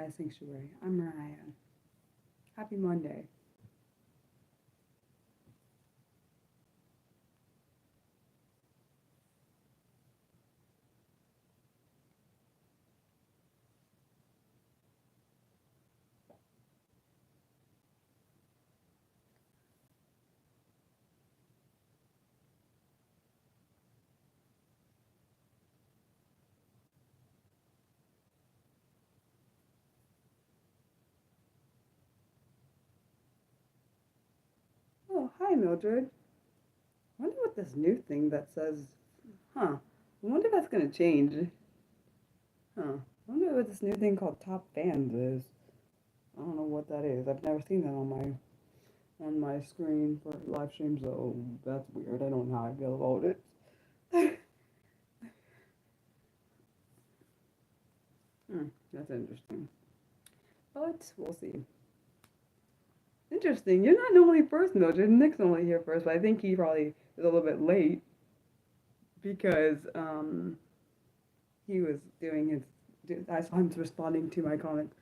Mariah Sanctuary. I'm Mariah. Happy Monday. Oh, hi, Mildred. I wonder what this new thing that says, I wonder if that's going to change. I wonder what this new thing called Top Fans is. I don't know what that is. I've never seen that on my screen for live streams, so that's weird. I don't know how I feel about it. That's interesting. But we'll see. Interesting. You're not normally first, Mildred. Nick's normally here first, but I think he probably is a little bit late because he was doing his. I saw him responding to my comment.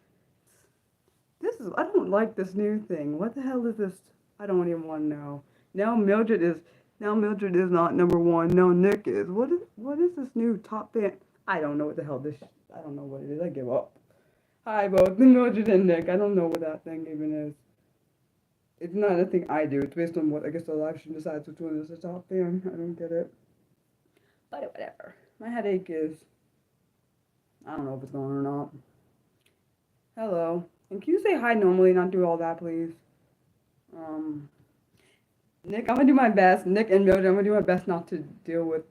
I don't like this new thing. What the hell is this? I don't even want to know. Now Mildred is not number one. Now Nick is. What is this new top fan? I don't know what the hell this. I don't know what it is. I give up. Hi both Mildred and Nick. I don't know what that thing even is. It's not a thing I do. It's based on what I guess the live stream decides which one is the top fan. I don't get it. But whatever. My headache is. I don't know if it's going or not. Hello. And can you say hi normally, not do all that, please? Nick, I'm gonna do my best. Nick and Mildred, I'm gonna do my best not to deal with,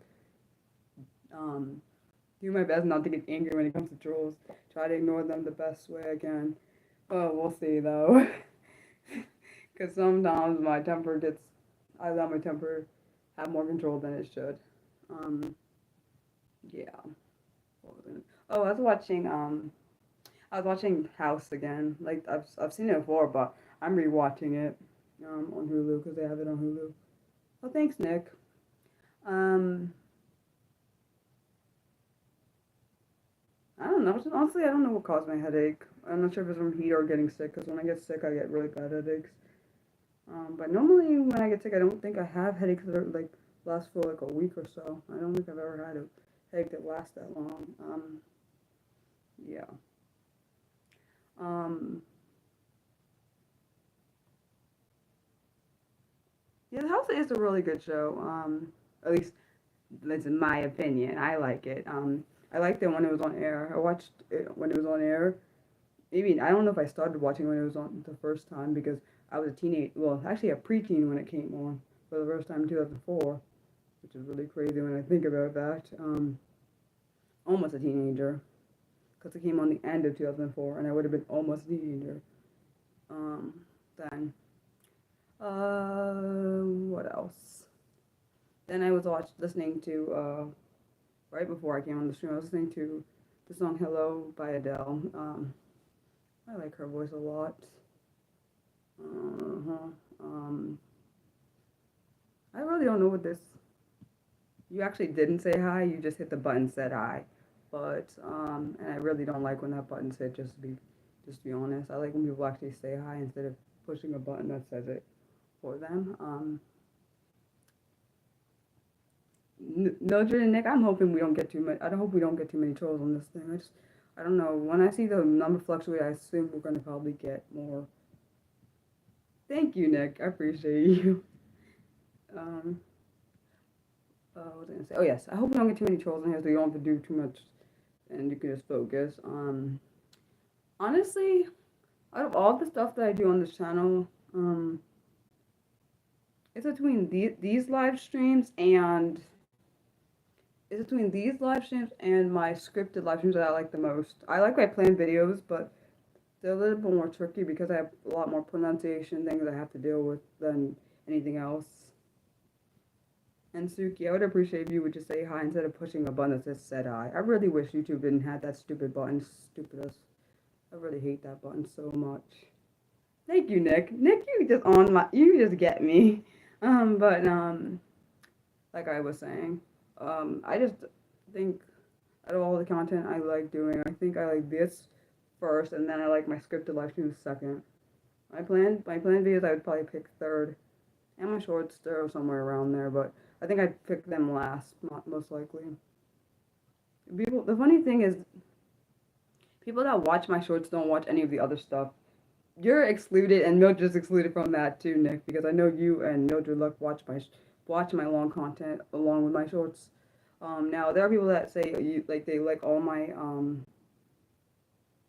do my best not to get angry when it comes to trolls. Try to ignore them the best way I can. Oh, we'll see though. Because sometimes my temper gets, I let my temper have more control than it should. Yeah. Oh, I was watching House again. Like I've seen it before, but I'm rewatching it on Hulu because they have it on Hulu. Oh, thanks, Nick. Um, I don't know. Honestly, I don't know what caused my headache. I'm not sure if it's from heat or getting sick. Because when I get sick, I get really bad headaches. But normally when I get sick, I don't think I have headaches that are like last for like a week or so. I don't think I've ever had a headache that lasts that long. Yeah. Um, yeah, The House is a really good show. At least that's in my opinion. I like it. I liked it when it was on air. I watched it when it was on air. Maybe I don't know if I started watching when it was on the first time because I was a teenage. Well, actually a preteen when it came on for the first time in 2004, which is really crazy when I think about that. Almost a teenager because it came on the end of 2004, and I would have been almost a teenager. Then. What else? Then I was listening to right before I came on the stream. I was listening to the song "Hello" by Adele. I like her voice a lot. Uh-huh. I really don't know what this. You actually didn't say hi. You just hit the button, said hi, but and I really don't like when that button's hit. Just to be honest, I like when people actually say hi instead of pushing a button that says it for them. Mildred and Nick, I'm hoping we don't get too much. I hope we don't get too many trolls on this thing. I don't know. When I see the number fluctuate, I assume we're gonna probably get more. Thank you, Nick. I appreciate you. Um, what was I gonna say? Oh yes, I hope we don't get too many trolls in here, so you don't have to do too much, and you can just focus. Honestly, out of all the stuff that I do on this channel, it's between these live streams and my scripted live streams that I like the most. I like my planned videos, but they're a little bit more tricky because I have a lot more pronunciation things I have to deal with than anything else. And Suki, I would appreciate if you would just say hi instead of pushing a button that says said hi. I really wish YouTube didn't have that stupid button. Stupidest. I really hate that button so much. Thank you, Nick. Nick, you just get me. But like I was saying, I just think out of all the content I like doing, I think I like this first, and then I like my scripted live streams second. My planned videos I would probably pick third, and my shorts are somewhere around there, but I think I'd pick them last, most likely. The funny thing is, people that watch my shorts don't watch any of the other stuff. You're excluded, and Mildred's excluded from that too, Nick, because I know you and Mildred watch my long content along with my shorts. Now there are people that say they like all my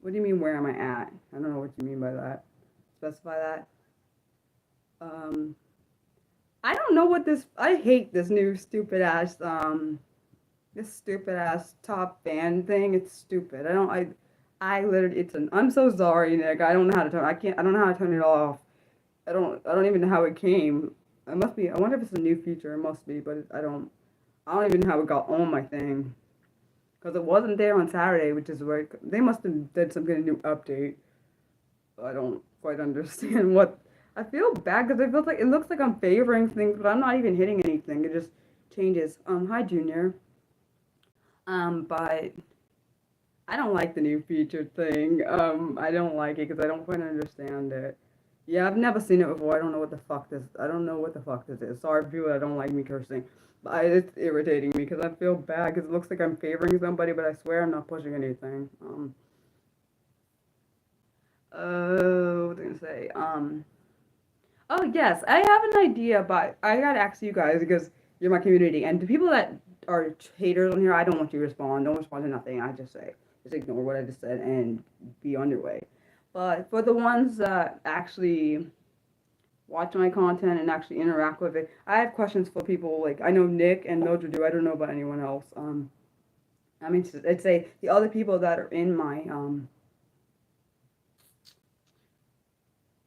What do you mean? Where am I at? I don't know what you mean by that. Specify that. Um, I don't know what this. I hate this new stupid ass top band thing. It's stupid. I literally. It's an. I'm so sorry, Nick. I don't know how to turn. I can't. I don't know how to turn it off. I don't even know how it came. It must be. I wonder if it's a new feature. It must be, but I don't. I don't even know how it got on my thing. Because it wasn't there on Saturday, which is where they must have did some kind of new update. I don't quite understand what. I feel bad because it looks like I'm favoring things, but I'm not even hitting anything. It just changes. Hi Junior. But I don't like the new featured thing. I don't like it because I don't quite understand it. Yeah, I've never seen it before. I don't know what the fuck this. I don't know what the fuck this is. Sorry for people that don't like me cursing. But it's irritating me because I feel bad because it looks like I'm favoring somebody, but I swear I'm not pushing anything. What was I gonna say? Oh yes, I have an idea, but I gotta ask you guys because you're my community, and the people that are haters on here, I don't want you to respond. Don't respond to nothing. I just say, just ignore what I just said and be on your way. But for the ones that actually watch my content and actually interact with it, I have questions for people. Like I know Nick and Mildred do. I don't know about anyone else. I mean, I'd say the other people that are in my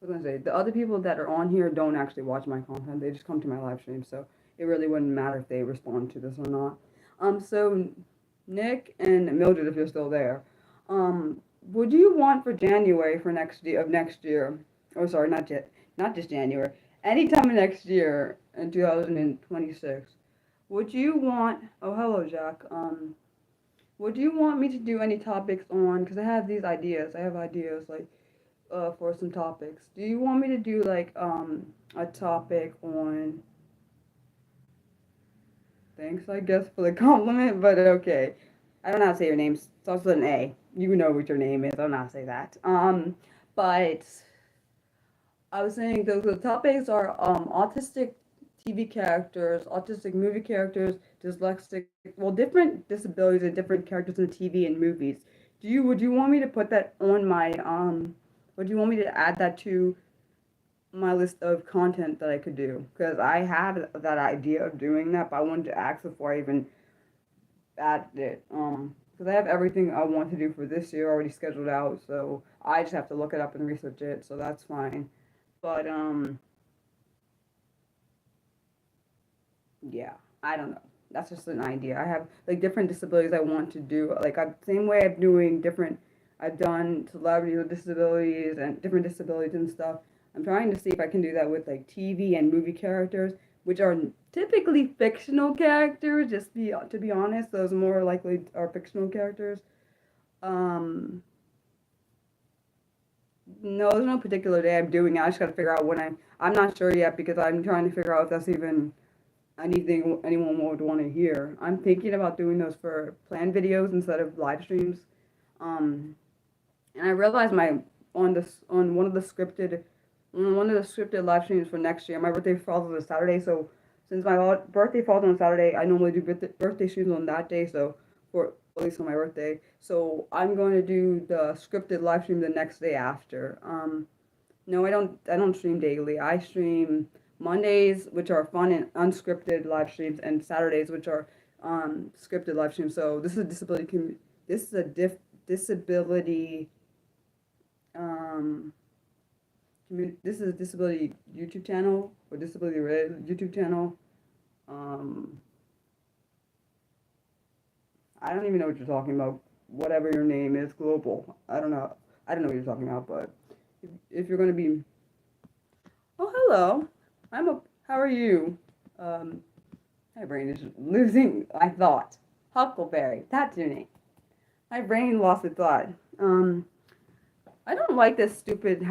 I was gonna say the other people that are on here don't actually watch my content. They just come to my live stream, so it really wouldn't matter if they respond to this or not. So Nick and Mildred, if you're still there, would you want for January for next year? Oh, sorry, not just January. Anytime next year in 2026, would you want? Oh, hello, Jack. Would you want me to do any topics on? Because I have these ideas. I have ideas like for some topics. Do you want me to do like a topic on? Thanks, I guess, for the compliment, but okay. I don't know how to say your name. Starts with an A. You know what your name is. I don't know how to say that. But I was saying the topics are autistic TV characters, autistic movie characters, dyslexic, well, different disabilities and different characters in TV and movies. Would you want me to put that on my would you want me to add that to my list of content that I could do? Because I have that idea of doing that, but I wanted to ask before I even added it. Because I have everything I want to do for this year already scheduled out, so I just have to look it up and research it, so that's fine. But yeah, I don't know. That's just an idea. I have like different disabilities I want to do. Like same way I'm doing different. I've done celebrities with disabilities and different disabilities and stuff. I'm trying to see if I can do that with like TV and movie characters, which are typically fictional characters. To be honest, those more likely are fictional characters. Um, no, there's no particular day I'm doing it. I just gotta figure out when I'm not sure yet because I'm trying to figure out if that's even anything anyone would want to hear. I'm thinking about doing those for planned videos instead of live streams. Um, and I realized my on this on one of the scripted live streams for next year. My birthday falls on a Saturday, so since my birthday falls on a Saturday, I normally do birthday streams on that day. So for at least on my birthday, so I'm going to do the scripted live stream the next day after. No, I don't. I don't stream daily. I stream Mondays, which are fun and unscripted live streams, and Saturdays, which are scripted live streams. So this is a this is a disability um this is a disability YouTube channel or disability related YouTube channel. Um, I don't even know what you're talking about. Whatever your name is, global. I don't know. I don't know what you're talking about, but if you're gonna be, oh hello, How are you? Um, my brain is losing my thought. Huckleberry. That's your name. My brain lost its thought. I don't like this stupid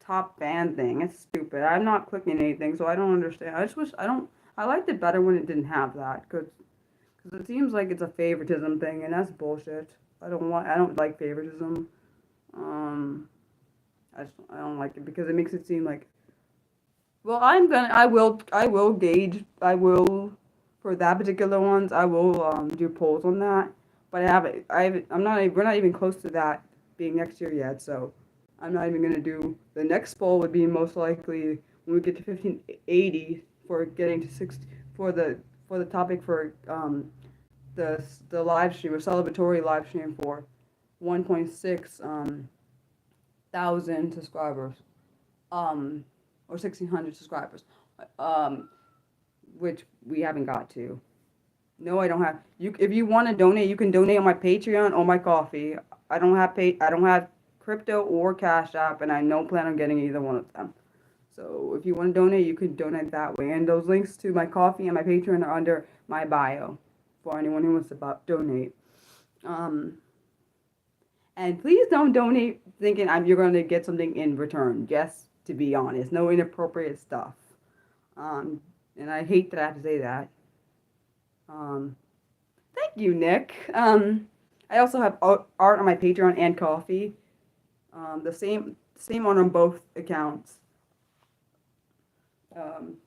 top band thing. It's stupid. I'm not clicking anything, so I don't understand. I just wish I don't. I liked it better when it didn't have that, cause it seems like it's a favoritism thing, and that's bullshit. I don't like favoritism. Um, I don't like it because it makes it seem like, well, I will, for that particular ones, I will do polls on that. But I'm not, we're not even close to that being next year yet, so I'm not even gonna do, the next poll would be most likely when we get to 1580 for getting to 60, for the topic for, the live stream, or celebratory live stream for 1.6, thousand subscribers, or 1,600 subscribers, um, which we haven't got to. No, I don't have. You, if you want to donate, you can donate on my Patreon or my Coffee. I don't have crypto or Cash App, and I don't plan on getting either one of them. So if you want to donate, you can donate that way. And those links to my Coffee and my Patreon are under my bio for anyone who wants to donate. Um, and please don't donate thinking you're going to get something in return. Just to be honest, no inappropriate stuff. Um, and I hate that I have to say that. Um, Thank you, Nick. I also have art on my Patreon and Coffee. The same on both accounts.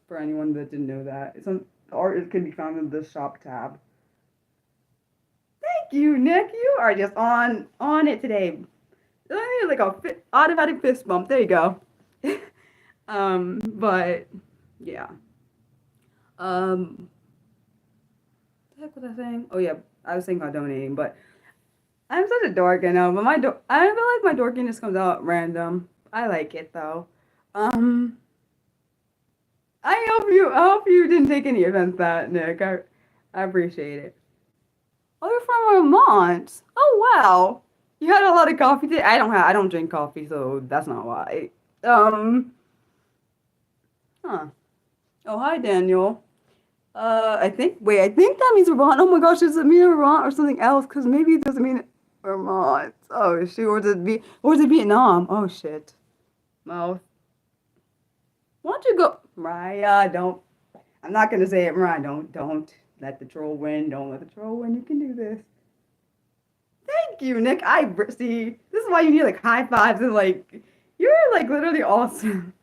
For anyone that didn't know that, some art can be found in the shop tab. Thank you, Nick. You are just on it today. Like a automatic fist bump. There you go. But yeah. What the heck was I saying? Oh yeah, I was thinking about donating, but I'm such a dork, I know. But I feel like my dorkiness comes out random. I like it though. Um, I hope you didn't take any offense to that, Nick. I appreciate it. Oh, you're from Vermont. Oh wow. You had a lot of coffee today. I don't drink coffee, so that's not why. Um, huh. Oh, hi, Daniel. I think that means Vermont. Oh my gosh, does it mean Vermont or something else? Because maybe it doesn't mean Vermont. Oh shoot, or is it Vietnam? Oh shit. Well, why don't you go, Mariah? Don't. I'm not gonna say it, Mariah. Don't let the troll win. Don't let the troll win. You can do this. Thank you, Nick. See. This is why you need like high fives and like you're like literally awesome.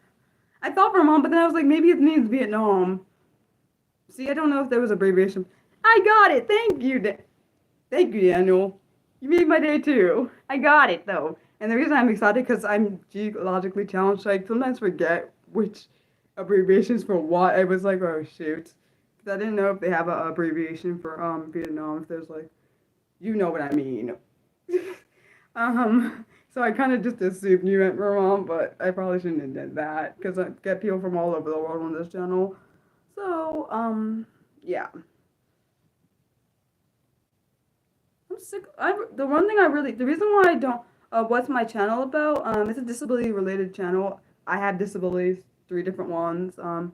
I thought Vermont, but then I was like, maybe it means Vietnam. See, I don't know if there was abbreviation. I got it. Thank you. Thank you, Daniel. You made my day too. I got it though. And the reason I'm excited because I'm geologically challenged. I sometimes forget which abbreviations for what. I was like, oh shoot. Because I didn't know if they have an abbreviation for Vietnam. If there's like, you know what I mean. So I kind of just assumed you meant Vermont, but I probably shouldn't have done that because I get people from all over the world on this channel. So, yeah. I'm sick. The one thing the reason why I don't, what's my channel about? It's a disability related channel. I have disabilities, 3 different ones. And,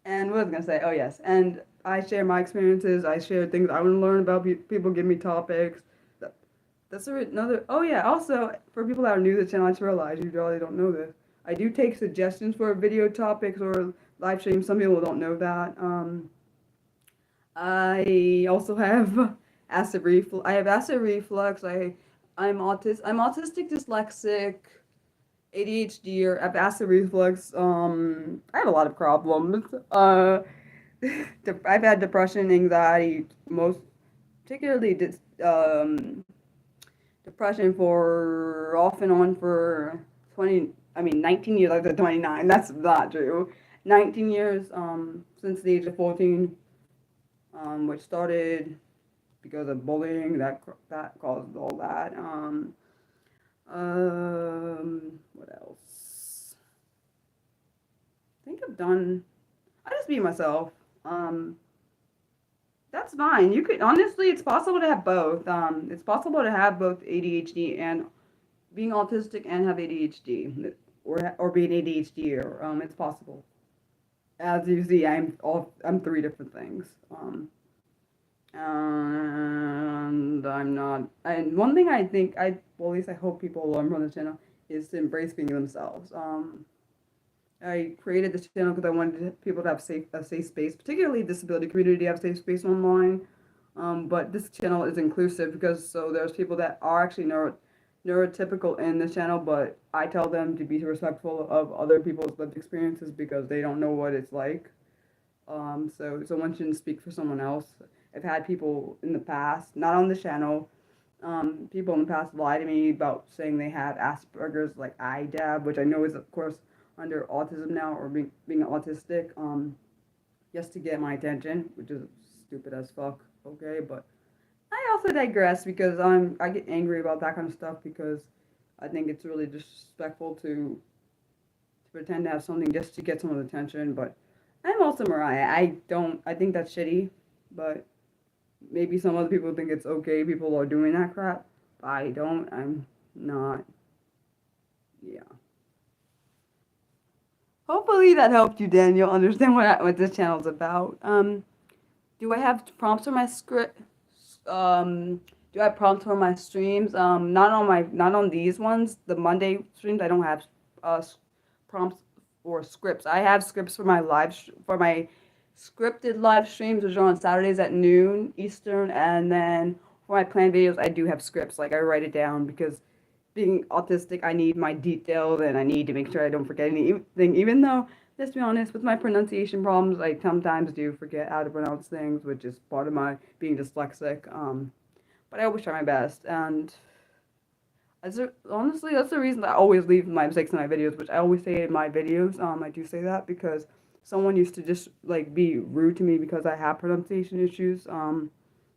and what was I gonna say? Oh, yes. And I share my experiences. I share things I want to learn about. People give me topics. That's another, oh yeah, also, for people that are new to the channel, I just realized you probably don't know this. I do take suggestions for video topics or live streams. Some people don't know that. I also have acid reflux. I have acid reflux. I'm autistic, dyslexic, ADHD, or I have acid reflux. I have a lot of problems. I've had depression, anxiety, most particularly depression for off and on for 19 years. I said 29. That's not true. 19 years since the age of 14, which started because of bullying that caused all that. What else? I think I've done. I just be myself. That's fine. You could honestly, it's possible to have both. It's possible to have both ADHD and being autistic and have ADHD, or be an ADHD. It's possible. As you see, I'm 3 different things. And I'm not. And one thing I think well, at least I hope people learn from the channel is to embrace being themselves. I created this channel because I wanted people to have a safe space, particularly disability community, to have safe space online. But this channel is inclusive because so there's people that are actually neurotypical in this channel, but I tell them to be respectful of other people's lived experiences because they don't know what it's like. So someone shouldn't speak for someone else. I've had people in the past, not on the channel, people in the past lie to me about saying they have Asperger's, like IDAB, which I know is of course under autism now or being autistic, just to get my attention, which is stupid as fuck. Okay, but I also digress because I get angry about that kind of stuff because I think it's really disrespectful to pretend to have something just to get someone's attention. But I'm also Mariah. I think that's shitty, but maybe some other people think it's okay. People are doing that crap. I don't. I'm not. Yeah. Hopefully that helped you, Daniel, understand what this channel's about. Do I have prompts for my script? Do I have prompts for my streams? Not on these ones. The Monday streams, I don't have uh prompts or scripts. I have scripts for for my scripted live streams, which are on Saturdays at noon Eastern, and then for my planned videos, I do have scripts. Like I write it down because being autistic, I need my details and I need to make sure I don't forget anything. Even though, let's be honest, with my pronunciation problems, I sometimes do forget how to pronounce things, which is part of my being dyslexic. But I always try my best, and honestly, that's the reason I always leave my mistakes in my videos, which I always say in my videos. I do say that because someone used to just like be rude to me because I have pronunciation issues.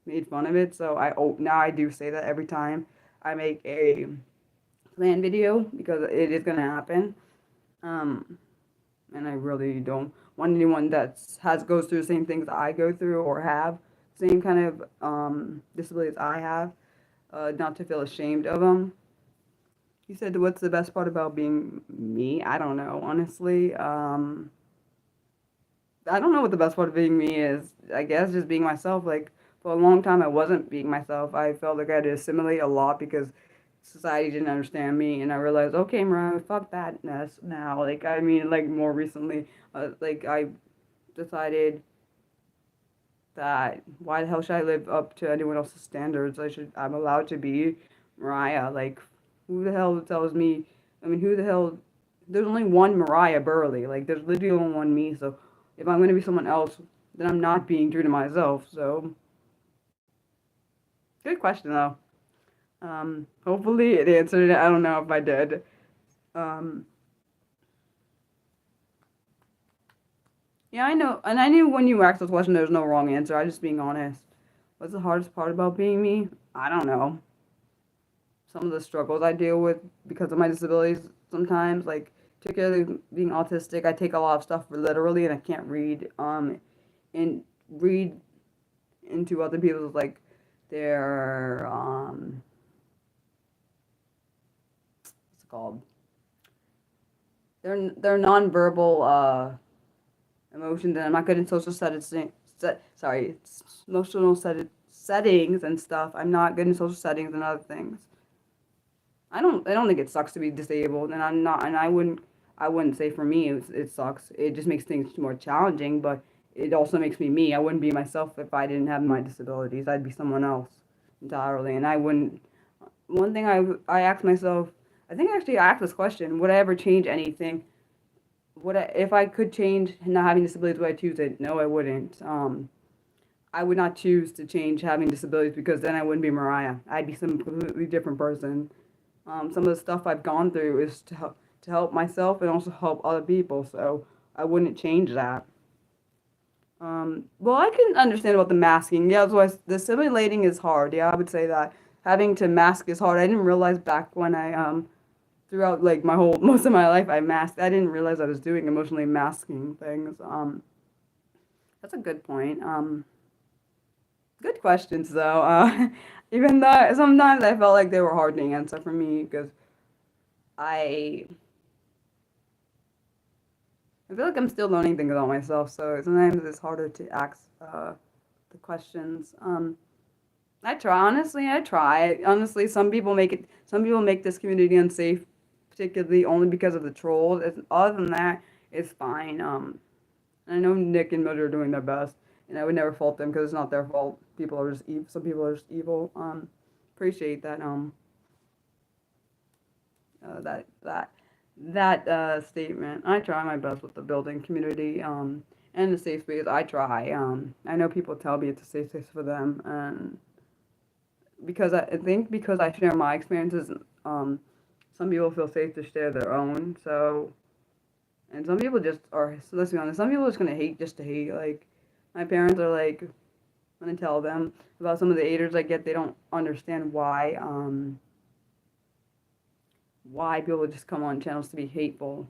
Made fun of it, so now I do say that every time I make a plan video because it is gonna happen. Um, and I really don't want anyone that has goes through the same things I go through or have same kind of disabilities I have, not to feel ashamed of them. You said, what's the best part about being me? I don't know, honestly. I don't know what the best part of being me is. I guess just being myself. Like, for a long time, I wasn't being myself. I felt like I had to assimilate a lot because society didn't understand me. And I realized, okay, Mariah, fuck that mess now. Like, I mean, like, more recently, like, I decided that why the hell should I live up to anyone else's standards? I'm allowed to be Mariah. Like, who the hell tells me? I mean, who the hell? There's only one Mariah Burley. Like, there's literally only one me. So, if I'm gonna be someone else, then I'm not being true to myself. So, good question though. Hopefully it answered it. I don't know if I did. Um, yeah, I know, and I knew when you asked this question, there's no wrong answer. I just being honest. What's the hardest part about being me? I don't know. Some of the struggles I deal with because of my disabilities sometimes, like particularly being autistic, I take a lot of stuff literally and I can't and read into other people's like their what's it called? Their nonverbal emotions, and I'm not good in social emotional settings and stuff. I'm not good in social settings and other things. I don't think it sucks to be disabled, and I'm not, and I wouldn't say for me it sucks. It just makes things more challenging, but it also makes me me. I wouldn't be myself if I didn't have my disabilities. I'd be someone else entirely, and I wouldn't. One thing I asked myself, I think actually I asked this question: would I ever change anything? If I could change not having disabilities? Would I choose it? No, I wouldn't. I would not choose to change having disabilities because then I wouldn't be Mariah. I'd be some completely different person. Some of the stuff I've gone through is to help myself and also help other people. So I wouldn't change that. Well, I can understand about the masking. Yeah, that's why the simulating is hard. Yeah, I would say that having to mask is hard. I didn't realize back when I throughout like my whole most of my life I masked. I didn't realize I was doing emotionally masking things. That's a good point. Good questions though. Even though sometimes I felt like they were hard to answer for me because I I feel like I'm still learning things about myself, so sometimes it's harder to ask. the questions. I try. Honestly, I try. Honestly, some people make this community unsafe, particularly only because of the trolls. Other than that, it's fine. I know Nick and Mildred are doing their best, and I would never fault them because it's not their fault. People are just evil. Some people are just evil. Appreciate that. That statement. I try my best with the building community. And the safe space. I try. I know people tell me it's a safe space for them, and because I think because I share my experiences, some people feel safe to share their own. So, and some people just are. So let's be honest. Some people are just gonna hate just to hate. Like, my parents are like, when I tell them about some of the haters I get, they don't understand why people just come on channels to be hateful.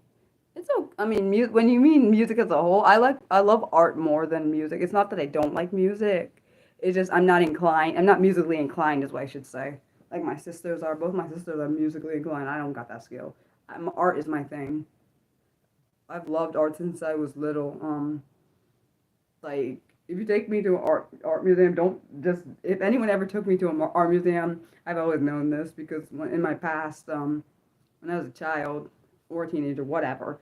It's so. I mean, when you mean music as a whole, I love art more than music. It's not that I don't like music. It's just I'm not inclined. I'm not musically inclined, is what I should say. Like my sisters are. Both my sisters are musically inclined. I don't got that skill. Art is my thing. I've loved art since I was little. Like if you take me to an art museum, don't just if anyone ever took me to an art museum, I've always known this because in my past, when I was a child or a teenager, whatever,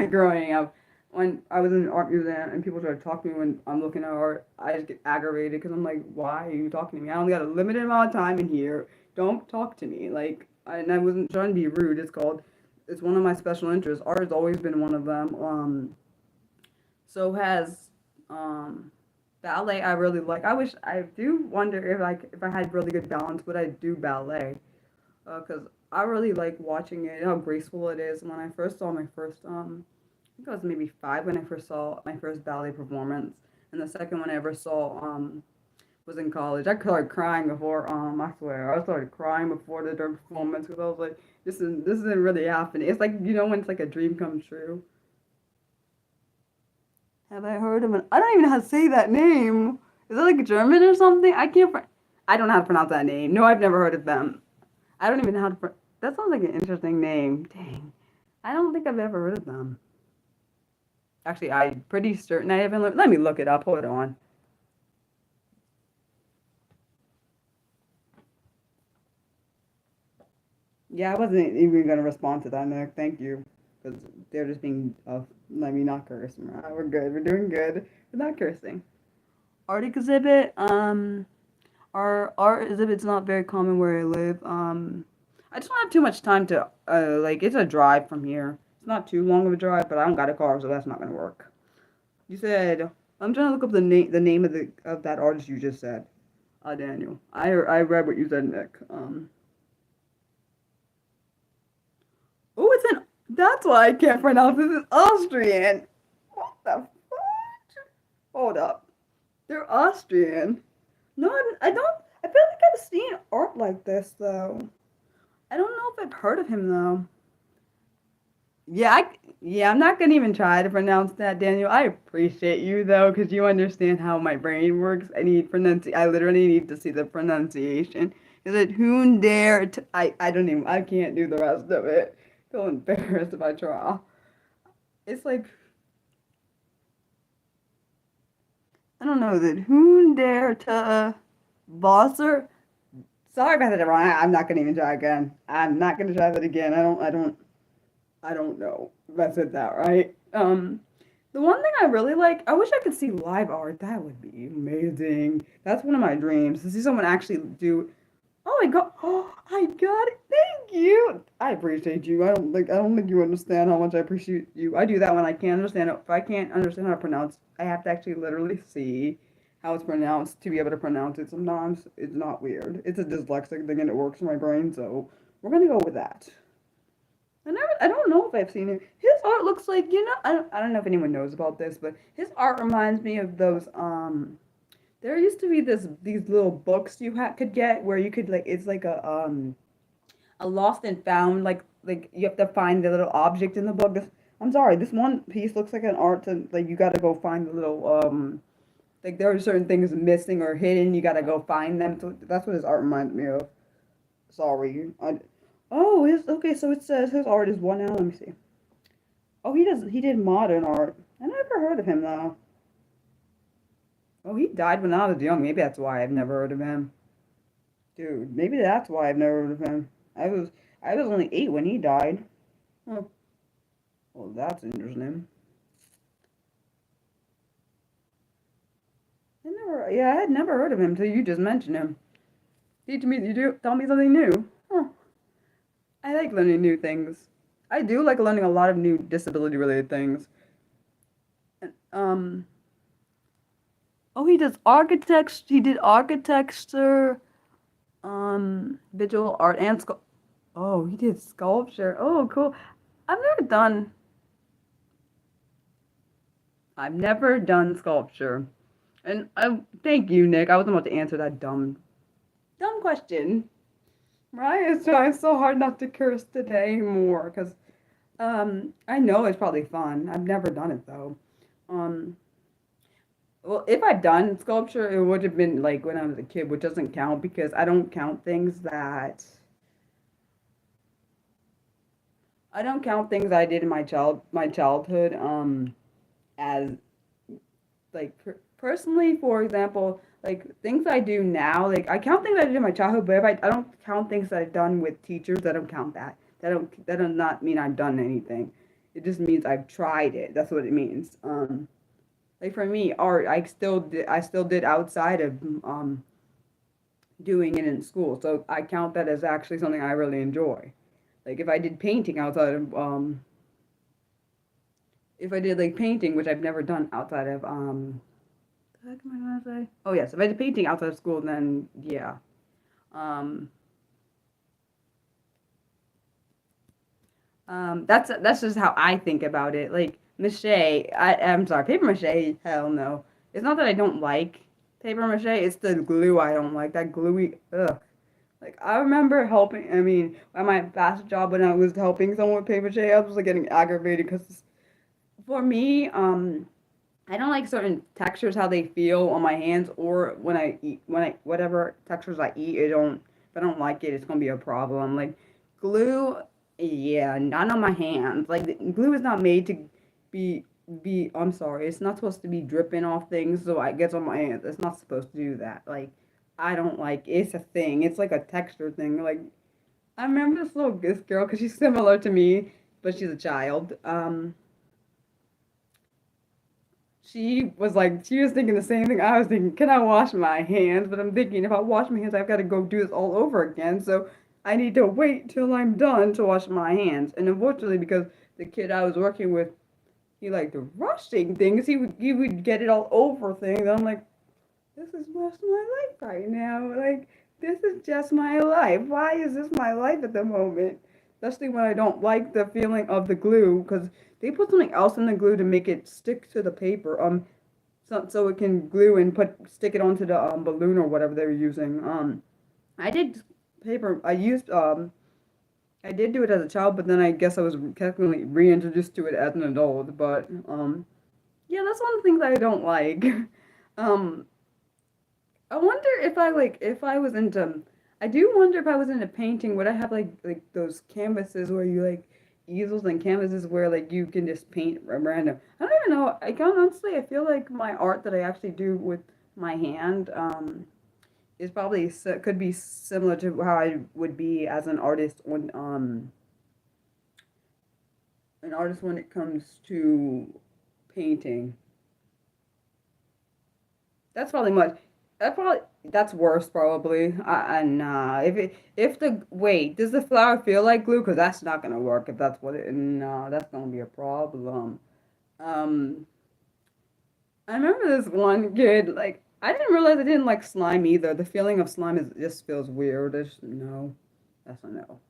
growing up, when I was in an art museum and people try to talk to me when I'm looking at art, I just get aggravated because I'm like, why are you talking to me? I only got a limited amount of time in here. Don't talk to me. Like, and I wasn't trying to be rude. It's one of my special interests. Art has always been one of them. So has ballet. I really like. I do wonder if I had really good balance, would I do ballet? Because I really like watching it, how graceful it is. When I first saw my first, I think I was maybe 5 when I first saw my first ballet performance, and the second one I ever saw was in college. I started crying before, I swear, I started crying before the performance because I was like, this isn't really happening. It's like when it's like a dream come true. Have I heard of it? I don't even know how to say that name. Is it like German or something? I don't know how to pronounce that name. No, I've never heard of them. I don't even know how to. That sounds like an interesting name. Dang. I don't think I've ever heard of them. Actually, I'm pretty certain I haven't. Let me look it up. Hold on. Yeah, I wasn't even gonna respond to that, Nick. Thank you, because they're just being. Let me not curse. We're good. We're doing good. We're not cursing. Art exhibit. Our art exhibit's not very common where I live. I just don't have too much time to. Like it's a drive from here. It's not too long of a drive, but I don't got a car, so that's not gonna work. You said I'm trying to look up the name of that artist you just said. Daniel. I read what you said, Nick. Oh, it's an. That's why I can't pronounce this. It's Austrian. What the fuck? Hold up. They're Austrian. No, I don't. I feel like I've seen art like this though. I don't know if I've heard of him though. Yeah, yeah, I'm not gonna even try to pronounce that, Daniel. I appreciate you though, because you understand how my brain works. I literally need to see the pronunciation. Is it Hoonder? I don't even. I can't do the rest of it. Feel embarrassed if I try. It's like I don't know. Is it Hoonder to Bosser? Sorry if I said it wrong. I'm not gonna even try again. I'm not gonna try that again. I don't know if I said that right. The one thing I really like, I wish I could see live art. That would be amazing. That's one of my dreams to see someone actually do. Oh my god! Oh, I got it. Thank you. I appreciate you. I don't think you understand how much I appreciate you. I do that when I can't understand it. If I can't understand how to pronounce, I have to actually literally see how it's pronounced to be able to pronounce it. Sometimes it's not weird. It's a dyslexic thing and it works in my brain, so we're gonna go with that. I don't know if I've seen it. His art looks like, I don't know if anyone knows about this, but his art reminds me of those, there used to be these little books could get where you could, like, it's like a lost and found, like you have to find the little object in the book. I'm sorry, this one piece looks like an art to, like, you gotta go find the little, like, there are certain things missing or hidden, you gotta go find them. So that's what his art reminds me of. Sorry. Okay, so it says his art is one now. Let me see. Oh, he did modern art. I never heard of him though. Oh, he died when I was young. Maybe that's why I've never heard of him. Dude, maybe that's why I've never heard of him. I was only 8 when he died. Oh, well, that's interesting. Yeah, I had never heard of him until you just mentioned him. Teach me, you do tell me something new. Huh. I like learning new things. I do like learning a lot of new disability related things. And, oh, he does architects. He did architecture, visual art, and oh, he did sculpture. Oh, cool. I've never done. I've never done sculpture. And I thank you, Nick. I wasn't about to answer that dumb question. Right? It's trying so hard not to curse today more because I know it's probably fun. I've never done it though. Um, well, if I've done sculpture, it would have been like when I was a kid, which doesn't count because I don't count things I did in my childhood as like personally, for example, like things I do now, like I count things I did in my childhood, but if I don't count things that I've done with teachers, I don't count that. That does not mean I've done anything. It just means I've tried it. That's what it means. Like for me, art, I still did outside of doing it in school. So I count that as actually something I really enjoy. Like if I did painting outside of if I did like painting, which I've never done outside of what am I gonna say? Oh yes, if I did painting outside of school, then yeah. Um, that's just how I think about it. Like I'm sorry, paper mache. Hell no. It's not that I don't like paper mache. It's the glue I don't like. That gluey. Ugh. Like I remember helping. I mean, at my last job when I was helping someone with paper mache, I was like getting aggravated because for me, I don't like certain textures how they feel on my hands or when I eat whatever textures I eat. If I don't like it, it's gonna be a problem. Like glue, yeah, not on my hands. Like glue is not made to be I'm sorry, it's not supposed to be dripping off things so it gets on my hands. It's not supposed to do that. Like I don't like it's a thing. It's like a texture thing. Like I remember this girl because she's similar to me, but she's a child. She was thinking the same thing I was thinking. Can I wash my hands? But I'm thinking if I wash my hands, I've got to go do this all over again. So I need to wait till I'm done to wash my hands. And unfortunately, because the kid I was working with, he liked rushing things. He would get it all over things. I'm like, this is just my life right now. Like this is just my life. Why is this my life at the moment? Especially when I don't like the feeling of the glue because they put something else in the glue to make it stick to the paper. So it can glue and stick it onto the balloon or whatever they were using. I did paper. I did do it as a child, but then I guess I was technically reintroduced to it as an adult. But yeah, that's one of the things I don't like. Um, I wonder if I was into I do wonder if I was into painting, would I have like those canvases where you like easels and canvases where like you can just paint random. I don't even know. I can honestly I feel like my art that I actually do with my hand is probably could be similar to how I would be as an artist when it comes to painting. That's probably much. That's worse probably. Nah. If the wait, does the flower feel like glue? Because that's not gonna work if that's what it. No, that's gonna be a problem. Um, I remember this one kid. Like I didn't realize I didn't like slime either. The feeling of slime is just feels weird. It's, no, that's a no.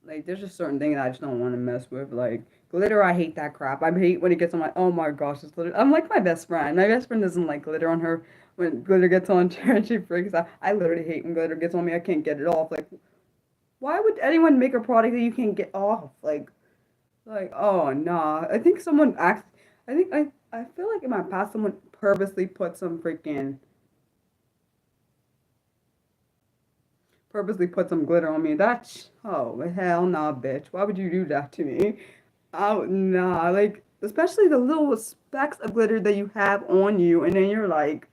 Like there's just certain things I just don't want to mess with. Like glitter, I hate that crap. I hate when it gets on my. Oh my gosh, it's glitter. I'm like my best friend. My best friend doesn't like glitter on her. When glitter gets on her and she freaks out. I literally hate when glitter gets on me. I can't get it off. Like why would anyone make a product that you can't get off? Like oh nah. I think someone acts. I feel like in my past someone purposely put some glitter on me. That's oh hell nah, bitch. Why would you do that to me? Oh nah, like especially the little specks of glitter that you have on you, and then you're like,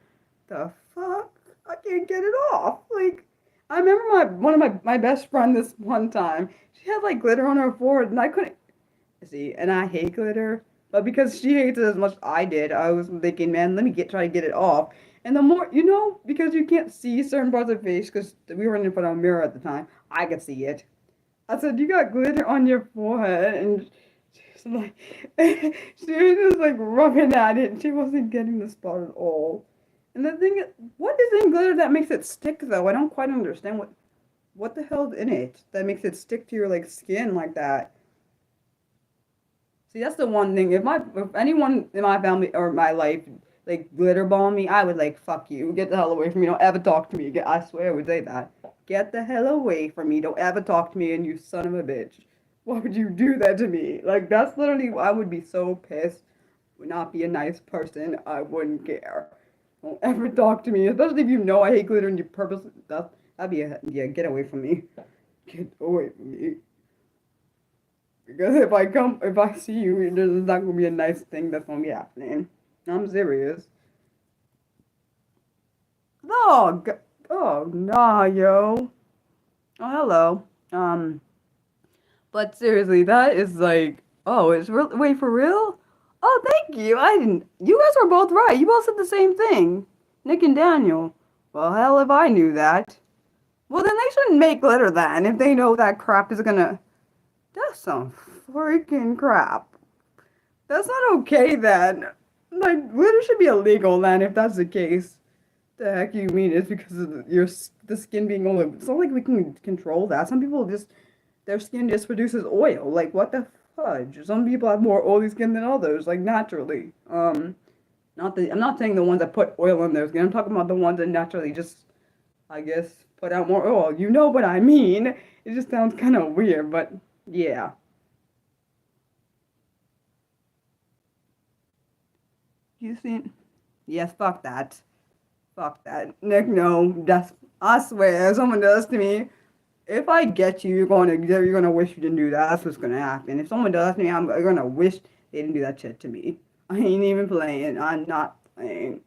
the fuck? I can't get it off. Like, I remember one of my best friend this one time. She had like glitter on her forehead, and I couldn't see. And I hate glitter, but because she hates it as much as I did, I was thinking, man, let me try to get it off. And the more because you can't see certain parts of the face, because we were in front of a mirror at the time, I could see it. I said, "You got glitter on your forehead," and she's like, she was just like rubbing at it. She wasn't getting the spot at all. And the thing is, what is in glitter that makes it stick though? I don't quite understand what the hell's in it that makes it stick to your like skin like that. See, that's the one thing. If anyone in my family or my life like glitter bomb me, I would like fuck you. Get the hell away from me. Don't ever talk to me. I swear I would say that. Get the hell away from me. Don't ever talk to me, and you son of a bitch. Why would you do that to me? Like that's literally I would be so pissed. Would not be a nice person. I wouldn't care. Don't ever talk to me, especially if you know I hate glitter and you purposely. That'd be yeah. Get away from me. Get away from me. Because if I see you, there's not gonna be a nice thing that's gonna be happening. I'm serious. Oh, oh, nah, yo. Oh, hello. But seriously, that is like, oh, it's real. Wait, for real? Oh, thank you. I didn't. You guys were both right. You both said the same thing. Nick and Daniel. Well, hell, if I knew that. Well, then they shouldn't make glitter then. If they know that crap is gonna. That's some freaking crap. That's not okay then. Like, glitter should be illegal then if that's the case. The heck you mean it's because of the skin being oily. It's not like we can control that. Some people just their skin just produces oil. Like what the fudge? Some people have more oily skin than others, like naturally. I'm not saying the ones that put oil in their skin. I'm talking about the ones that naturally just I guess put out more oil. You know what I mean? It just sounds kind of weird, but yeah. You seen? Yes, fuck that. Fuck that. Nick, no. That's I swear, if someone does to me, if I get you, you're gonna wish you didn't do that. That's what's gonna happen. If someone does to me, I'm gonna wish they didn't do that shit to me. I ain't even playing. I'm not playing.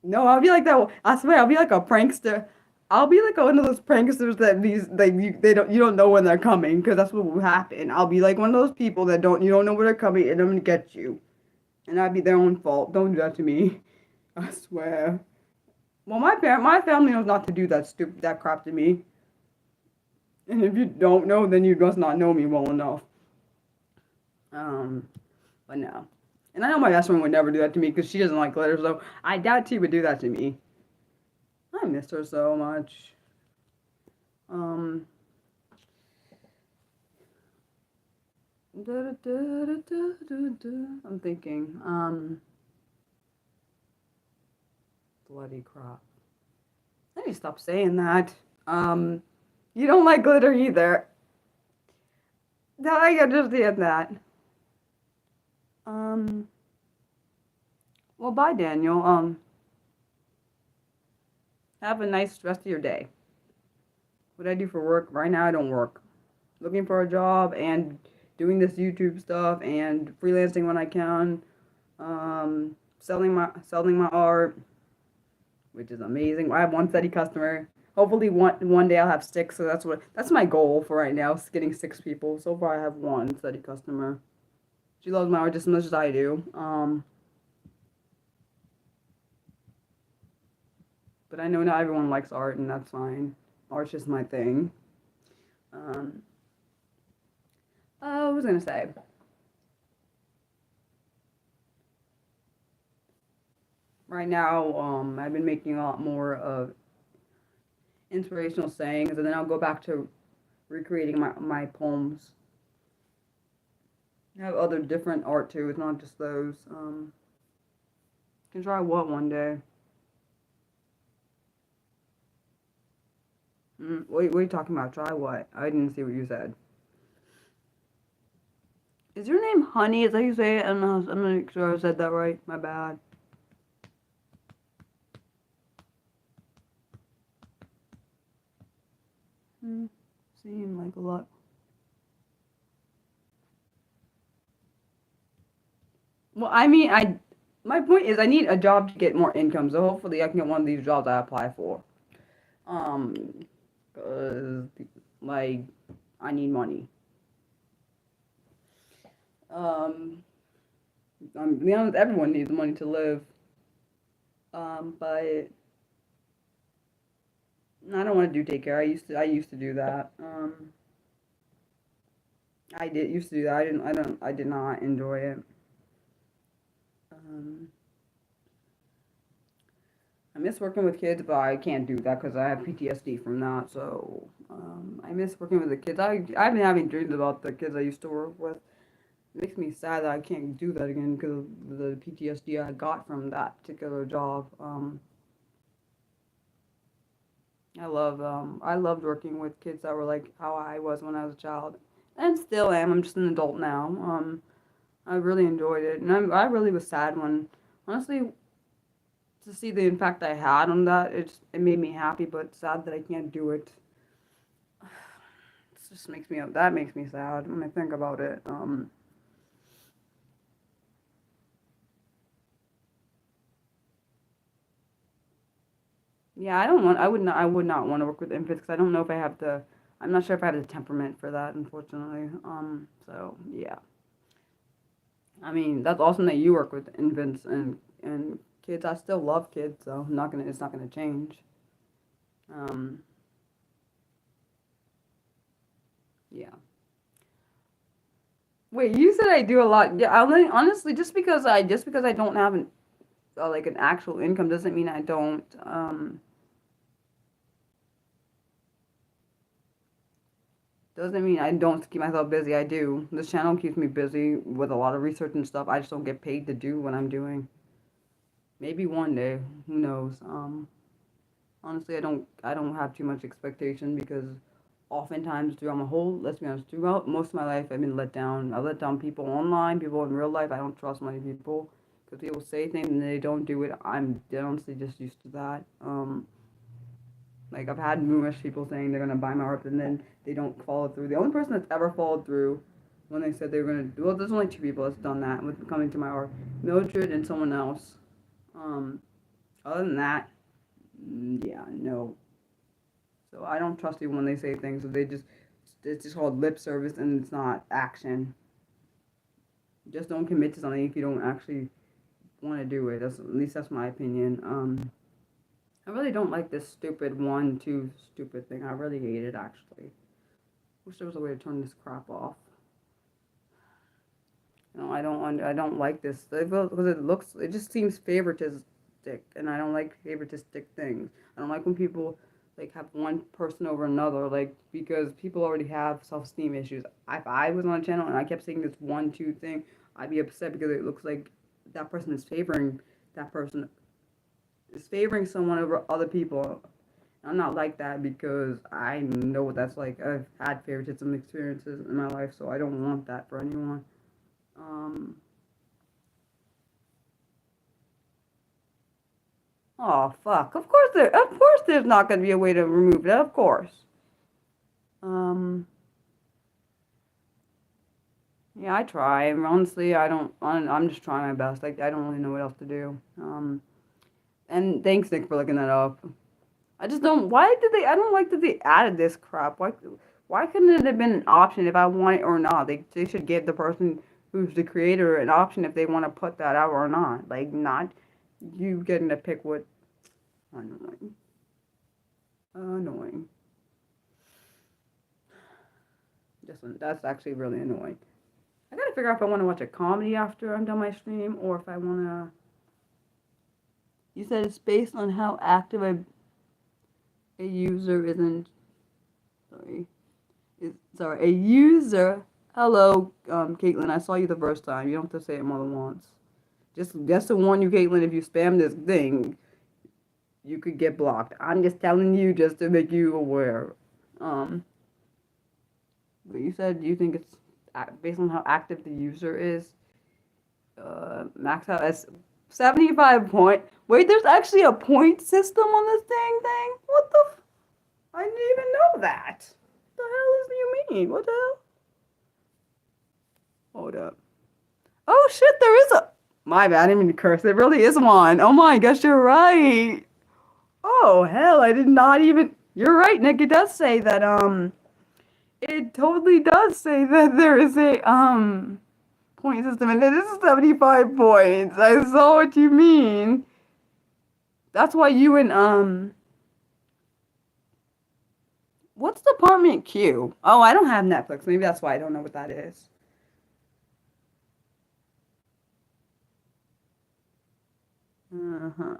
No, I'll be like that. I swear, I'll be like a prankster. I'll be like one of those pranksters that you don't know when they're coming because that's what will happen. I'll be like one of those people that you don't know when they're coming and I'm gonna get you, and that'd be their own fault. Don't do that to me. I swear. Well, my family knows not to do that crap to me. And if you don't know, then you must not know me well enough. Um, but no. And I know my best friend would never do that to me because she doesn't like glitter, so I doubt she would do that to me. I miss her so much. Um. I'm thinking. Bloody crap. Let me stop saying that. You don't like glitter either. No, I understand that. Um, well, bye, Daniel. Have a nice rest of your day. What I do for work right now, I don't work. Looking for a job and doing this YouTube stuff and freelancing when I can. Selling my art, which is amazing. I have one steady customer. Hopefully one day I'll have 6. So that's my goal for right now. Is getting 6 people. So far I have one steady customer. She loves my art just as much as I do. But I know not everyone likes art, and that's fine. Art's just my thing. I was gonna say. Right now, I've been making a lot more of inspirational sayings, and then I'll go back to recreating my poems. I have other different art too. It's not just those. Can try what one day? What are you talking about? Try what? I didn't see what you said. Is your name Honey? Is that how you say it? I'm gonna make sure I said that right. My bad. Seem like a lot. Well, my point is I need a job to get more income, so hopefully I can get one of these jobs I apply for. Um, 'Cause, like, I need money. Um, to be honest, everyone needs money to live. But I don't want to do daycare. I used to do that. I did used to do that. I did not enjoy it. Um, I miss working with kids, but I can't do that because I have PTSD from that. So, I miss working with the kids. I've been having dreams about the kids I used to work with. It makes me sad that I can't do that again because of the PTSD I got from that particular job. I loved working with kids that were like how I was when I was a child, and still am. I'm just an adult now. I really enjoyed it, and I really was sad when, honestly, to see the impact I had on that. It made me happy, but sad that I can't do it. It just makes me sad when I think about it. Yeah, I would not want to work with infants because I don't know if I have the, I'm not sure if I have the temperament for that, unfortunately. So yeah. I mean, that's awesome that you work with infants and kids. I still love kids, so it's not gonna change. Um, yeah. Wait, you said I do a lot. Yeah, honestly, just because I don't have like an actual income doesn't mean I don't. Doesn't mean I don't keep myself busy. I do. This channel keeps me busy with a lot of research and stuff. I just don't get paid to do what I'm doing. Maybe one day, who knows? Honestly, I don't have too much expectation because oftentimes throughout my whole, let's be honest, throughout most of my life, I've been let down. I let down people online, people in real life. I don't trust many people because people say things and they don't do it. I'm honestly just used to that. Like I've had numerous people saying they're gonna buy my art and then they don't follow through. The only person that's ever followed through when they said they were gonna do, well, there's only two people that's done that with coming to my art, Mildred and someone else. Um, Other than that, yeah, no. So I don't trust people when they say things. So it's just called lip service and it's not action. Just don't commit to something if you don't actually want to do it. At least that's my opinion. I really don't like this stupid one, two stupid thing. I really hate it actually. Wish there was a way to turn this crap off. No, I don't like this because it just seems favoritistic, and I don't like favoritistic things. I don't like when people like have one person over another, like because people already have self-esteem issues. If I was on a channel and I kept saying this one, two thing, I'd be upset because it looks like that person is favoring that person is favoring someone over other people. I'm not like that because I know what that's like. I've had favoritism experiences in my life, so I don't want that for anyone. Um, oh fuck! Of course, there's not gonna be a way to remove that. Of course. Um, yeah, I try. And honestly, I don't. I'm just trying my best. Like I don't really know what else to do. And thanks Nick for looking that up. I just don't. Why did they? I don't like that they added this crap. Why couldn't it have been an option if I want it or not? They should give the person who's the creator an option if they want to put that out or not. Like not you getting to pick what. Annoying. Annoying. That's actually really annoying. I gotta figure out if I want to watch a comedy after I'm done my stream or if I want to. You said it's based on how active a user isn't. Sorry. A user. Hello, Caitlin. I saw you the first time. You don't have to say it more than once. Just to warn you, Caitlin, if you spam this thing, you could get blocked. I'm just telling you just to make you aware. But you said you think it's based on how active the user is. Max out as 75 point. Wait, there's actually a point system on this thing. What the? I didn't even know that. What the hell do you mean? What the hell? Hold up. Oh shit, there is a. My bad, I didn't mean to curse. It really is one. Oh my gosh, you're right. Oh hell, I did not even. You're right, Nick. It does say that. It totally does say that there is a point system, and it is 75 points. I saw what you mean. That's why you and what's Department Q? Oh, I don't have Netflix. Maybe that's why I don't know what that is. Uh-huh.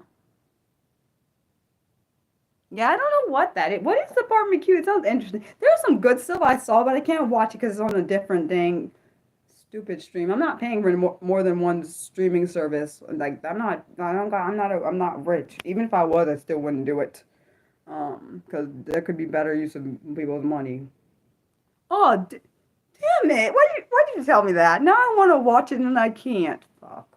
Yeah, I don't know what that is. What is Department Q? It sounds interesting. There's some good stuff I saw, but I can't watch it because it's on a different thing. Stupid stream. I'm not paying for more than one streaming service. Like I'm not. I don't. I'm not rich. Even if I was, I still wouldn't do it. Because there could be better use of people's money. Oh, damn it! Why did you tell me that? Now I want to watch it and I can't. Fuck.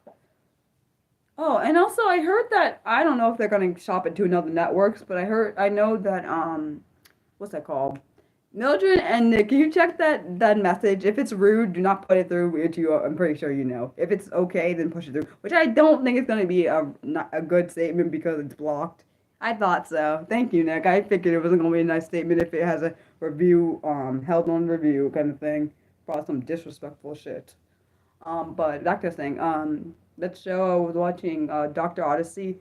Oh, and also I heard that I don't know if they're gonna shop it to another networks, but I know that what's that called? Mildred and Nick, can you check that message? If it's rude, do not put it through into. I'm pretty sure you know. If it's okay, then push it through. Which I don't think it's gonna be not a good statement because it's blocked. I thought so. Thank you, Nick. I figured it wasn't gonna be a nice statement if it has a review held on review kind of thing. Probably some disrespectful shit. But back to this thing. That show I was watching, Doctor Odyssey,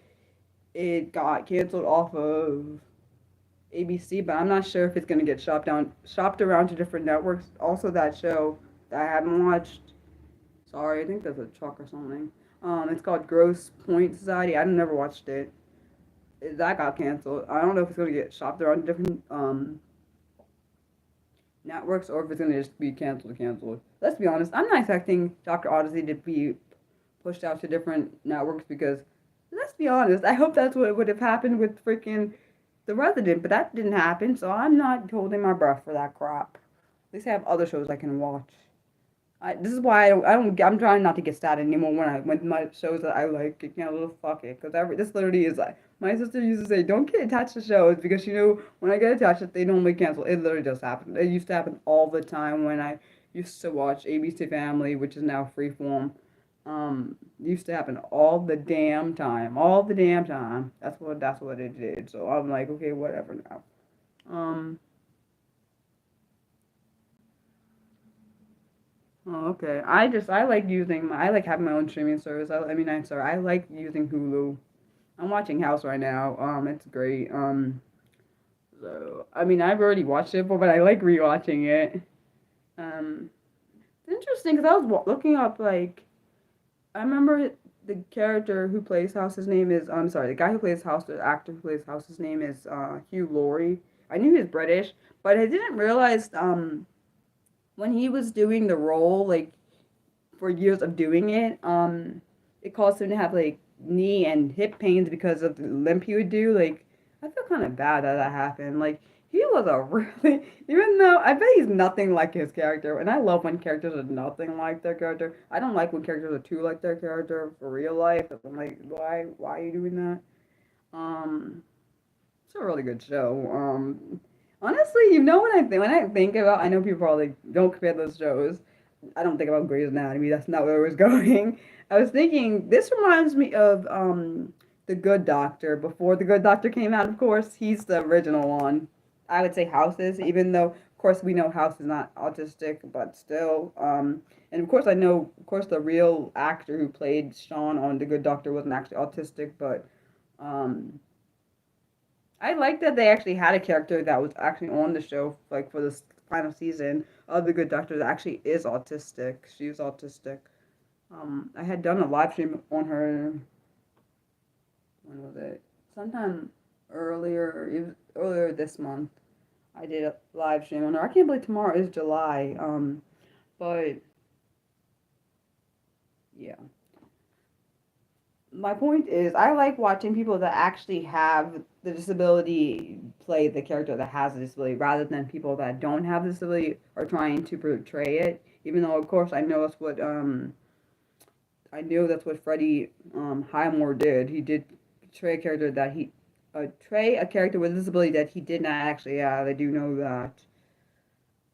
it got canceled off of ABC, but I'm not sure if it's gonna get shopped around to different networks. Also, that show that I haven't watched. Sorry, I think there's a truck or something. It's called Gross Point Society. I've never watched it. That got canceled. I don't know if it's gonna get shopped around to different networks or if it's gonna just be canceled. Let's be honest. I'm not expecting Doctor Odyssey to be pushed out to different networks because let's be honest. I hope that's what would have happened with freaking The Resident, but that didn't happen, so I'm not holding my breath for that crap. At least I have other shows I can watch. This is why I'm trying not to get sad anymore when my shows that I like get canceled. Fuck it, because this literally is like my sister used to say, don't get attached to shows because you know when I get attached, they normally cancel. It literally just happened. It used to happen all the time when I used to watch ABC Family, which is now Freeform. Used to happen all the damn time. All the damn time. That's what it did. So I'm like, okay, whatever now. Um, oh, okay. I like having my own streaming service. I'm sorry. I like using Hulu. I'm watching House right now. It's great. So I've already watched it before, but I like rewatching it. Um, it's interesting because I was looking up like I remember the character who plays House. His name is I'm sorry, the guy who plays House, the actor who plays House. His name is Hugh Laurie. I knew he was British, but I didn't realize when he was doing the role like for years of doing it, it caused him to have like knee and hip pains because of the limp he would do. Like, I feel kind of bad that happened. Like, he was a really, even though I bet he's nothing like his character, and I love when characters are nothing like their character. I don't like when characters are too like their character for real life. I'm like, why are you doing that? It's a really good show. Honestly, you know what when I think about, I know people probably don't compare those shows. I don't think about Grey's Anatomy. That's not where I was going. I was thinking this reminds me of The Good Doctor. Before The Good Doctor came out, of course, he's the original one. I would say House is, even though of course we know House is not autistic, but still. And of course I know, of course, the real actor who played Sean on The Good Doctor wasn't actually autistic, but um, I like that they actually had a character that was actually on the show, like for this final season of The Good Doctor, that actually is autistic. She's autistic. I had done a live stream on her. When was it? Sometime earlier, it was earlier this month. I did a live stream on her. I can't believe tomorrow is July. But yeah. My point is, I like watching people that actually have the disability play the character that has a disability rather than people that don't have the disability are trying to portray it. Even though, of course, I know that's what Freddie Highmore did. He did portray a character that he portray a character with a disability that he did not actually have. I do know that.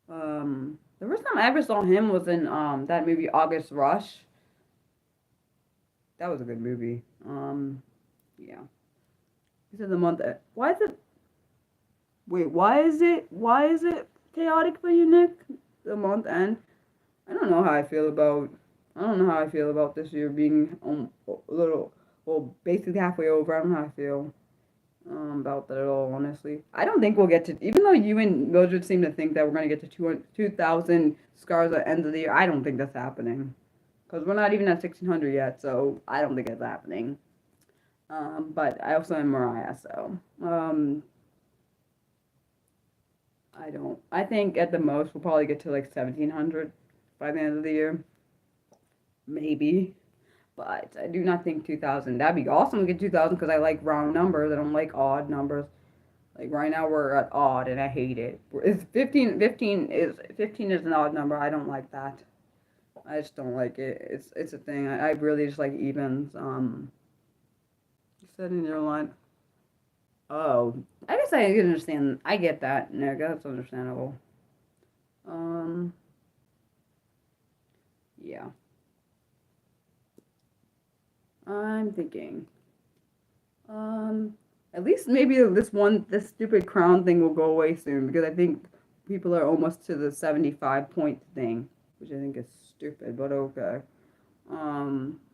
The first time I ever saw him was in that movie August Rush. that was a good movie. Yeah. He said the month. Why is it? Wait, Why is it chaotic for you, Nick? The month end. I don't know how I feel about. I don't know how I feel about this year being a little, well, basically halfway over. I don't know how I feel about that at all, honestly. I don't think we'll get to, even though you and Mildred seem to think that we're going to get to 2,000 scars at the end of the year, I don't think that's happening. Because we're not even at 1,600 yet, so I don't think it's happening. But I also am Mariah, so I don't. I think at the most we'll probably get to like 1,700 by the end of the year, maybe. But I do not think 2,000. That'd be awesome to get 2,000 because I like round numbers. I don't like odd numbers. Like right now we're at odd and I hate it. It's 15. 15 is an odd number. I don't like that. I just don't like it. It's a thing. I really just like evens. You said in your line. Oh, I guess I can understand. I get that, Nick. That's understandable. Um, yeah. I'm thinking. Um, at least maybe this stupid crown thing will go away soon because I think people are almost to the 75 point thing, which I think is stupid, but okay.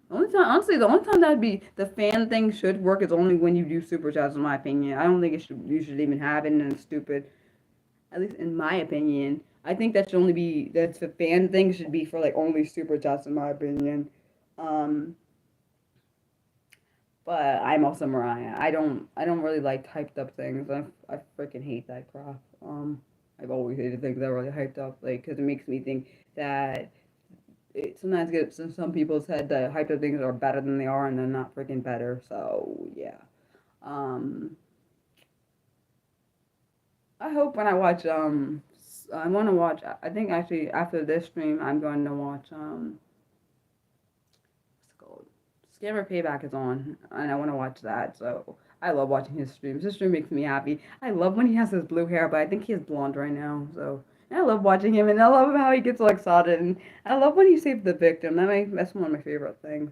Only time, honestly, the only time that'd be the fan thing should work is only when you do super chats, in my opinion. I don't think you should even have it, and it's stupid. At least in my opinion, I think that should only be that's the fan thing should be for like only super chats, in my opinion. Um, but I'm also Mariah. I don't really like hyped up things. I freaking hate that crap. I've always hated things that are really hyped up, like because it makes me think that it sometimes gets in some people's head that hyped up things are better than they are, and they're not freaking better. So yeah. Um, I hope when I watch I want to watch. I think actually after this stream, I'm going to watch what's it called? Scammer Payback is on, and I want to watch that. So I love watching his streams. His stream makes me happy. I love when he has his blue hair, but I think he has blonde right now. So and I love watching him, and I love how he gets so excited, and I love when he saves the victim. That's one of my favorite things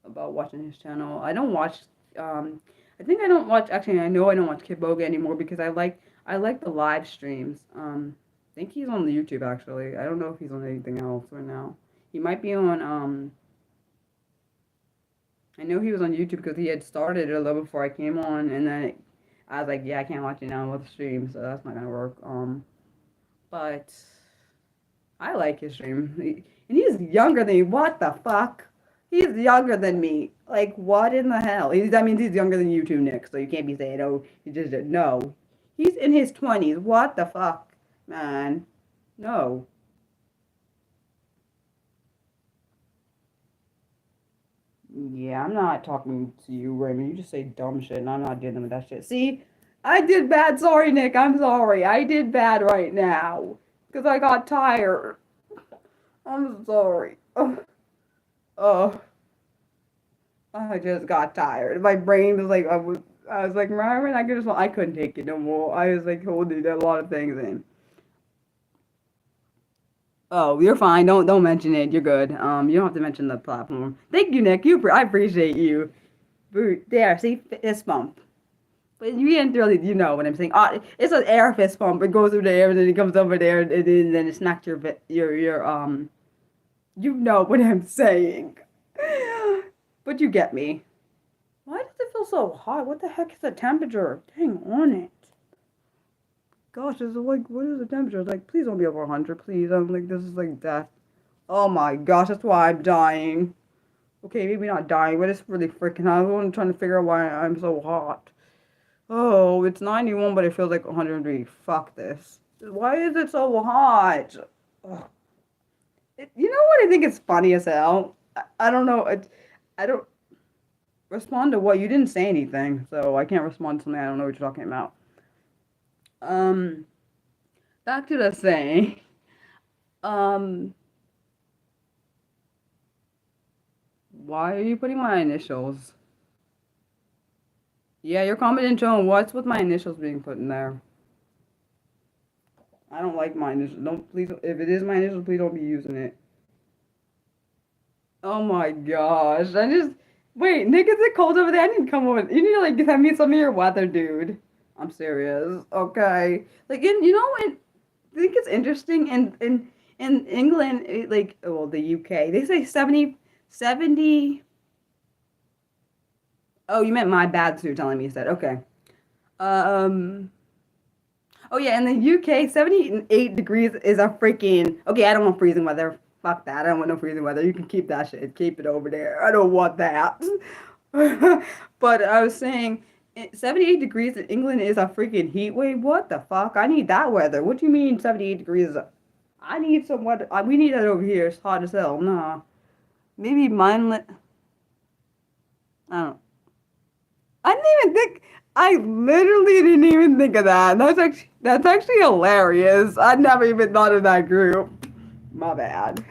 about watching his channel. I don't watch. I think I don't watch. Actually, I know I don't watch Kid Boga anymore because I like the live streams. I think he's on the YouTube actually. I don't know if he's on anything else right now. He might be on. I know he was on YouTube because he had started it a little before I came on, and then I was like, yeah, I can't watch it now with the stream, so that's not gonna work. But I like his stream, and he's younger than me. What the fuck? He's younger than me. Like, what in the hell? That means he's younger than you two, Nick. So you can't be saying, oh, he just no. He's in his 20s. What the fuck, man? No. Yeah, I'm not talking to you, Raymond. You just say dumb shit, and I'm not dealing with that shit. See, I did bad. Sorry, Nick. I'm sorry. I did bad right now because I got tired. I'm sorry. Oh, I just got tired. My brain was like, I was like, Raymond, I couldn't take it no more. I was like holding a lot of things in. Oh, you're fine. Don't mention it. You're good. You don't have to mention the platform. Thank you, Nick. I appreciate you. There, see, fist bump. But you didn't really, you know what I'm saying. It's an air fist bump. It goes through the air and then it comes over there and then it's knocked your. You know what I'm saying. But you get me. Why does it feel so hot? What the heck is the temperature? Dang on it. Gosh, it's like, what is the temperature? It's like, please don't be over 100, please. I'm like, this is like death. Oh my gosh, that's why I'm dying. Okay, maybe not dying, but it's really freaking hot. I'm trying to figure out why I'm so hot. Oh, it's 91, but it feels like 103. Fuck this. Why is it so hot? Ugh. You know what I think is funny as hell? I don't know. I don't respond to what? You didn't say anything, so I can't respond to something I don't know what you're talking about. Um, Back to the thing. Um, why are you putting my initials? Yeah, you're commenting on what's with my initials being put in there. I don't like my initials. Don't please. If it is my initials, please don't be using it. Oh my gosh. Wait, Nick, is it cold over there? I need to come over. You need to like send me some of your weather, dude. I'm serious. Okay. Like I think it's interesting in England, well, the UK, they say 70. Oh, you meant my bad, so you're telling me you said. Okay. Um, oh yeah, in the UK, 78 degrees is a freaking, okay, I don't want freezing weather. Fuck that. I don't want no freezing weather. You can keep that shit. Keep it over there. I don't want that. But I was saying 78 degrees in England is a freaking heat wave. What the fuck? I need that weather. What do you mean 78 degrees? I need some weather. We need that over here. It's hot as hell. Nah. Maybe mine. I don't. I didn't even think. I literally didn't even think of that. That's actually hilarious. I never even thought of that group. My bad.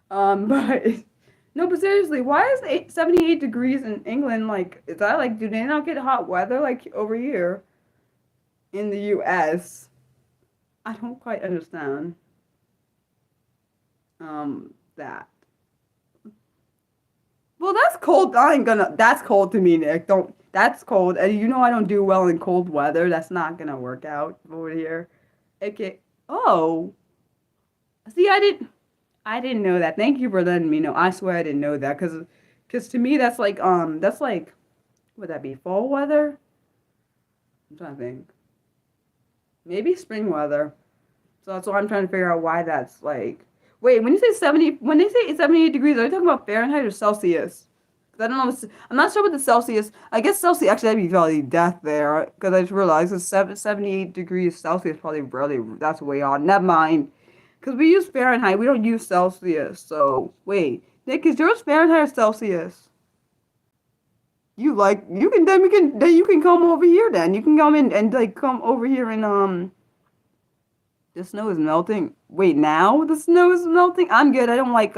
But no, but seriously, why is 78 degrees in England like? Is that like? Do they not get hot weather like over here in the U.S.? I don't quite understand. That. Well, that's cold. I ain't gonna. That's cold to me, Nick. Don't. That's cold, and you know I don't do well in cold weather. That's not gonna work out over here. Okay. Oh, see, I didn't know that. Thank you for letting me know. I swear I didn't know that, cause to me that's like, would that be fall weather? I'm trying to think. Maybe spring weather. So that's why I'm trying to figure out why that's like. Wait, when you say 70, when they say 78 degrees, are you talking about Fahrenheit or Celsius? 'Cause I don't know. I'm not sure what the Celsius. I guess Celsius actually that'd be probably death there. Because I just realized it's 78 degrees Celsius probably really that's way on. Never mind. Because we use Fahrenheit, we don't use Celsius. So wait, Nick, is yours Fahrenheit or Celsius? You can then you can come over here then. You can come in and like come over here and the snow is melting. Wait, now the snow is melting? I'm good. I don't like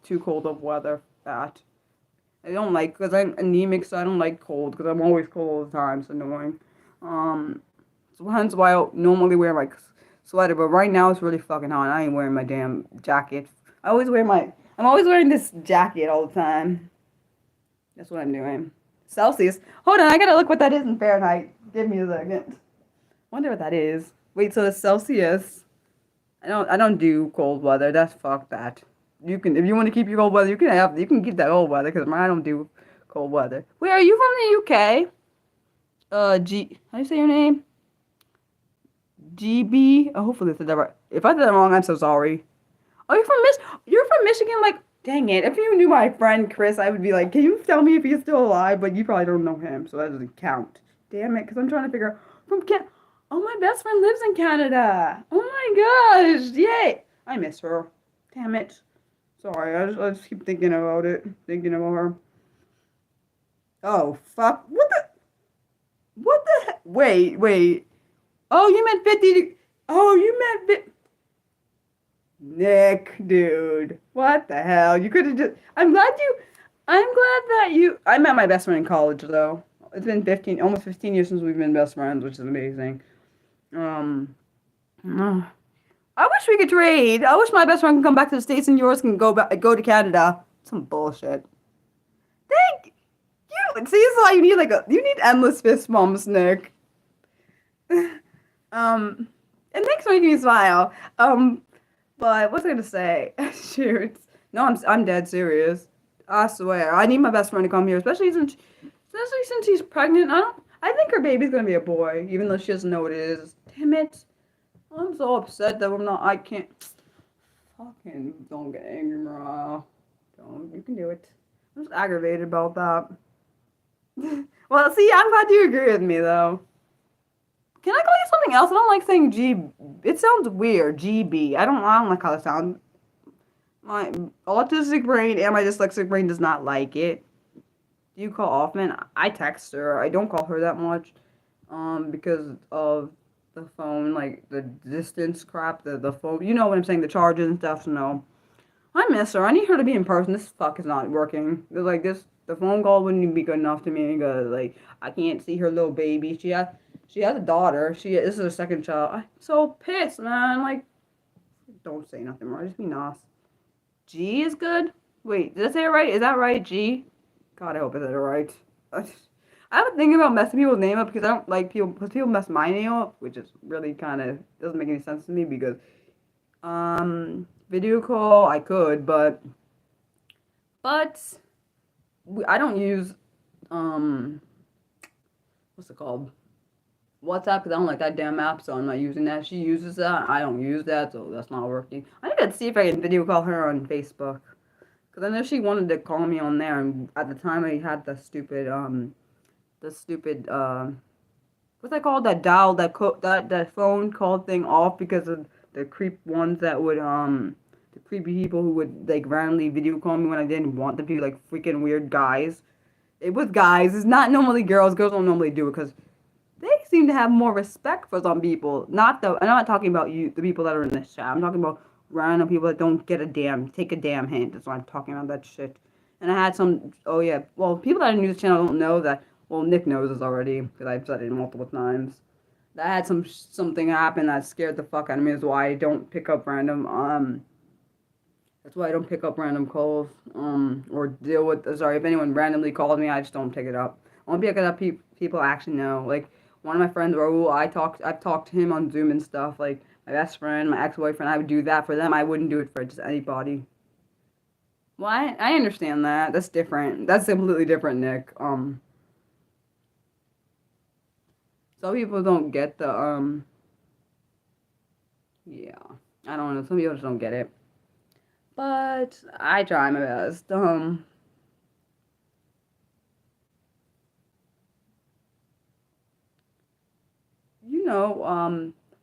too cold of weather. That. I don't like because I'm anemic, so I don't like cold because I'm always cold all the time. It's annoying. Um, so hence why I normally wear my sweater, but right now it's really fucking hot. I ain't wearing my damn jacket. I'm always wearing this jacket all the time. That's what I'm doing. Celsius. Hold on, I gotta look what that is in Fahrenheit. Give me a second. Wonder what that is. Wait, so it's Celsius. I don't do cold weather. That's fuck that. You can if you want to keep your cold weather, you can keep that cold weather because I don't do cold weather. Wait, are you from the UK? How do you say your name? GB. Oh, hopefully this is that right. If I said that wrong, I'm so sorry. Oh, You're from Michigan. Like, dang it! If you knew my friend Chris, I would be like, can you tell me if he's still alive? But you probably don't know him, so that doesn't count. Damn it! Because I'm trying to figure out from Can. Oh, my best friend lives in Canada. Oh my gosh! Yay! I miss her. Damn it. Sorry, I just keep thinking about it, thinking about her. Oh fuck! What the? Wait. Oh, you meant 50. Oh, you meant 50. Nick, dude, what the hell? You could have just. I'm glad that you. I met my best friend in college though. It's been 15, almost 15 years since we've been best friends, which is amazing. Um, uh, I wish we could trade. I wish my best friend can come back to the States and yours can go to Canada. Some bullshit. Thank you. See, this is why you need endless fist bumps, Nick. And thanks for making me smile. But what's I gonna say? Shoot. No, I'm dead serious. I swear. I need my best friend to come here, especially since she's pregnant. I think her baby's gonna be a boy, even though she doesn't know what it is. Damn it. I'm so upset that I can't. Fucking don't get angry, Mariah. Don't. You can do it. I'm just aggravated about that. Well, see, I'm glad you agree with me, though. Can I call you something else? I don't like saying G. It sounds weird. GB. I don't like how it sounds. My autistic brain and my dyslexic brain does not like it. Do you call often? I text her. I don't call her that much. Because of the phone, like the distance crap, the phone. You know what I'm saying? The charges and stuff. So no. I miss her. I need her to be in person. This fuck is not working. Like this, the phone call wouldn't even be good enough to me because like I can't see her little baby. She has a daughter. This is her second child. I'm so pissed, man. Like, don't say nothing, right? Just be nice. G is good? Wait, did I say it right? Is that right, G? God, I hope I said it right. I was thinking about messing people's name up because I don't like people, because people mess my name up, which is really kind of, doesn't make any sense to me because, video call, I could, but, I don't use, um, what's it called? WhatsApp, because I don't like that damn app, so I'm not using that. She uses that, I don't use that, so that's not working. I need to see if I can video call her on Facebook. Because I know she wanted to call me on there, and at the time I had the stupid, what's that called? That dial, that phone call thing off because of the creep ones that would, the creepy people who would, like, randomly video call me when I didn't want them to be, like, freaking weird guys. It was guys. It's not normally girls. Girls don't normally do it because they seem to have more respect for some people. I'm not talking about you, the people that are in this chat. I'm talking about random people that don't take a damn hint. That's why I'm talking about that shit. And I had some, oh yeah, well, people that are new to the channel don't know that, well, Nick knows this already, because I've said it multiple times. That had something happen that scared the fuck out of me. That's why I don't pick up random calls, or deal with, sorry, if anyone randomly calls me, I just don't pick it up. I won't pick it up, people actually know. Like, one of my friends, Raul, I've talked to him on Zoom and stuff, like, my best friend, my ex-boyfriend, I would do that for them. I wouldn't do it for just anybody. Well, I understand that. That's different. That's completely different, Nick. Some people don't get the, yeah. I don't know. Some people just don't get it. But I try my best.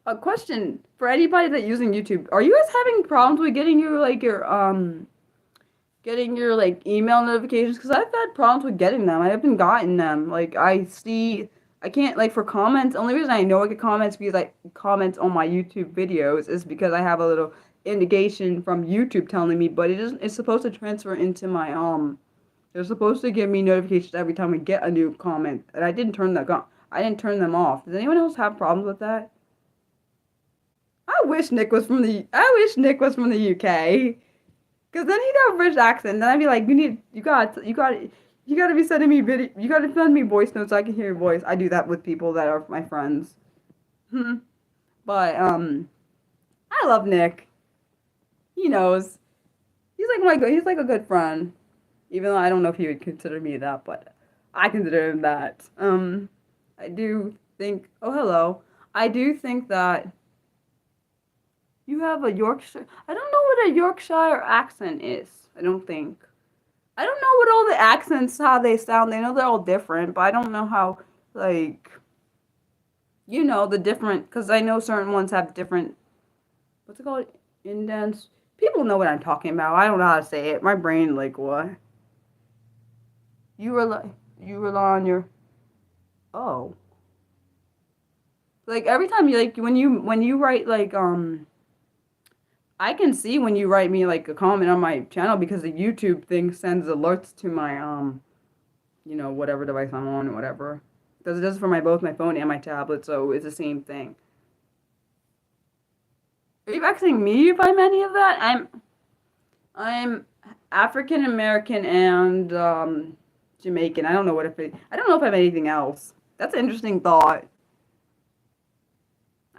A question for anybody that's using YouTube. Are you guys having problems with getting your like email notifications? Because I've had problems with getting them. I haven't gotten them. Like, I can't, like, for comments. Only reason I know I get comments because I comment on my YouTube videos is because I have a little indication from YouTube telling me, but it's supposed to transfer into my, they're supposed to give me notifications every time I get a new comment, and I didn't turn them off. Does anyone else have problems with that? I wish Nick was from the UK. Cause then he'd have a British accent. Then I'd be like, you gotta be sending me video. You gotta send me voice notes so I can hear your voice. I do that with people that are my friends. But I love Nick. He knows. He's like a good friend. Even though I don't know if he would consider me that, but I consider him that. I do think. Oh, hello. I do think that you have a Yorkshire. I don't know what a Yorkshire accent is. I don't think. I don't know what all the accents, how they sound. I know they're all different, but I don't know how, like, the different, because I know certain ones have different, what's it called? Indents. People know what I'm talking about. I don't know how to say it. My brain, like, what? You rely on your, oh. Like, every time when you write, like, I can see when you write me, like, a comment on my channel because the YouTube thing sends alerts to my, whatever device I'm on or whatever. Because it does it for both my phone and my tablet, so it's the same thing. Are you asking me if I'm any of that? I'm African American and, Jamaican. I don't know if I'm anything else. That's an interesting thought.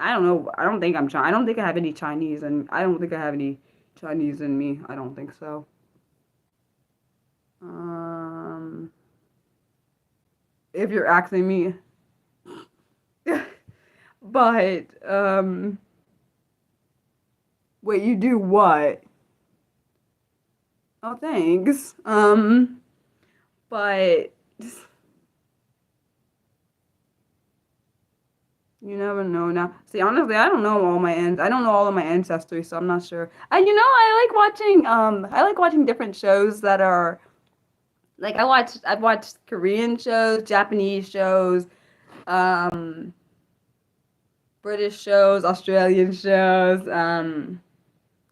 I don't know. I don't think I don't think I have any Chinese, and I don't think I have any Chinese in me. I don't think so. If you're asking me, but wait, you do what? Oh, thanks. But you never know now. See, honestly, I don't know I don't know all of my ancestry, so I'm not sure. I like watching different shows that are like I've watched Korean shows, Japanese shows, British shows, Australian shows. I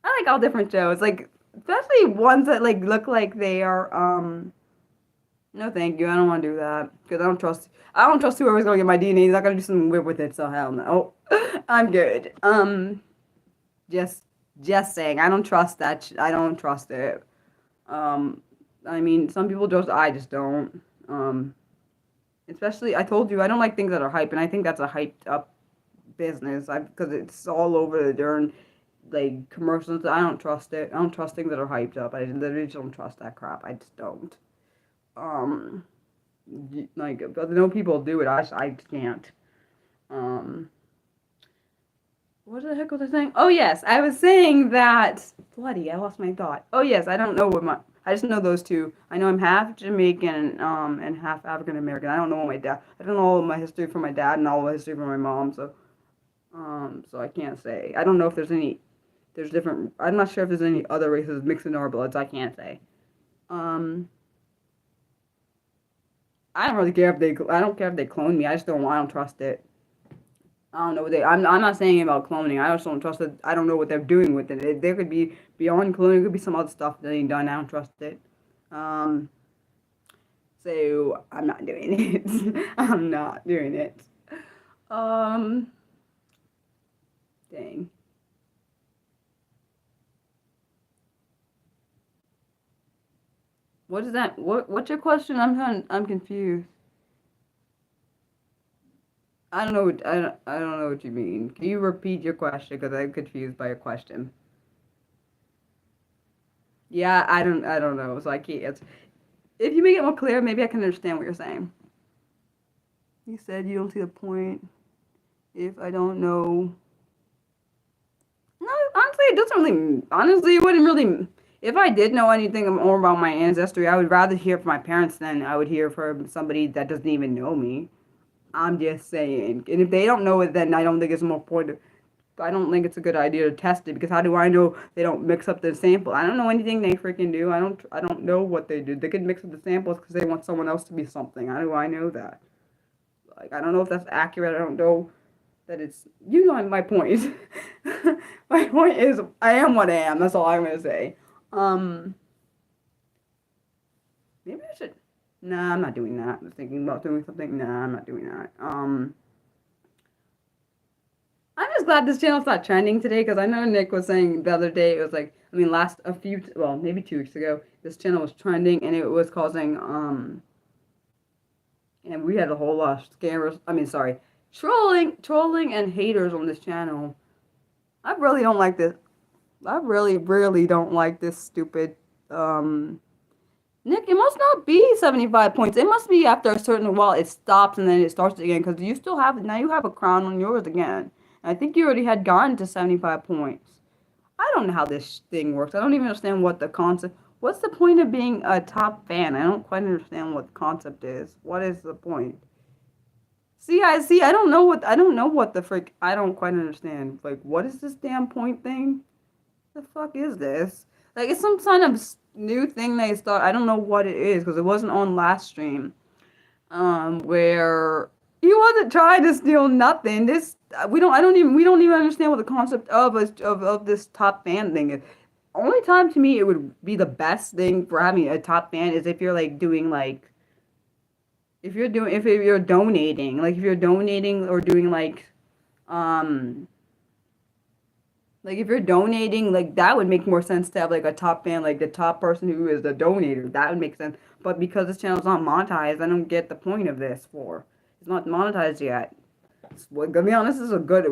like all different shows, like especially ones that like look like they are no, thank you. I don't want to do that because I don't trust whoever's gonna get my DNA. He's not gonna do something weird with it. So hell no. I'm good. Just Just saying, I don't trust that. I don't trust it. I mean, some people just, I just don't. Especially, I told you, I don't like things that are hype, and I think that's a hyped up business. Because it's all over the darn like commercials. I don't trust it. I don't trust things that are hyped up. I literally don't trust that crap. I just don't. Um, like, but I know people do it. I can't. Um, what the heck was I saying? Oh yes, I was saying that. Bloody, I lost my thought. Oh yes, I don't know what my. I just know those two. I know I'm half Jamaican, and half African American. I don't know what my dad. I don't know all of my history from my dad and all of my history from my mom. So I can't say. I don't know if there's any. There's different. I'm not sure if there's any other races mixed in our bloods. I can't say. Um, I don't really care if they. I don't care if they clone me. I just don't. I don't trust it. I don't know what they. I'm not saying about cloning. I just don't trust it. I don't know what they're doing with it. There could be beyond cloning. There could be some other stuff that ain't done. I don't trust it. Um. So I'm not doing it. I'm not doing it. Um. Dang. What is that? What's your question? I'm confused. I don't know. I don't know what you mean. Can you repeat your question? Because I'm confused by your question. Yeah, I don't know. So I can't. If you make it more clear, maybe I can understand what you're saying. You said you don't see the point if I don't know. No, honestly, it doesn't really. Honestly, it wouldn't really. If I did know anything more about my ancestry, I would rather hear from my parents than I would hear from somebody that doesn't even know me. I'm just saying. And if they don't know it, then I don't think it's more point. I don't think it's a good idea to test it because how do I know they don't mix up the sample? I don't know anything they freaking do. I don't know what they do. They could mix up the samples because they want someone else to be something. How do I know that? Like I don't know if that's accurate. I don't know that it's you know my point. My point is I am what I am. That's all I'm gonna say. Um maybe I should Nah, I'm not doing that. I'm thinking about doing something. Nah, I'm not doing that. I'm just glad this channel's not trending today because I know Nick was saying the other day it was like I mean last a few well maybe 2 weeks ago this channel was trending and it was causing and we had a whole lot of scammers I mean sorry trolling and haters on this channel. I really don't like this. I really don't like this stupid Nick, it must not be 75 points. It must be after a certain while it stops and then it starts again because you still have now you have a crown on yours again. And I think you already had gotten to 75 points. I don't know how this thing works. I don't even understand what the concept. What's the point of being a top fan? I don't quite understand what the concept is. What is the point? See. I don't know what the frick. I don't quite understand. Like, what is this damn point thing? The fuck is this? Like, it's some kind of new thing they start. I don't know what it is because it wasn't on last stream. Where he wasn't trying to steal nothing. This we don't even understand what the concept of this top fan thing is. Only time to me it would be the best thing for having a top fan is if you're like doing if you're donating like if you're donating or doing um like if you're donating, like that would make more sense to have like a top fan, like the top person who is the donator. That would make sense. But because this channel's not monetized, I don't get the point of this for. It's not monetized yet. Well, to be honest, this is a good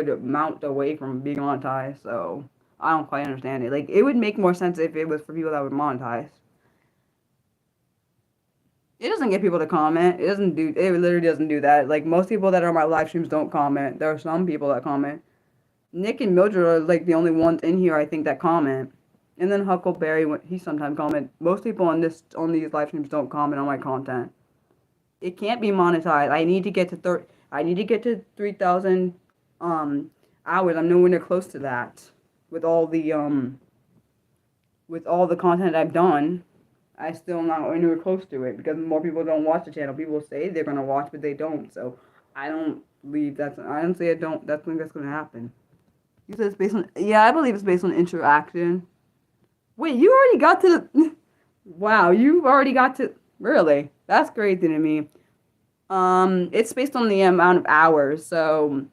amount away from being monetized. So I don't quite understand it. Like it would make more sense if it was for people that would monetize. It doesn't get people to comment. It doesn't do. It literally doesn't do that. Like most people that are on my live streams don't comment. There are some people that comment. Nick and Mildred are like the only ones in here I think that comment. And then Huckleberry, he sometimes comment. Most people on these live streams don't comment on my content. It can't be monetized. I need to get to I need to get to 3,000 hours. I'm nowhere near close to that. With all the content I've done, I still not anywhere close to it because more people don't watch the channel. People say they're gonna watch, but they don't. So I don't believe that's. Honestly, I don't. That's think that's gonna happen. You said it's based on. Yeah, I believe it's based on interaction. Wait, you already got to the. Wow, you've already got to. Really? That's crazy to me. It's based on the amount of hours. So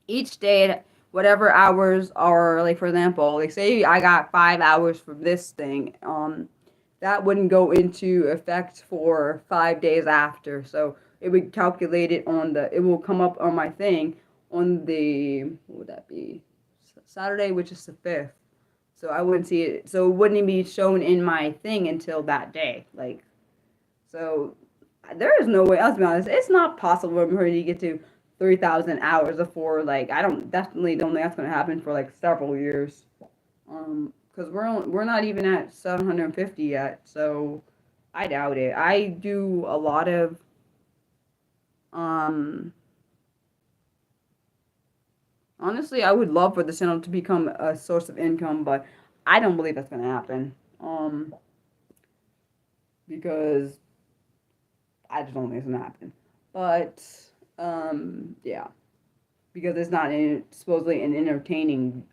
each day, whatever hours are, like, for example, like, say I got 5 hours for this thing, that wouldn't go into effect for 5 days after. So it would calculate it it will come up on my thing on what would that be? Saturday, which is the 5th. So I wouldn't see it. So it wouldn't be shown in my thing until that day. Like, so there is no way. Let's be honest. It's not possible for me to get to 3,000 hours before. Like, I definitely don't think that's gonna happen for like several years. Because we're not even at 750 yet. So I doubt it. I do a lot of um. Honestly, I would love for the channel to become a source of income, but I don't believe that's gonna happen. Because I just don't think it's gonna happen. But yeah, because it's not supposedly an entertaining.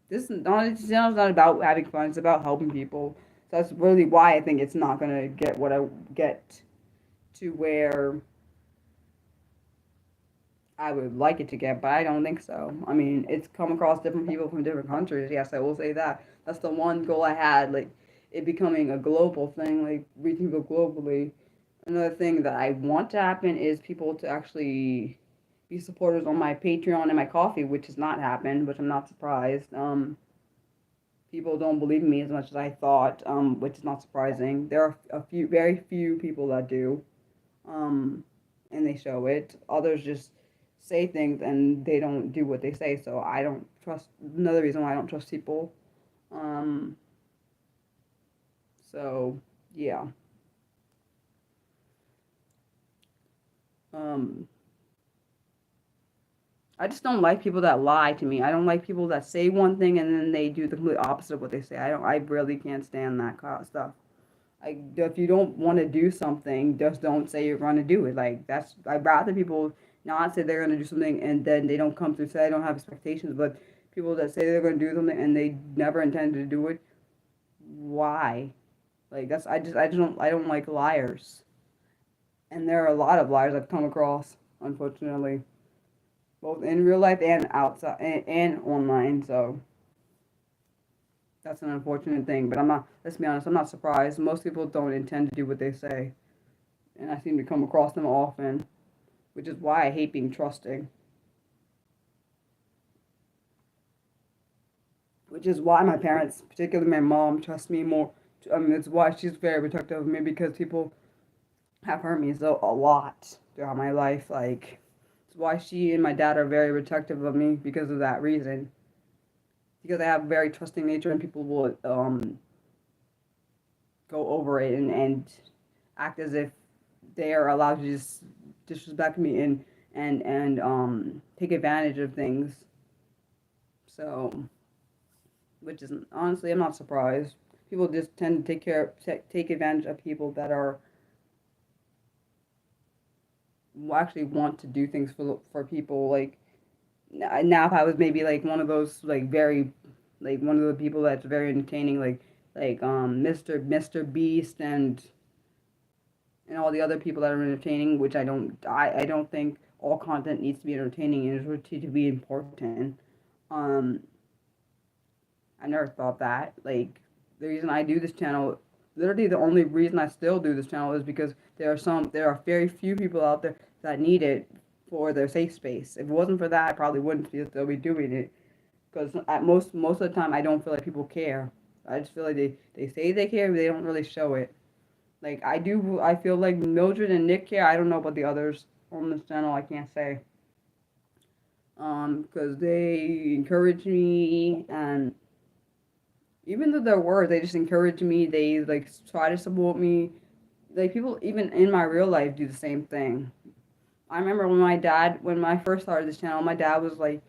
This channel's not about having fun. It's about helping people. So that's really why I think it's not gonna get what I get to where I would like it to get, but I don't think so. I mean, it's come across different people from different countries. Yes, I will say that. That's the one goal I had, like it becoming a global thing, like reaching people globally. Another thing that I want to happen is people to actually be supporters on my Patreon and my Coffee, which has not happened, which I'm not surprised. People don't believe me as much as I thought, which is not surprising. There are very few people that do, and they show it. Others just say things and they don't do what they say. So I don't trust. Another reason why I don't trust people. Um, so yeah. Um, I just don't like people that lie to me. I don't like people that say one thing and then they do the complete opposite of what they say. I really can't stand that kind of stuff. Like, if you don't want to do something, just don't say you're going to do it. Like, I'd rather people not say they're going to do something and then they don't come through, say I don't have expectations, but people that say they're going to do something and they never intended to do it, why? Like, I don't like liars. And there are a lot of liars I've come across, unfortunately, both in real life and outside and online, so that's an unfortunate thing, but let's be honest, I'm not surprised. Most people don't intend to do what they say, and I seem to come across them often, which is why I hate being trusting. Which is why my parents, particularly my mom, trust me more. I mean, it's why she's very protective of me because people have hurt me so a lot throughout my life. Like, it's why she and my dad are very protective of me because of that reason. Because I have a very trusting nature and people will go over it and act as if they are allowed to just disrespect me and take advantage of things. So, which is honestly, I'm not surprised. People just tend to take advantage of people that are actually want to do things for people. Like, now, if I was maybe like one of those like very like one of the people that's very entertaining, like Mr. Beast and all the other people that are entertaining, which I don't think all content needs to be entertaining and is to be important. Um, I never thought that. Like, the reason I do this channel, literally the only reason I still do this channel is because there are very few people out there that need it for their safe space. If it wasn't for that, I probably wouldn't still be doing it. Because at most of the time, I don't feel like people care. I just feel like they say they care, but they don't really show it. Like, I feel like Mildred and Nick care. I don't know about the others on this channel. I can't say. Because they encourage me, and even though they're words, they just encourage me. They like try to support me. Like, people even in my real life do the same thing. I remember when I first started this channel, my dad was like,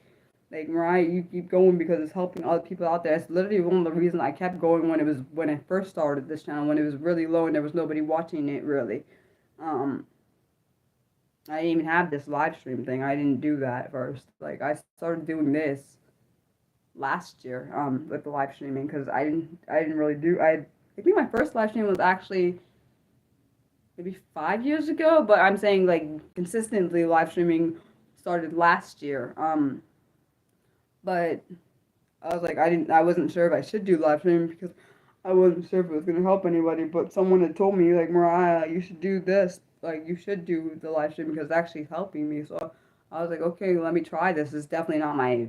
Mariah, you keep going because it's helping other people out there. It's literally one of the reasons I kept going when I first started this channel, when it was really low and there was nobody watching it really. Um, I didn't even have this live stream thing. I didn't do that at first. Like, I started doing this last year with the live streaming because I didn't really do I think my first live stream was actually maybe 5 years ago, but I'm saying like consistently live streaming started last year. But I was like, I wasn't sure if I should do live streaming because I wasn't sure if it was gonna help anybody. But someone had told me like, Mariah, you should do this. Like, you should do the live stream because it's actually helping me. So I was like, okay, let me try this. It's definitely not my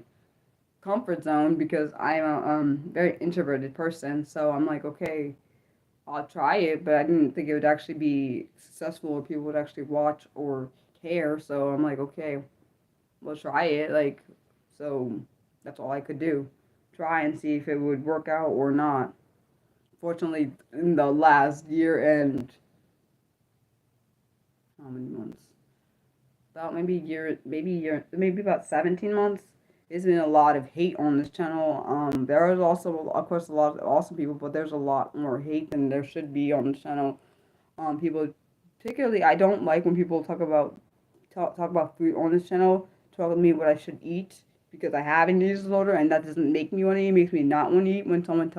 comfort zone because I'm a very introverted person. So I'm like, okay, I'll try it, but I didn't think it would actually be successful or people would actually watch or care. So I'm like, okay, we'll try it. Like, so that's all I could do. Try and see if it would work out or not. Fortunately, in the last year and how many months? About maybe about 17 months. There's been a lot of hate on this channel. There is also, of course, a lot of awesome people, but there's a lot more hate than there should be on the channel. People, particularly, I don't like when people talk about food on this channel, telling me what I should eat because I have an eating disorder, and that doesn't make me want to eat. It makes me not want to eat when someone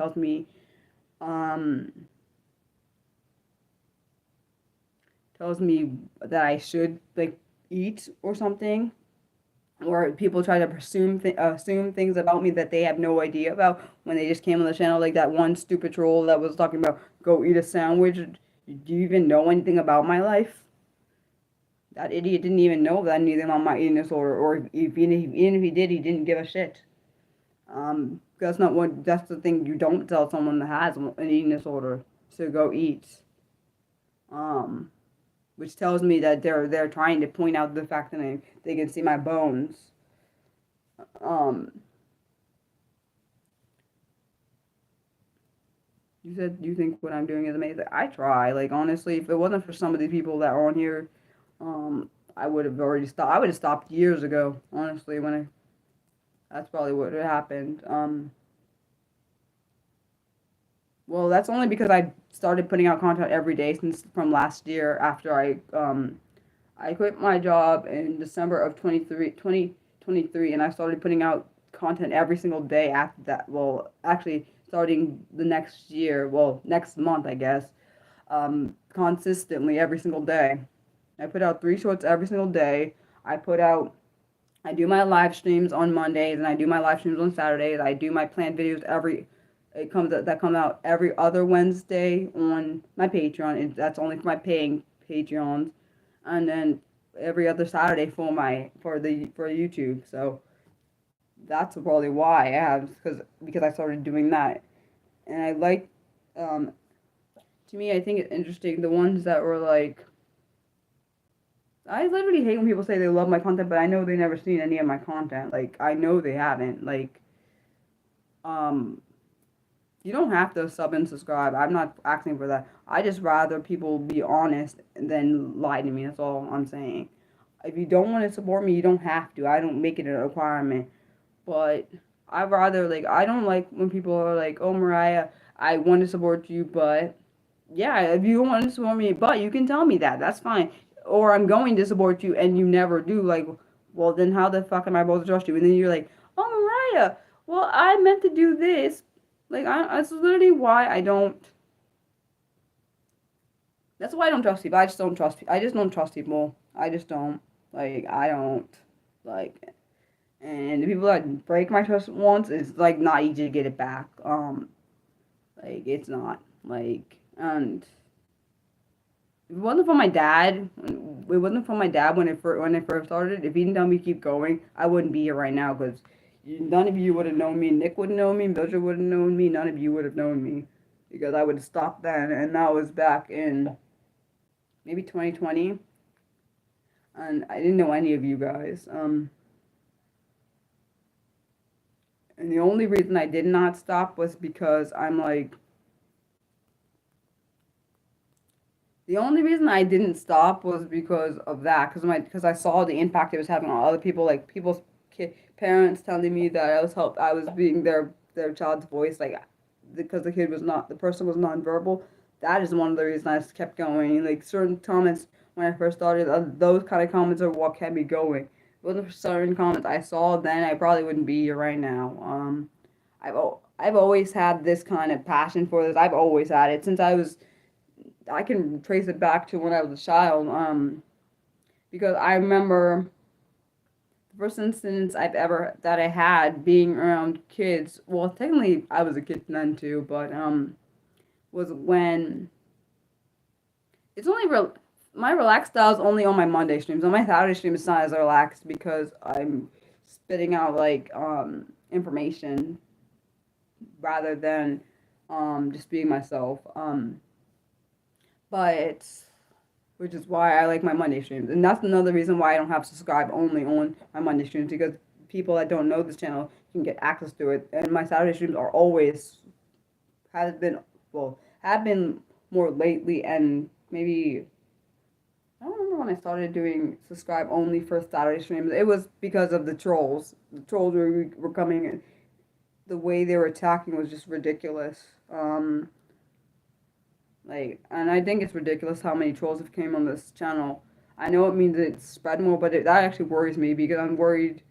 um, tells me that I should like eat or something, or people try to assume things about me that they have no idea about when they just came on the channel, like that one stupid troll that was talking about go eat a sandwich. Do you even know anything about my life? That idiot didn't even know that anything about my eating disorder, or even if he did, he didn't give a shit. That's not what. That's the thing you don't tell someone that has an eating disorder to go eat. Um, which tells me that they're trying to point out the fact that they can see my bones. Um, you said you think what I'm doing is amazing. I try. Like honestly, if it wasn't for some of the people that are on here, I would have already stopped. I would have stopped years ago. Honestly, that's probably what had happened. Well, that's only because I started putting out content every day since from last year after I quit my job in December of 2023, and I started putting out content every single day after that. Well, actually, starting the next year, well, next month, I guess, consistently every single day. I put out 3 shorts every single day. I put out, I do my live streams on Mondays, and I do my live streams on Saturdays. I do my planned videos that come out every other Wednesday on my Patreon. That's only for my paying Patreons, and then every other Saturday for YouTube. So that's probably why I have because I started doing that, and I like um to me I think it's interesting the ones that were like I literally hate when people say they love my content, but I know they never seen any of my content. Like I know they haven't. Like um you don't have to sub and subscribe. I'm not asking for that. I just rather people be honest than lie to me. That's all I'm saying. If you don't want to support me, you don't have to. I don't make it a requirement. But I rather like I don't like when people are like, "Oh, Mariah, I want to support you, but yeah, if you want to support me, but you can tell me that. That's fine. Or I'm going to support you and you never do. Like, well, then how the fuck am I supposed to trust you?" And then you're like, "Oh, Mariah, well, I meant to do this." Like, that's literally why I don't. That's why I don't trust people. I just don't trust. I just don't trust people. I just don't. Like, I don't. Like, and the people that break my trust once, it's like not easy to get it back. Like it's not like and if it wasn't for my dad, when I first started. If he didn't tell me to keep going, I wouldn't be here right now because none of you would have known me. Nick wouldn't know me. Mildred wouldn't known me. None of you would have known me because I would have stopped then, and that was back in maybe 2020, and I didn't know any of you guys. And the only reason I did not stop was because I'm like the only reason I didn't stop was because of that, because I saw the impact it was having on other people, like people's parents telling me that I was being their child's voice, like because the person was nonverbal. That is one of the reasons I just kept going. Like certain comments when I first started, those kind of comments are what kept me going. If it wasn't for certain comments I saw then, I probably wouldn't be here right now. I've always had this kind of passion for this. I've always had it since I can trace it back to when I was a child. Because I remember first instance that I had being around kids. Well, technically I was a kid then too, but was when it's only real. My relaxed style is only on my Monday streams. On my Saturday stream, it's not as relaxed because I'm spitting out like information rather than just being myself. But which is why I like my Monday streams, and that's another reason why I don't have subscribe only on my Monday streams, because people that don't know this channel can get access to it. And my Saturday streams are always has been well have been more lately, and maybe I don't remember when I started doing subscribe only for Saturday streams. It was because of the trolls. The trolls were coming in. The way they were attacking was just ridiculous. And I think it's ridiculous how many trolls have came on this channel. I know it means it's spread more, but that actually worries me, because I'm worried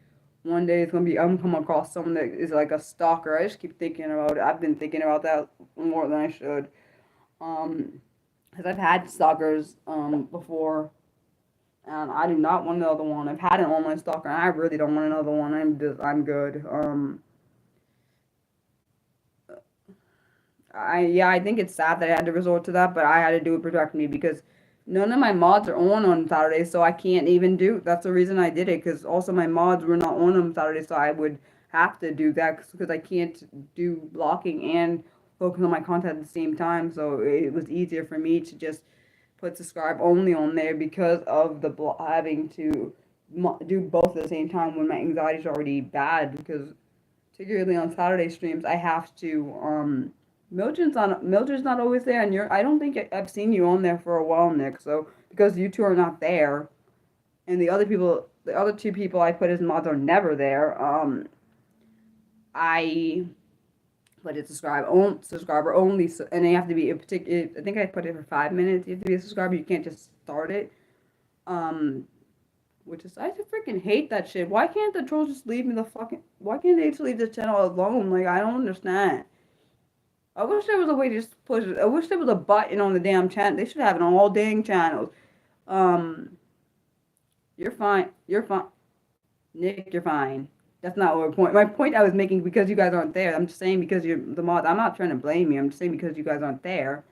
one day I'm gonna come across someone that is like a stalker. I just keep thinking about it. I've been thinking about that more than I should. Because I've had stalkers before, and I do not want another one. I've had an online stalker, and I really don't want another one. I'm good. I think it's sad that I had to resort to that, but I had to do it to protect me, because none of my mods are on Saturdays, so I can't even do. That's the reason I did it, because also my mods were not on Saturdays, so I would have to do that because I can't do blocking and focus on my content at the same time. So it was easier for me to just put subscribe only on there because of the having to do both at the same time when my anxiety is already bad. Because particularly on Saturday streams, I have to Mildred's not always there, and I don't think I've seen you on there for a while, Nick. So because you two are not there, and the other two people I put as mods are never there. I put it subscriber only, so, and they have to be a particular. I think I put it for 5 minutes. You have to be a subscriber. You can't just start it. Which is, I just freaking hate that shit. Why can't the trolls just leave me the fucking? Why can't they just leave the channel alone? Like, I don't understand. I wish there was a way to just push it. I wish there was a button on the damn channel. They should have it on all dang channels. Um, you're fine. You're fine. Nick, you're fine. That's not my point. My point I was making, because you guys aren't there. I'm just saying because you're the mod. I'm not trying to blame you. I'm just saying because you guys aren't there.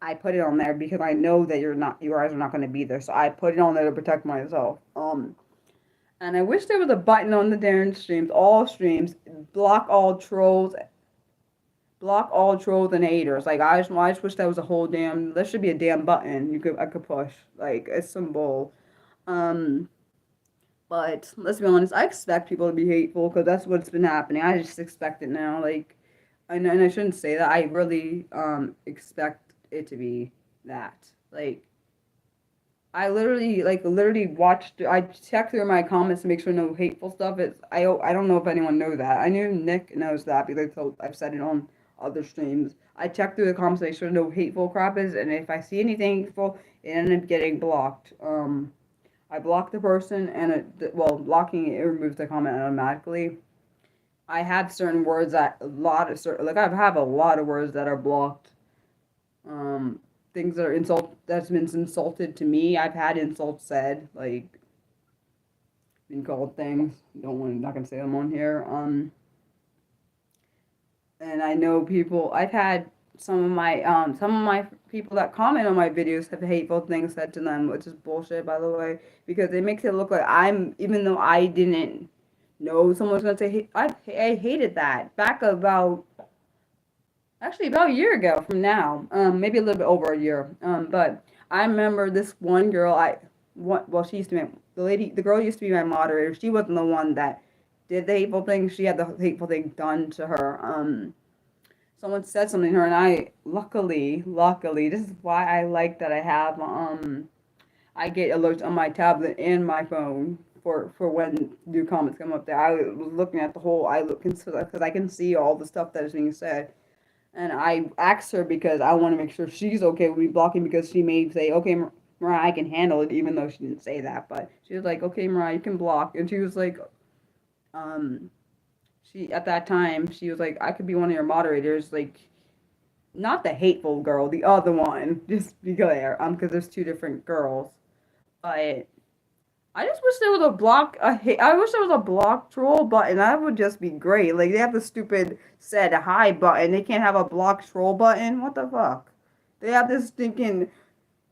I put it on there because I know that you guys are not going to be there. So I put it on there to protect myself. And I wish there was a button on the Darren streams, all streams, block all trolls and haters. Like I just wish that was a whole damn. There should be a damn button I could push. Like it's some bull. But let's be honest. I expect people to be hateful because that's what's been happening. I just expect it now. Like, and I shouldn't say that. I really expect it to be that. Like, I literally watched. I checked through my comments to make sure no hateful stuff is. I don't know if anyone knows that. I knew Nick knows that because I've said it on other streams. I checked through the comments to make sure no hateful crap is, and if I see anything hateful, it ended up getting blocked. I blocked the person, and blocking it removes the comment automatically. I have certain words that I have a lot of words that are blocked. Things that are that's been insulted to me. I've had insults said, like been called things. Not gonna say them on here. And I know people. I've had some of my people that comment on my videos have hateful things said to them, which is bullshit, by the way, because it makes it look like even though I didn't know someone was gonna say, I hated that back about a year ago from now, maybe a little bit over a year. But I remember this one girl. She used to be the girl used to be my moderator. She wasn't the one that did the hateful thing. She had the hateful thing done to her. Someone said something to her, and I luckily, this is why I like that I have I get alerts on my tablet and my phone for when new comments come up there. I was looking at the whole. Because I can see all the stuff that is being said. And I asked her because I want to make sure she's okay with me blocking, because she may say, okay, Mariah, I can handle it, even though she didn't say that. But she was like, okay, Mariah, you can block. And she was like, at that time, she was like, I could be one of your moderators, like, not the hateful girl, the other one, just be clear, because there's two different girls. But I just wish there was a block. I wish there was a block troll button. That would just be great. Like they have the stupid said hi button. They can't have a block troll button. What the fuck? They have this stinking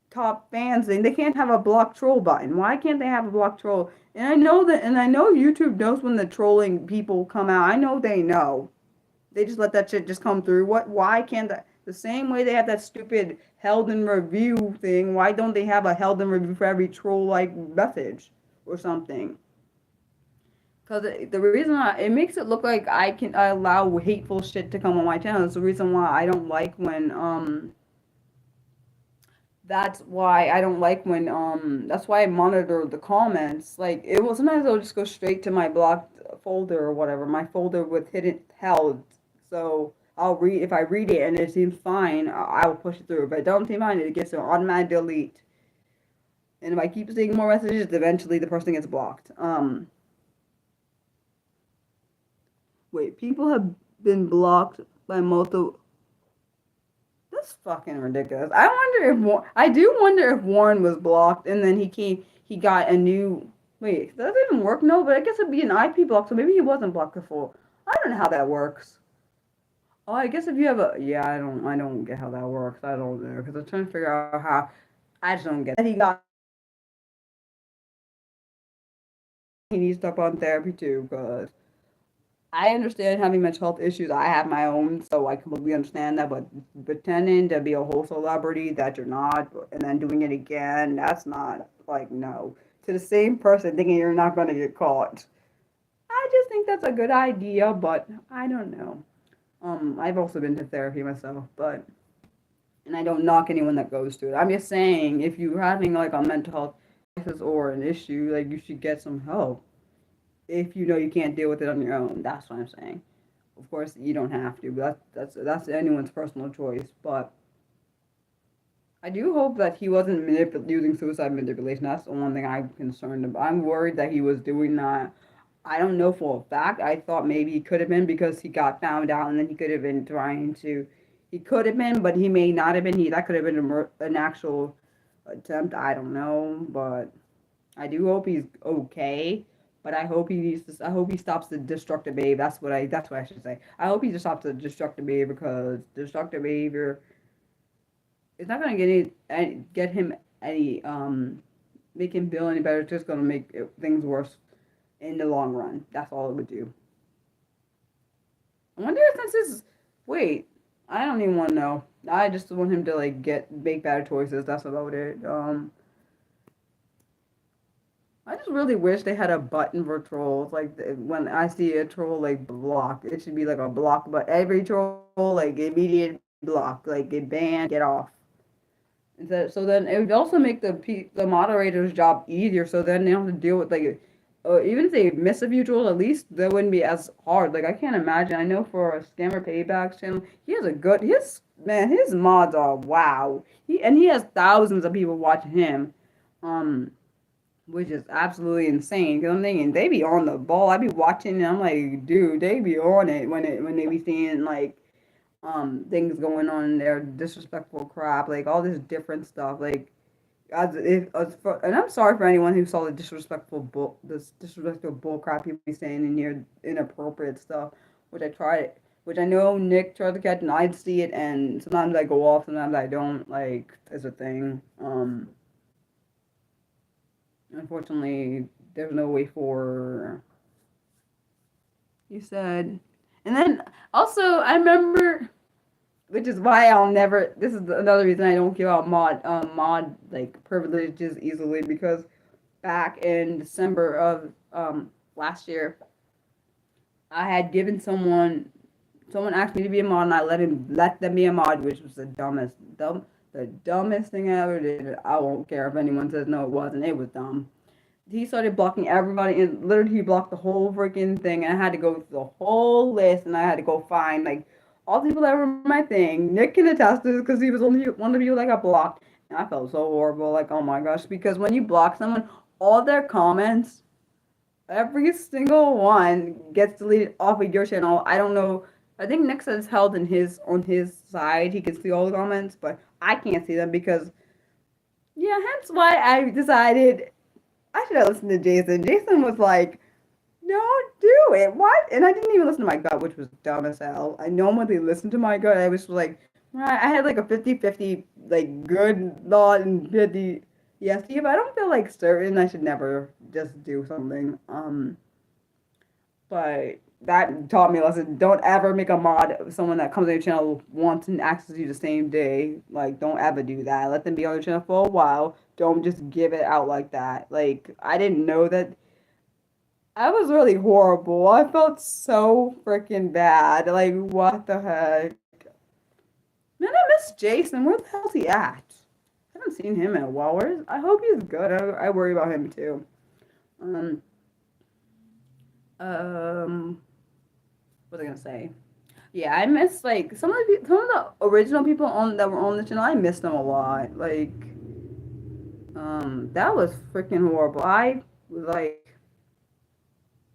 top fans thing. They can't have a block troll button. Why can't they have a block troll? And I know that, and I know YouTube knows when the trolling people come out. I know they know. They just let that shit just come through. What? Why can't that? The same way they have that stupid held in review thing. Why don't they have a held in review for every troll like message or something? Because the reason it makes it look like I allow hateful shit to come on my channel. It's the reason why I don't like when that's why I don't like when that's why I monitor the comments. Like it will sometimes it'll just go straight to my blocked folder or whatever, my folder with hidden held. So I'll read if I read it and it seems fine, I will push it through. If I don't seem fine, it gets an automatic delete. And if I keep seeing more messages, eventually the person gets blocked. Wait, people have been blocked by multiple. That's fucking ridiculous. I do wonder if Warren was blocked and then he got a new. Wait, does that even work? No, but I guess it'd be an IP block, so maybe he wasn't blocked before. I don't know how that works. Oh, I guess if you have a, yeah, I don't get how that works. I don't know, because I'm trying to figure out how, I just don't get it. He needs to step on therapy too, because I understand having mental health issues. I have my own, so I completely understand that. But pretending to be a whole celebrity that you're not, and then doing it again, that's not like no. To the same person thinking you're not going to get caught. I just think that's a good idea, but I don't know. I've also been to therapy myself, but and I don't knock anyone that goes to it. I'm just saying if you're having like a mental health crisis or an issue, like you should get some help if you know you can't deal with it on your own. That's what I'm saying. Of course, you don't have to. But that's anyone's personal choice. But I do hope that he wasn't using suicide manipulation. That's the one thing I'm concerned about. I'm worried that he was doing that. I don't know for a fact. I thought maybe he could have been because he got found out, and then he could have been trying to. He could have been, but he may not have been. That could have been an actual attempt. I don't know, but I do hope he's okay. But I hope I hope he stops the destructive behavior. That's what I should say. I hope he just stops the destructive behavior because destructive behavior it's not gonna get him any make him feel any better. It's just gonna make things worse in the long run. That's all it would do. I wonder if since this wait, I don't even want to know. I just want him to like make better choices. That's about it. I just really wish they had a button for trolls. Like when I see a troll like block, it should be like a block. But every troll like immediate block, like get banned, get off. So then it would also make the moderator's job easier. So then they don't have to deal with like even if they miss a few trolls, at least that wouldn't be as hard. Like I can't imagine. I know for a Scammer Paybacks channel, he has a good his mods are wow. He has thousands of people watching him. Which is absolutely insane. Cause I'm thinking they be on the ball. I be watching and I'm like, dude, they be on it when they be seeing like things going on in there, disrespectful crap, like all this different stuff. Like and I'm sorry for anyone who saw the disrespectful bull crap people be saying in here, inappropriate stuff, which I know Nick tried to catch and I'd see it and sometimes I go off, sometimes I don't, like, it's a thing. Unfortunately, there's no way for. You said, and then also I remember, which is why I'll never. This is another reason I don't give out mod like privileges easily because back in December of last year, I had given someone asked me to be a mod and I let them be a mod, which was the dumbest thing I ever did. I won't care if anyone says no, it wasn't. It was dumb. He started blocking everybody, and literally he blocked the whole freaking thing. And I had to go through the whole list, and I had to go find like all the people that were my thing. Nick can attest to this because he was only one of the people that got blocked, and I felt so horrible. Like, oh my gosh, because when you block someone, all their comments, every single one gets deleted off of your channel. I don't know. I think Nick says held on his side. He can see all the comments, but I can't see them because, yeah, hence why I decided I should have listened to Jason. Jason was like, don't do it. What? And I didn't even listen to my gut, which was dumb as hell. I normally listen to my gut. I was like, I had like a 50-50, like good thought and 50 yes. If I don't feel like certain, I should never just do something. But that taught me a lesson. Don't ever make a mod of someone that comes on your channel wants and access you the same day. Like, don't ever do that. Let them be on your channel for a while. Don't just give it out like that. Like, I didn't know that. I was really horrible. I felt so freaking bad. Like, what the heck? Man, I miss Jason. Where the hell's he at? I haven't seen him in a while. I hope he's good. I worry about him too. Um, what was I gonna say? Yeah, I miss like some of the original people on that were on the channel. I miss them a lot. Like, that was freaking horrible. I was like,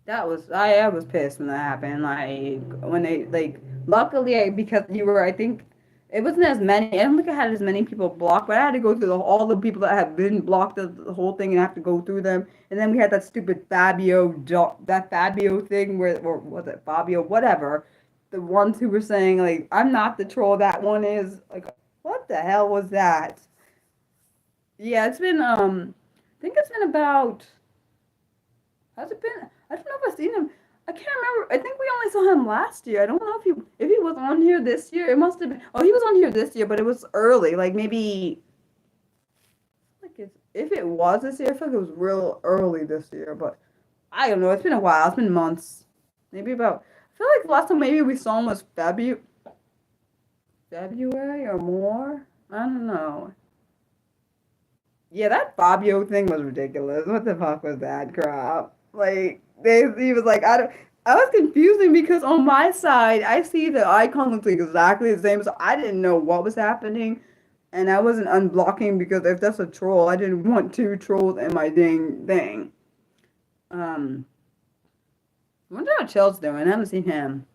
I was pissed when that happened. Like when they like, luckily because you were, I think it wasn't as many. I don't think I had as many people blocked, but I had to go through all the people that had been blocked the whole thing and have to go through them. And then we had that stupid that Fabio thing where, or was it Fabio, whatever. The ones who were saying like, I'm not the troll. That one is like, what the hell was that? Yeah, it's been I think it's been about. Has it been? I don't know if I've seen him. I can't remember. I think we only saw him last year. I don't know if he was on here this year. It must have been. Oh, he was on here this year, but it was early. Like maybe if it was this year, I feel like it was real early this year. But I don't know. It's been a while. It's been months. Maybe about. I feel like the last time maybe we saw him was February or more. I don't know. Yeah, that Fabio thing was ridiculous. What the fuck was that crap? Like he was like, I don't. I was confusing because on my side, I see the icon looks exactly the same, so I didn't know what was happening, and I wasn't unblocking because if that's a troll, I didn't want two trolls in my ding thing. I wonder how Chill's doing. I haven't seen him.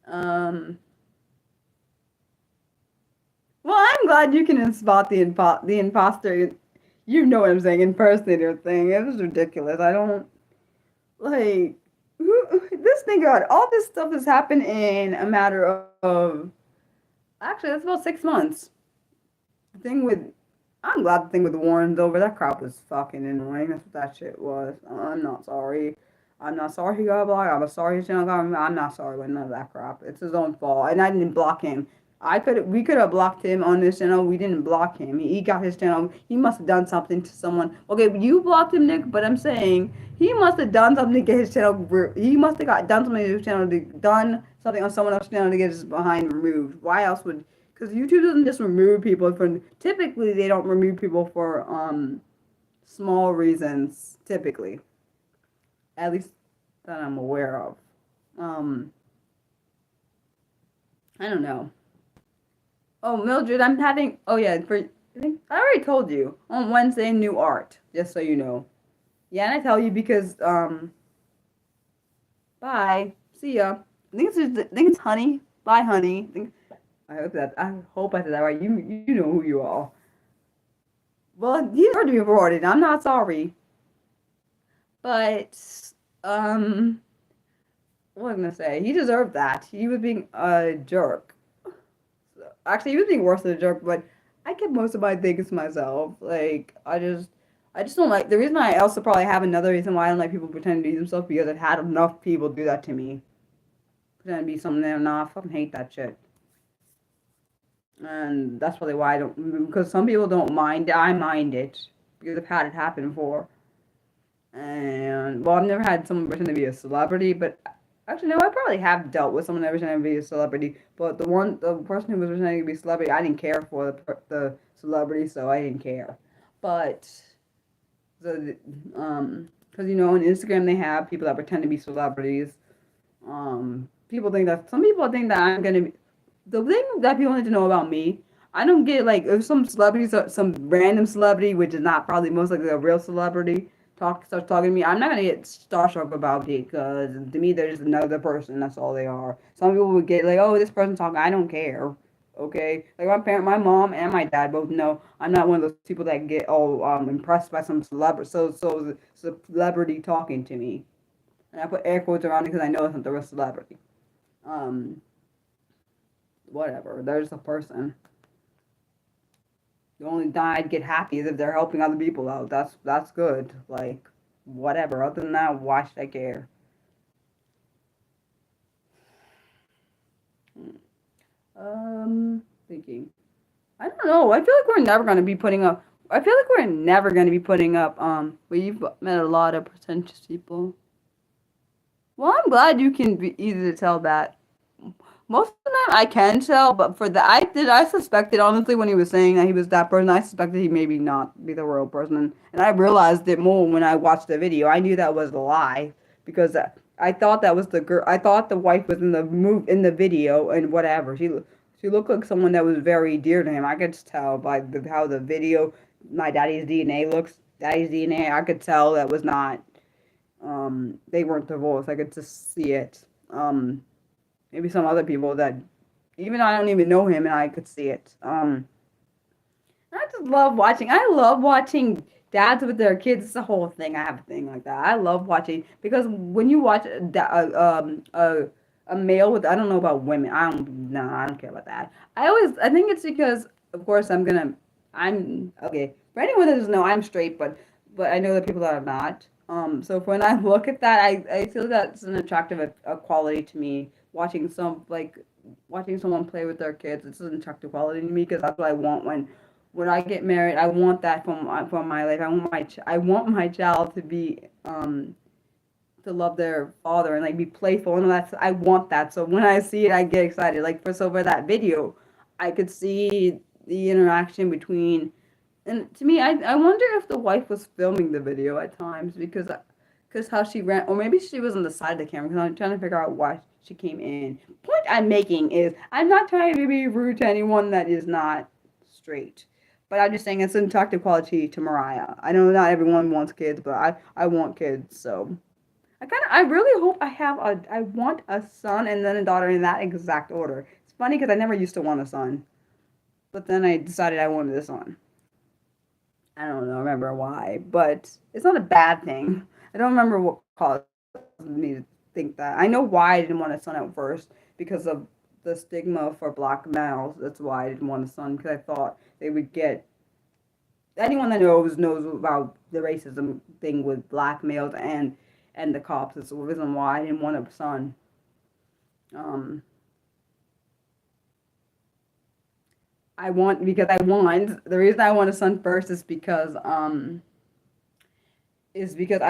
Um, well, I'm glad you can spot the imposter. You know what I'm saying, impersonator thing. It was ridiculous. I don't like this thing. God, all this stuff has happened in a matter of actually that's about 6 months. The thing with I'm glad the thing with Warren's over. That crap was fucking annoying. That's what that shit was. I'm not sorry. I'm not sorry he got blocked. I'm sorry his channel got. I'm not sorry with none of that crap. It's his own fault, and I didn't block him. We could have blocked him on this channel. We didn't block him. He got his channel. He must have done something to someone. Okay, you blocked him, Nick, but I'm saying he must have done something to get his channel. He must have done something to his channel, done something on someone else's channel to get his behind removed. Why else would? Because YouTube doesn't just remove people for. Typically, they don't remove people for small reasons. Typically, at least that I'm aware of. I don't know. Oh, Mildred, I'm having. Oh yeah, I think I already told you on Wednesday new art. Just so you know. Yeah, and I tell you because bye. See ya. I think it's Honey. Bye, Honey. I hope I said that right. You know who you are. Well, he's already reported. I'm not sorry. But what was I gonna say? He deserved that. He was being a jerk. Actually, he was being worse than a jerk, but I kept most of my things to myself. Like, I just don't like, the reason I also probably have another reason why I don't like people pretending to be themselves because I've had enough people do that to me. Pretend to be something they're not. I fucking hate that shit. And that's probably why I don't, because some people don't mind. I mind it because I've had it happen before. And, well, I've never had someone pretend to be a celebrity, but actually, no, I probably have dealt with someone that was pretending to be a celebrity, but the person who was pretending to be a celebrity, I didn't care for the celebrity, so I didn't care. But because on Instagram they have people that pretend to be celebrities. People think that some people think that I'm gonna be. The thing that people need to know about me, I don't get like if some celebrities, some random celebrity, which is not probably most likely a real celebrity starts talking to me, I'm not gonna get starstruck about it because to me they're just another person. That's all they are. Some people would get like, oh, this person talking. I don't care. Okay, like my mom and my dad both know I'm not one of those people that get all impressed by some celebrity talking to me, and I put air quotes around it because I know it's not the real celebrity. Um, Whatever. They're just a person. The only time I'd get happy is if they're helping other people out. That's good. Like whatever. Other than that, why should I care? Thinking. I don't know. I feel like we're never gonna be putting up. I feel like we're never gonna be putting up. We've met a lot of pretentious people. Well, I'm glad you can be easy to tell that. Most of the time I can tell, but for the I suspected honestly when he was saying that he was that person. I suspected he maybe not be the real person, and I realized it more when I watched the video. I knew that was a lie because I thought that was the girl. I thought the wife was in the video and whatever. She looked like someone that was very dear to him. I could just tell by how the video, my daddy's DNA looks. Daddy's DNA. I could tell that was not. They weren't divorced. I could just see it. Maybe some other people that even I don't even know him and I could see it. I just love watching. I love watching dads with their kids. It's a whole thing. I have a thing like that. I love watching because when you watch a male with I don't know about women. I don't care about that. I think it's because of course I'm okay. For anyone that doesn't know, I'm straight, but I know that people that are not. So when I look at that, I feel that's an attractive a quality to me. Watching someone play with their kids, it's an attractive quality to me because that's what I want when I get married. I want that from my life. I want my child to be to love their father and like be playful and that's I want that. So when I see it, I get excited. Like for that video, I could see the interaction between and to me, I wonder if the wife was filming the video at times because how she ran, or maybe she was on the side of the camera. Because I'm trying to figure out why she came in. Point I'm making is I'm not trying to be rude to anyone that is not straight, but I'm just saying it's an attractive quality to Mariah. I know not everyone wants kids, but I want kids, so I really hope I want a son and then a daughter in that exact order. It's funny because I never used to want a son, but then I decided I wanted a son. I don't know, remember why, but it's not a bad thing. I don't remember what caused me to think that. I know why I didn't want a son at first because of the stigma for black males. That's why I didn't want a son because I thought they would get anyone that knows about the racism thing with black males and the cops. It's the reason why I didn't want a son. Um, the reason I want a son first is because I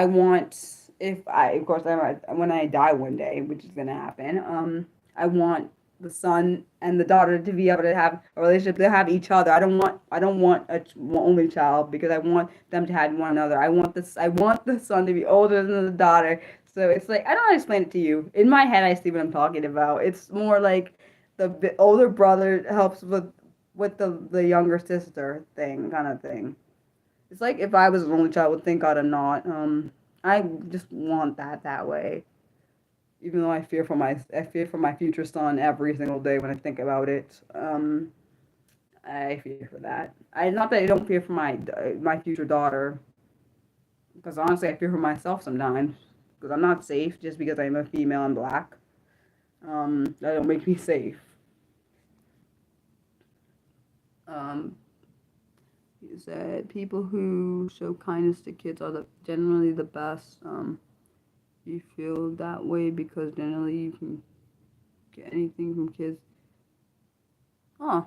want if I of course when I die one day, which is gonna happen, I want the son and the daughter to be able to have a relationship. To have each other. I don't want a only child because I want them to have one another. I want the son to be older than the daughter. So it's like I don't know how to explain it to you. In my head, I see what I'm talking about. It's more like the older brother helps with the younger sister thing kind of thing. It's like if I was an only child, would thank God I'm not. I just want that way. Even though I fear for my future son every single day when I think about it. I fear for that. I not that I don't fear for my future daughter, because honestly I fear for myself sometimes because I'm not safe just because I'm a female and black. That don't make me safe. Um, you said people who show kindness to kids are generally the best. You feel that way because generally you can get anything from kids. Huh.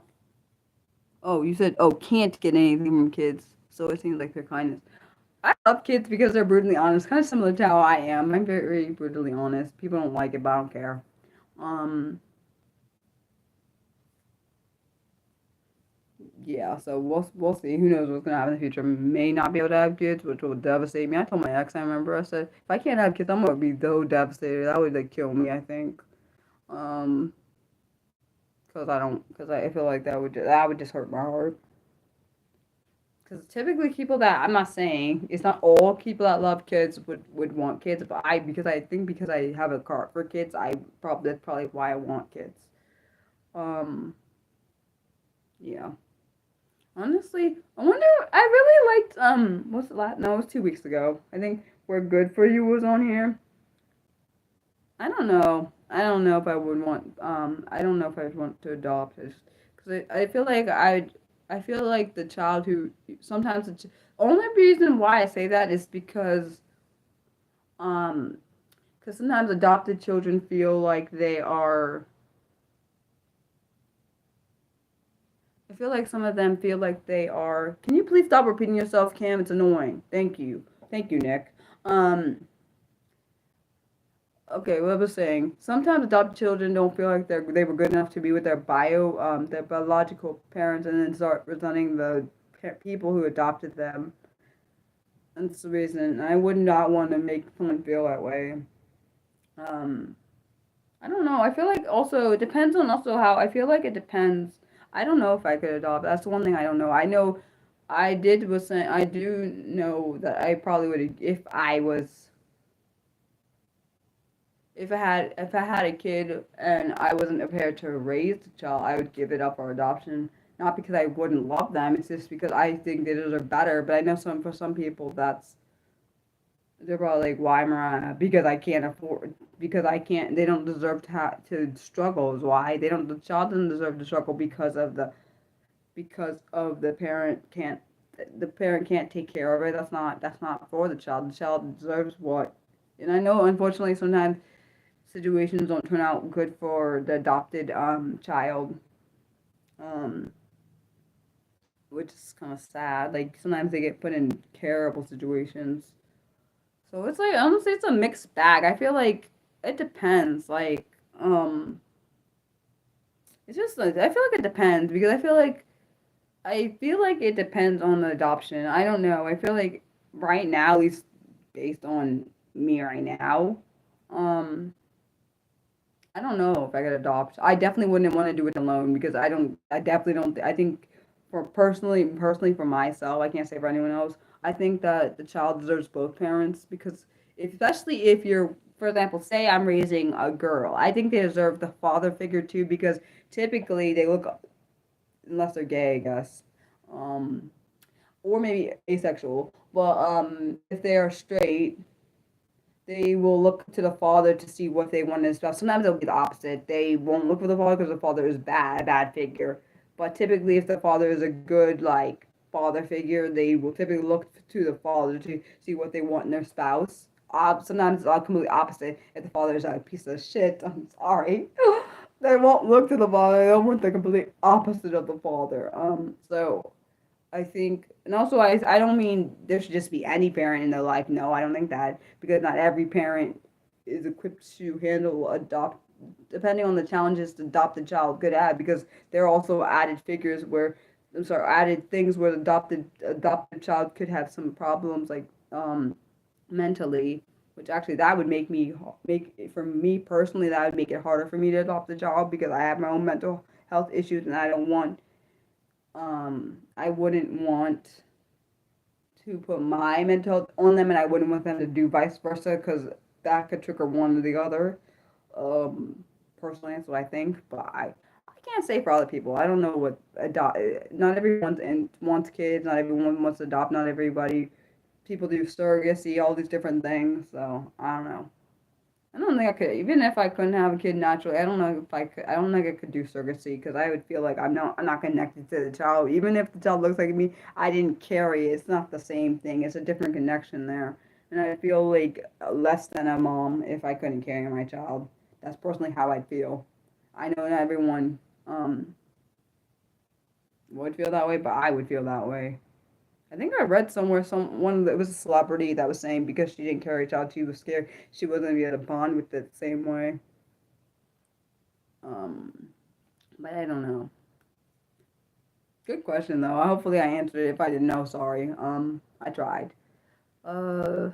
Oh, you said, oh, can't get anything from kids. So it seems like they're kindness. I love kids because they're brutally honest, kind of similar to how I am. I'm very brutally honest. People don't like it, but I don't care. Um, yeah, so we'll see. Who knows what's gonna happen in the future? May not be able to have kids, which will devastate me. I told my ex, I remember, I said, if I can't have kids, I'm gonna be so devastated. That would like kill me, I think. Um, because I feel like that would just hurt my heart. Because typically people that I'm not saying it's not all people that love kids would want kids, but because I have a heart for kids, I probably that's probably why I want kids. Um, Yeah. Honestly, I wonder. I really liked What's the last? No, it was 2 weeks ago. I think We're Good for You was on here. I don't know. I don't know if I would want. I don't know if I'd want to adopt it, because I feel like I feel like the child who sometimes only reason why I say that is um because sometimes adopted children feel like they are. I feel like some of them feel like they are. Can you please stop repeating yourself, Cam? It's annoying. Thank you, Nick. Um, Okay, what I was saying. Sometimes adopted children don't feel like they were good enough to be with their biological parents, and then start resenting the people who adopted them. And that's the reason. I would not want to make someone feel that way. Um, I don't know. I feel like also it depends on also how. I feel like it depends. I don't know if I could adopt. That's the one thing I don't know. I know I do know that I probably would if I was if I had a kid and I wasn't prepared to raise the child, I would give it up for adoption. Not because I wouldn't love them, it's just because I think they deserve better. But I know for some people they're probably like, why Mariah? Because I can't afford because I can't they don't deserve to struggle is why. The child doesn't deserve to struggle because of the parent can't take care of it. That's not for the child. The child deserves what, and I know unfortunately sometimes situations don't turn out good for the adopted child, um, which is kind of sad. Like sometimes they get put in terrible situations. So it's like honestly, it's a mixed bag. I feel like it depends. It's just like I feel like it depends because I feel like it depends on the adoption. I don't know. I feel like right now, at least based on me right now, um, I don't know if I could adopt. I definitely wouldn't want to do it alone because I don't. I definitely don't. I think personally for myself, I can't say for anyone else. I think that the child deserves both parents because especially if you're, for example, say I'm raising a girl, I think they deserve the father figure too because typically they look, unless they're gay, I guess, um, or maybe asexual. But if they are straight, they will look to the father to see what they want and stuff. Sometimes it'll be the opposite. They won't look for the father because the father is a bad figure. But typically, if the father is a good like father figure, they will typically look to the father to see what they want in their spouse. Sometimes it's all completely opposite. If the father is a piece of shit, I'm sorry. They won't look to the father. They'll want the complete opposite of the father. So I think, and also I don't mean there should just be any parent in their life. No, I don't think that because not every parent is equipped to handle depending on the challenges to adopt a child could add because there are also added figures where, I'm sorry, added things where the adopted child could have some problems like mentally, which actually that would make for me personally that would make it harder for me to adopt a child because I have my own mental health issues and I wouldn't want to put my mental health on them, and I wouldn't want them to do vice versa because that could trigger one or the other. Um, Personally, that's what I think, but I can't say for other people. I don't know what adopt. Not everyone wants kids. Not everyone wants to adopt. Not everybody. People do surrogacy, all these different things. So I don't know. I don't think I could, even if I couldn't have a kid naturally. I don't know if I could. I don't think I could do surrogacy because I would feel like I'm not connected to the child. Even if the child looks like me, I didn't carry it. It's not the same thing. It's a different connection there, and I feel like less than a mom if I couldn't carry my child. That's personally how I'd feel. I know not everyone would feel that way, but I would feel that way. I think I read somewhere someone that was a celebrity that was saying because she didn't carry a child, she was scared she wasn't gonna be able to bond with it the same way. Um, but I don't know. Good question though. Hopefully I answered it. If I didn't know, sorry. I tried. Uh,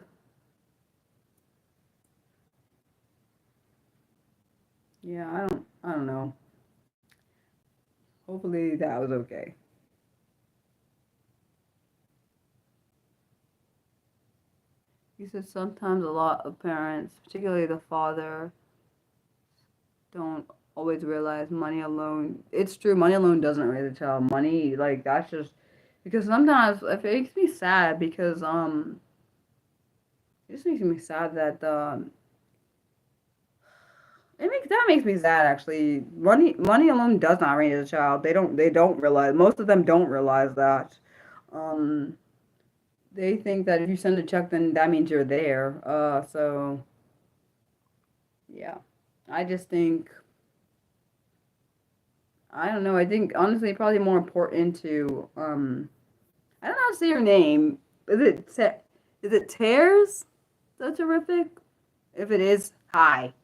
yeah, I don't know. Hopefully that was okay. You said sometimes a lot of parents, particularly the father, don't. always realize money alone. It's true, money alone doesn't raise a child. Money, like that's just because sometimes it makes me sad because it just makes me sad that that makes me sad actually. Money alone does not raise a child. They don't realize, most of them don't realize that. Um, they think that if you send a check, then that means you're there. So yeah, I just think I don't know. I think honestly, probably more important to I don't know how to say your name. Is it Tears? So terrific. If it is, hi.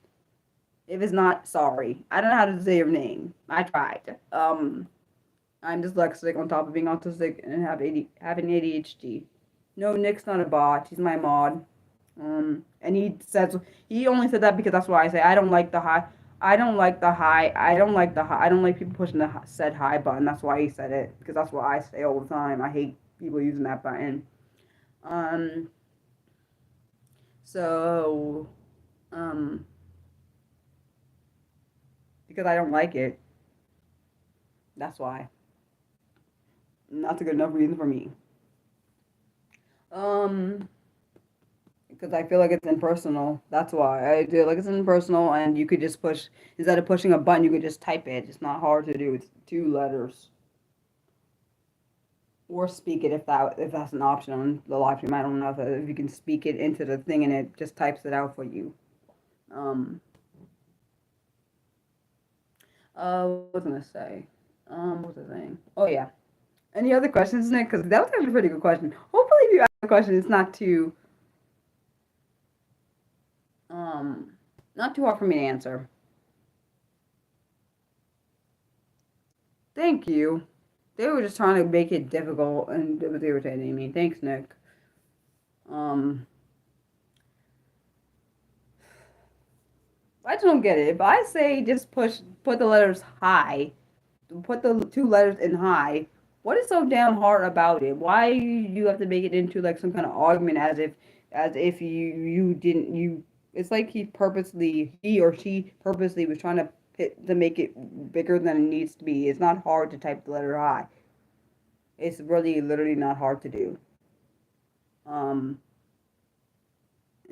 If it's not, sorry. I don't know how to say your name. I tried. I'm dyslexic on top of being autistic and having ADHD. No, Nick's not a bot. He's my mod. And he only said that because that's what I say. I don't like the high. I don't like the high. I don't like the high. I don't like people pushing the said hi button. That's why he said it because that's what I say all the time. I hate people using that button. Um. So. Um. Because I don't like it. That's why. That's a good enough reason for me. Um. Because I feel like it's impersonal. That's why I do it like it's impersonal, and you could just push instead of pushing a button, you could just type it. It's not hard to do. It's two letters, or speak it if that's an option on the live stream. I don't know if you can speak it into the thing and it just types it out for you. Um. What was I gonna say? What was I saying? Oh yeah. Any other questions, Nick? Because that was actually a pretty good question. Hopefully, if you ask a question, it's um not too hard for me to answer. Thank you. They were just trying to make it difficult, and it was irritating me. Thanks, Nick. Um, I just don't get it. If I say just put the letters high, put the two letters in high, what is so damn hard about it? Why you have to make it into like some kind of argument as if you didn't you? It's like he or she purposely was trying to make it bigger than it needs to be. It's not hard to type the letter high. It's really literally not hard to do. Um,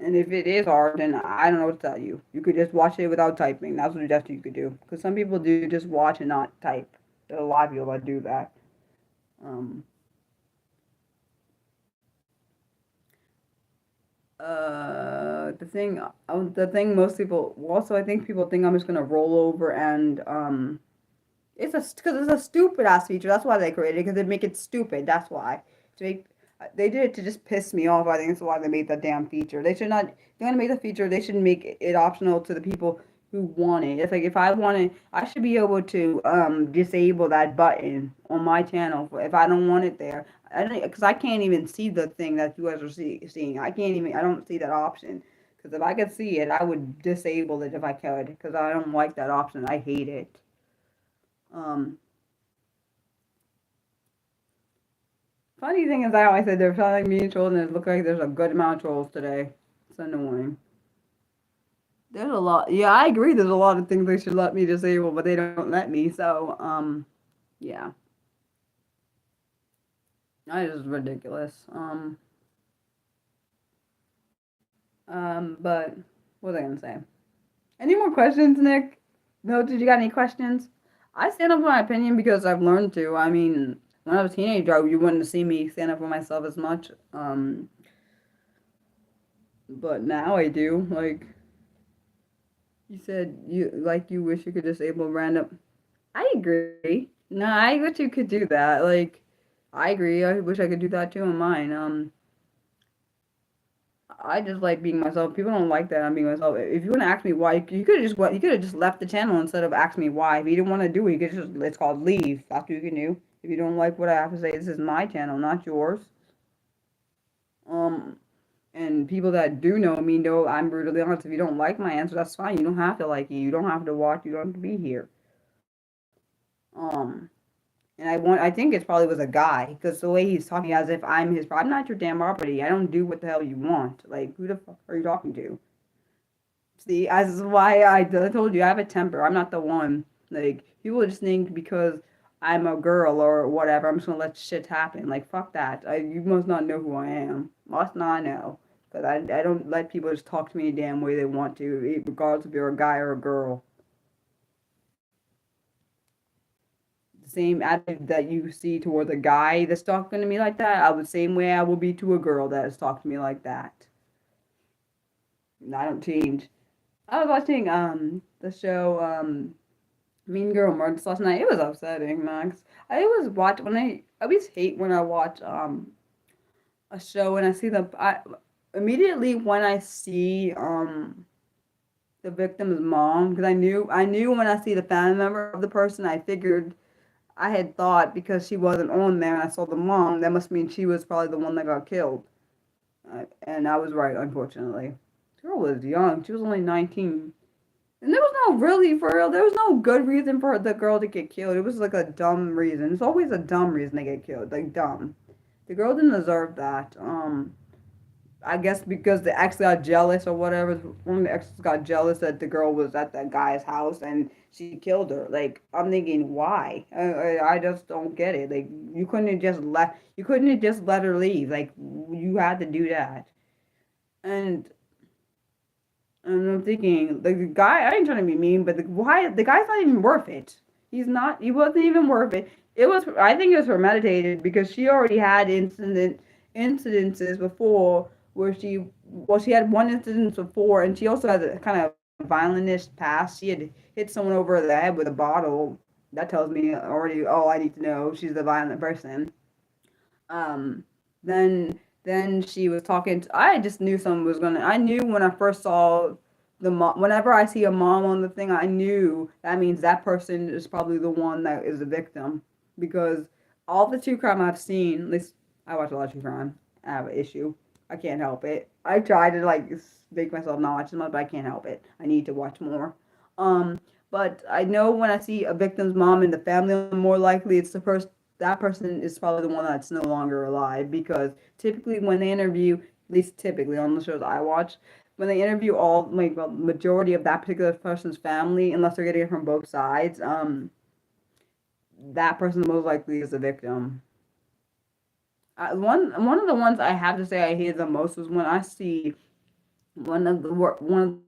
and if it is hard, then I don't know what to tell you. You could just watch it without typing. That's what that's what you could do. Because some people do just watch and not type. There are a lot of people that do that. Um, the thing most people also I think people think I'm just gonna roll over and because it's a stupid ass feature. That's why they created it because they make it stupid. That's why to make they did it to just piss me off. I think that's why they made that damn feature. They should not. They're gonna make the feature. They should make it optional to the people who want it. It's like if I want it, I should be able to disable that button on my channel if I don't want it there. I don't because I can't even see the thing that you guys are seeing. I can't even. I don't see that option. Because if I could see it, I would disable it if I could. Because I don't like that option. I hate it. Um, Funny thing is, I always said they're like me and trolls, and it looked like there's a good amount of trolls today. It's annoying. There's a lot. Yeah, I agree. There's a lot of things they should let me disable, but they don't let me. So, yeah, that is ridiculous. But what was I gonna say? Any more questions, Nick? No, did you got any questions? I stand up for my opinion because I've learned to. I mean, when I was a teenager, you wouldn't see me stand up for myself as much. But now I do. Like you said, you wish you could disable random. I agree. No, I wish you could do that. Like, I agree. I wish I could do that too on mine. I just like being myself. People don't like that I'm being myself. If you want to ask me why, you could have just what you could have just left the channel instead of asking me why. If you didn't want to do it, you could just it's called leave. That's what you can do. If you don't like what I have to say, this is my channel, not yours. Um, and people that do know me know I'm brutally honest. If you don't like my answer, that's fine. You don't have to like it. You don't have to watch. You don't have to be here. Um, and I think it probably was a guy because the way he's talking as if I'm not your damn property. I don't do what the hell you want. Like, who the fuck are you talking to? See, as why I told you I have a temper. I'm not the one. Like people just think because I'm a girl or whatever, I'm just gonna let shit happen. Like fuck that. You must not know who I am. Must not know. Because I don't let people just talk to me the damn way they want to, regardless if you're a guy or a girl. The same attitude that you see towards a guy that's talking to me like that, I would same way I will be to a girl that is talking to me like that. And I don't change. I was watching the show Mean Girl Murders last night. It was upsetting, Max. I always watch when I always hate when I watch a show and I see I immediately when I see the victim's mom, because I knew when I see the family member of the person, I figured I had thought because she wasn't on there and I saw the mom, that must mean she was probably the one that got killed. And I was right, unfortunately. The girl was young. She was only 19. And there was no really, for real, there was no good reason for the girl to get killed. It was like a dumb reason. It's always a dumb reason they get killed. Like, dumb. The girl didn't deserve that. I guess because the ex got jealous or whatever. One of the exes got jealous that the girl was at that guy's house and she killed her. Like I'm thinking, why? I just don't get it. Like you couldn't have just let her leave. Like you had to do that. And and I'm thinking, like the guy. I ain't trying to be mean, but why the guy's not even worth it. He's not. He wasn't even worth it. It was. I think it was premeditated because she already had incidences before where she had one incident before, and she also has a kind of violentish past. She had hit someone over the head with a bottle. That tells me already all I need to know. She's a violent person. Um, then she was talking to, I just knew something was gonna, I knew when I first saw the mom, whenever I see a mom on the thing, I knew that means that person is probably the one that is the victim. Because all the true crime I've seen, at least I watch a lot of true crime, I have an issue. I can't help it. I try to like make myself not watch as much, but I can't help it. I need to watch more. Um, but I know when I see a victim's mom in the family, more likely it's the person that person is probably the one that's no longer alive because typically when they interview, at least typically on the shows I watch, when they interview all like the majority of that particular person's family, unless they're getting it from both sides, that person most likely is the victim. One of the ones I have to say I hated the most was when I see one of the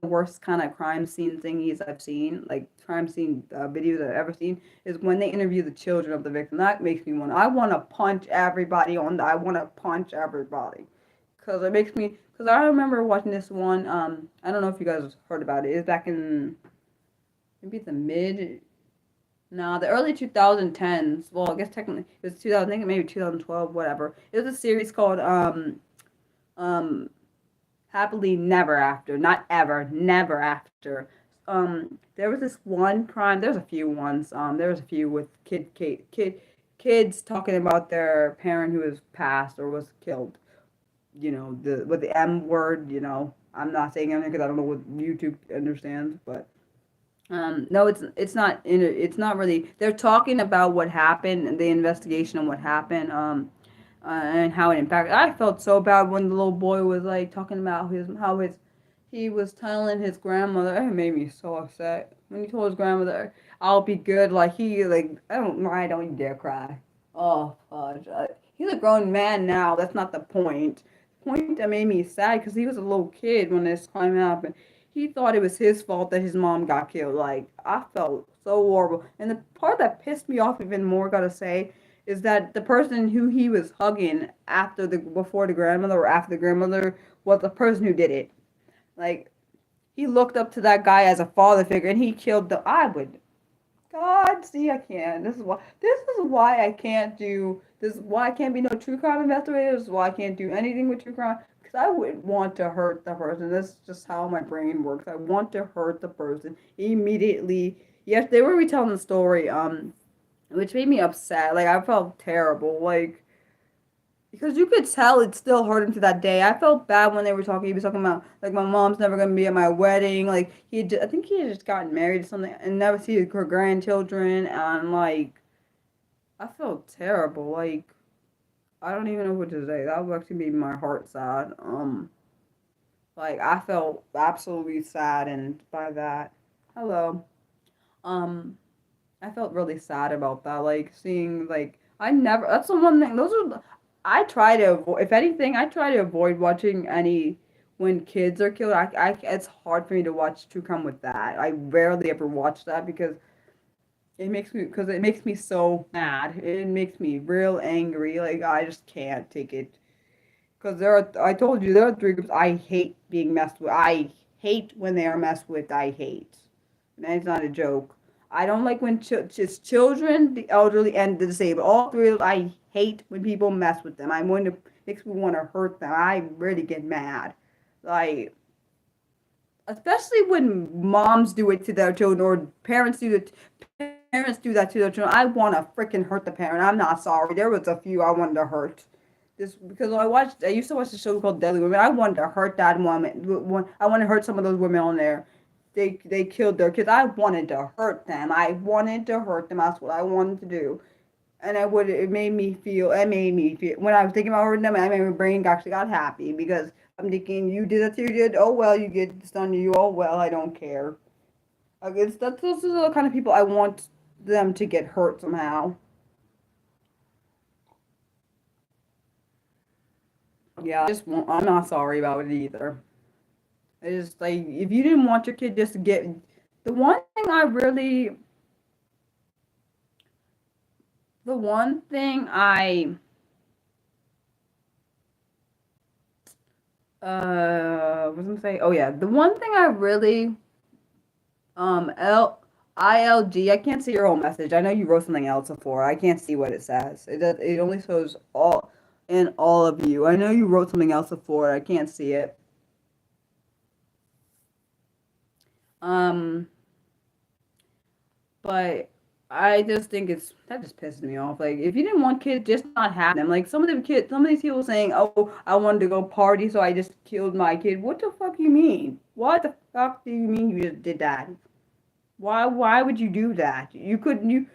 worst kind of crime scene thingies I've seen, like crime scene videos I've ever seen, is when they interview the children of the victim. That makes me want. I want to punch everybody on. I want to punch everybody, because it makes me. Because I remember watching this one. I don't know if you guys heard about it. It was back in maybe the mid. No, the early 2010s. Well, I guess technically it was 2000. I think maybe 2012, whatever. It was a series called um Happily Never After, not ever, never after. There was this one crime. There's a few ones. There was a few with kids talking about their parent who was passed or was killed. You know, the with the M word. You know, I'm not saying anything because I don't know what YouTube understands, but no, it's not really. They're talking about what happened and the investigation on what happened. And how it impacted. I felt so bad when the little boy was like talking about his he was telling his grandmother. It made me so upset when he told his grandmother, "I'll be good." Like he like I don't you dare cry. Oh fudge. He's a grown man now. That's not the point. The point that made me sad because he was a little kid when this crime happened. He thought it was his fault that his mom got killed. Like I felt so horrible. And the part that pissed me off even more, gotta say, is that the person who he was hugging before the grandmother or after the grandmother was the person who did it. Like he looked up to that guy as a father figure, and he killed the. I would. God, see, I can't. This is why I can't do. This is why I can't be no true crime investigator. This is why I can't do anything with true crime because I would want to hurt the person. That's just how my brain works. I want to hurt the person immediately. Yes, they were retelling the story. Which made me upset. Like I felt terrible. Like because you could tell it still hurt him to that day. I felt bad when they were talking. He was talking about like my mom's never gonna be at my wedding. Like I think he had just gotten married or something and never see her grandchildren. And like I felt terrible. Like I don't even know what to say. That would actually made my heart sad. Like, I felt absolutely saddened by that. Hello. Um, I felt really sad about that. Like, seeing, like, I never, that's the one thing, those are, I try to avoid, if anything, I try to avoid watching any, when kids are killed. It's hard for me to watch true crime with that. I rarely ever watch that because it makes me so mad. It makes me real angry. Like, I just can't take it. Because I told you, there are three groups I hate being messed with. I hate when they are messed with. I hate. And that's not a joke. I don't like when it's children, the elderly, and the disabled. All three of them, I hate when people mess with them. Makes me want to hurt them. I really get mad. Like, especially when moms do it to their children or parents do that to their children. I want to freaking hurt the parent. I'm not sorry. There was a few I wanted to hurt. Just because I used to watch a show called Deadly Women. I wanted to hurt that woman. I wanted to hurt some of those women on there. They killed their kids. I wanted to hurt them. I wanted to hurt them. That's what I wanted to do. And it made me feel, when I was thinking about hurting them, my brain actually got happy because I'm thinking, you did that to your kid, oh well, you get this done to you, oh well, I don't care. Those are the kind of people I want them to get hurt somehow. Yeah, I'm not sorry about it either. It's just like, if you didn't want your kid just to get, the one thing I really, the one thing I, what was I gonna say? Oh yeah, the one thing I really, ILG, I can't see your whole message. I know you wrote something else before. I can't see what it says. It only shows all of you. I know you wrote something else before. I can't see it. Um, but I just think that just pisses me off. Like, if you didn't want kids, just not have them. Like, some of these people saying, "Oh, I wanted to go party, so I just killed my kid." What the fuck you mean? What the fuck do you mean you just did that? Why would you do that? You couldn't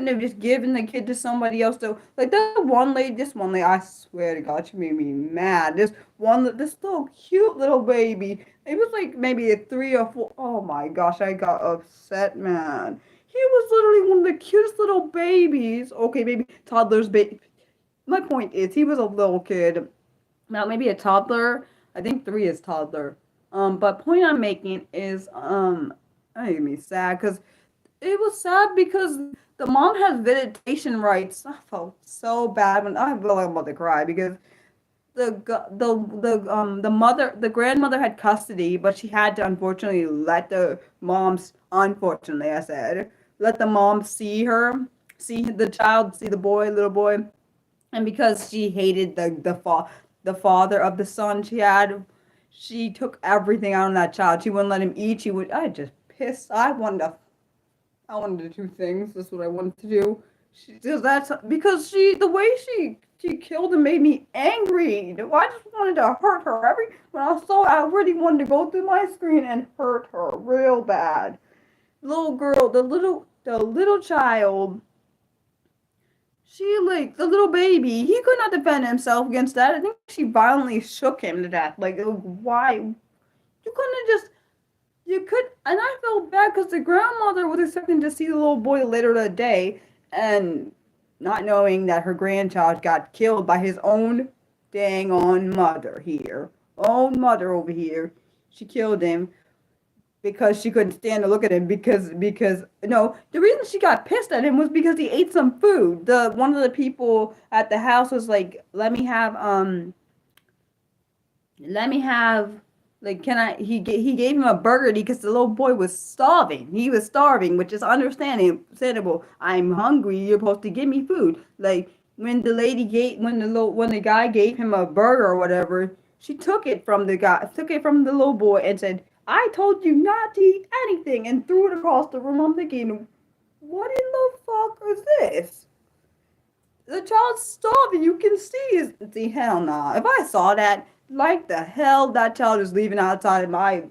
have just given the kid to somebody else. To like this one lady, I swear to God, she made me mad. This little cute little baby. It was like maybe a 3 or 4. Oh my gosh, I got upset, man. He was literally one of the cutest little babies. Okay, maybe toddlers. My point is, he was a little kid. Now maybe a toddler. I think 3 is toddler. But point I'm making is that made me sad because it was sad because the mom has visitation rights. I felt so bad when I felt like I'm about to cry because the grandmother had custody, but she had to unfortunately let the moms, unfortunately I said, let the mom see the child, see the little boy, and because she hated the father of the son she had, she took everything out on that child. She wouldn't let him eat. I just pissed. I wanted to do things. That's what I wanted to do. The way she killed him made me angry. I just wanted to hurt her. When I saw it, I really wanted to go through my screen and hurt her real bad. Little girl, the little child. The little baby, he could not defend himself against that. I think she violently shook him to death. Like, why? You couldn't have just, you could, and I felt bad because the grandmother was expecting to see the little boy later that day, and not knowing that her grandchild got killed by his own dang on mother here. Own mother over here. She killed him because she couldn't stand to look at him because no, the reason she got pissed at him was because he ate some food. The One of the people at the house was like, let me have, like, can I, he gave him a burger because the little boy was starving. He was starving, which is understandable. I'm hungry, you're supposed to give me food. Like, when the guy gave him a burger or whatever, she took it from the little boy and said, "I told you not to eat anything," and threw it across the room. I'm thinking, what in the fuck is this? The child's starving. You can see hell nah. If I saw that, like the hell, that child is leaving outside of my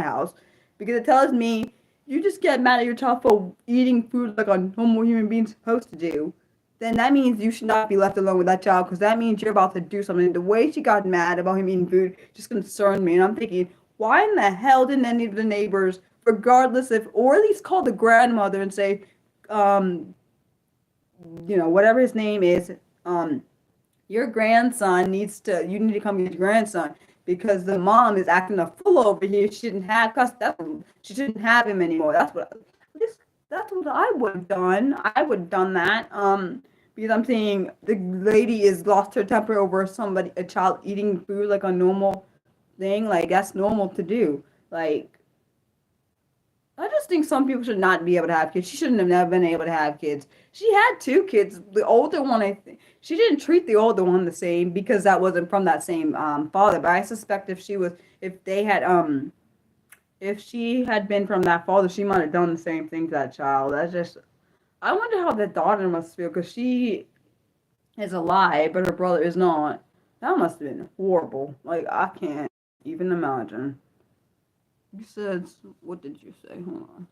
house, because it tells me you just get mad at your child for eating food like a normal human being's supposed to do. then that means you should not be left alone with that child, because that means you're about to do something. The way she got mad about him eating food just concerned me. And I'm thinking, why in the hell didn't any of the neighbors, regardless if, or at least call the grandmother and say, um, whatever his name is, your grandson you need to come get your grandson, because the mom is acting a fool over here. She didn't have, she shouldn't have him anymore. That's what I would have done. I would have done that. Because I'm saying the lady is lost her temper over a child eating food like a normal thing. Like, that's normal to do. Like, I just think some people should not be able to have kids. She shouldn't have never been able to have kids. She had two kids. The older one, I think, she didn't treat the older one the same because that wasn't from that same father. But I suspect if she had been from that father, she might have done the same thing to that child. I wonder how the daughter must feel, because she is alive, but her brother is not. That must have been horrible. Like, I can't even imagine. You said, what did you say? Hold on.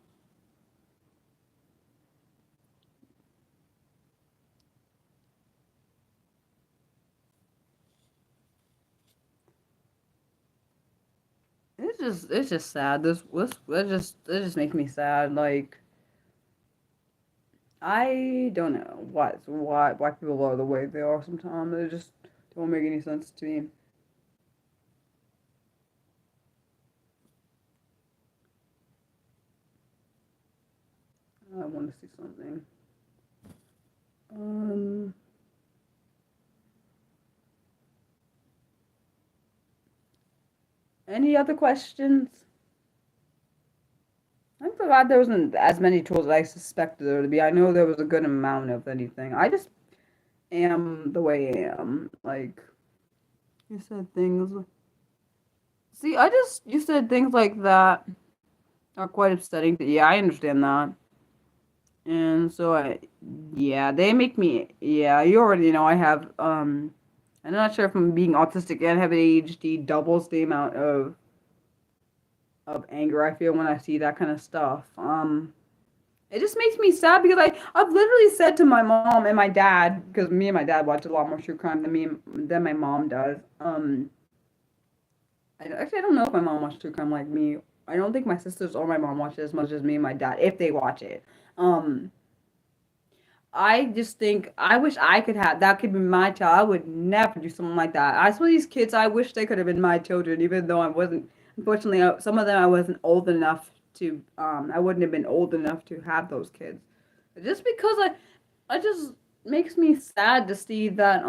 It's just sad. It just makes me sad. Like, I don't know why people are the way they are sometimes. It just don't make any sense to me. I want to see something. Any other questions? I'm so glad there wasn't as many tools as I suspected there to be. I know there was a good amount of anything. I just am the way I am. Like, you said things. See, you said things like that are quite upsetting. Yeah, I understand that. And so yeah, they make me, yeah, you already know I have, I'm not sure if I'm being autistic and have ADHD doubles the amount of anger I feel when I see that kind of stuff. It just makes me sad, because I've literally said to my mom and my dad, because me and my dad watch a lot more true crime than my mom does. I don't know if my mom watches true crime like me. I don't think my sisters or my mom watch it as much as me and my dad, if they watch it. Um, I just think I wish I could have that could be my child. I would never do something like that. I saw these kids. I wish they could have been my children, even though I wasn't. Unfortunately, some of them I wasn't old enough to. I wouldn't have been old enough to have those kids. Just because I just makes me sad to see that.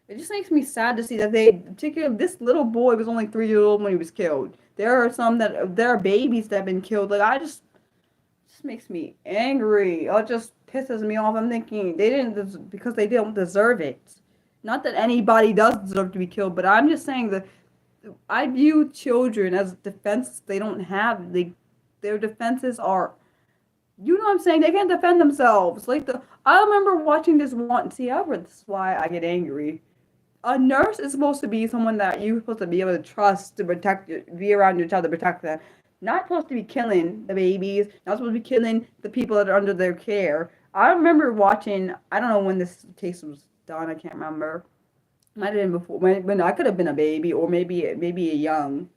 It just makes me sad to see that particularly this little boy was only 3 years old when he was killed. There are babies that have been killed. Like, just makes me angry. It just pisses me off. I'm thinking because they don't deserve it. Not that anybody does deserve to be killed, but I'm just saying that I view children as defense. They don't have their defenses are. You know what I'm saying? They can't defend themselves. I remember watching this one. See, this is why I get angry. A nurse is supposed to be someone that you're supposed to be able to trust to be around your child to protect them. Not supposed to be killing the babies, not supposed to be killing the people that are under their care. I remember watching, I don't know when this case was done, I can't remember. Might have been before, when I could have been a baby, or maybe a young.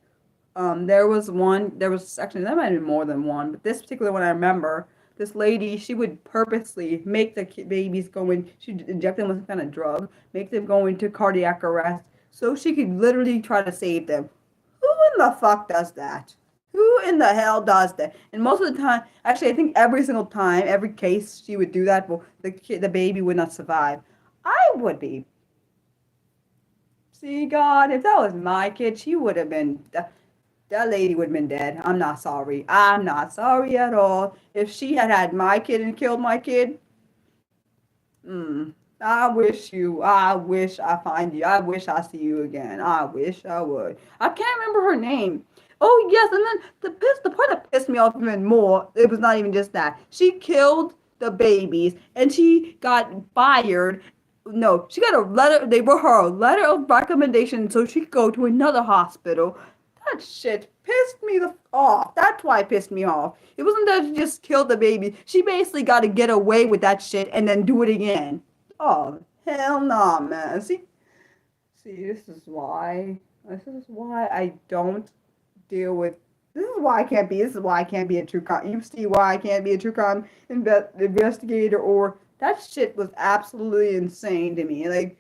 There was actually, there might have been more than one, but this particular one I remember, this lady, she would purposely make the babies go in, she'd inject them with some kind of drug, make them go into cardiac arrest, so she could literally try to save them. Who in the fuck does that? Who in the hell does that? And most of the time, actually, I think every single time, every case she would do that, well, the baby would not survive. I would be. See, God, if that was my kid, she would have been. That lady would have been dead. I'm not sorry. I'm not sorry at all. If she had had my kid and killed my kid, I wish I find you. I wish I see you again. I wish I would. I can't remember her name. Oh, yes, and then the part that pissed me off even more, it was not even just that. She killed the babies, and she got fired. No, she got a letter, they wrote her a letter of recommendation so she could go to another hospital. That shit pissed me the off. That's why it pissed me off. It wasn't that she just killed the baby. She basically got to get away with that shit and then do it again. Oh, hell nah, man. See, this is why. This is why I don't deal with. This is why I can't be. This is why I can't be a true crime. You see why I can't be a true crime investigator, or that shit was absolutely insane to me. Like,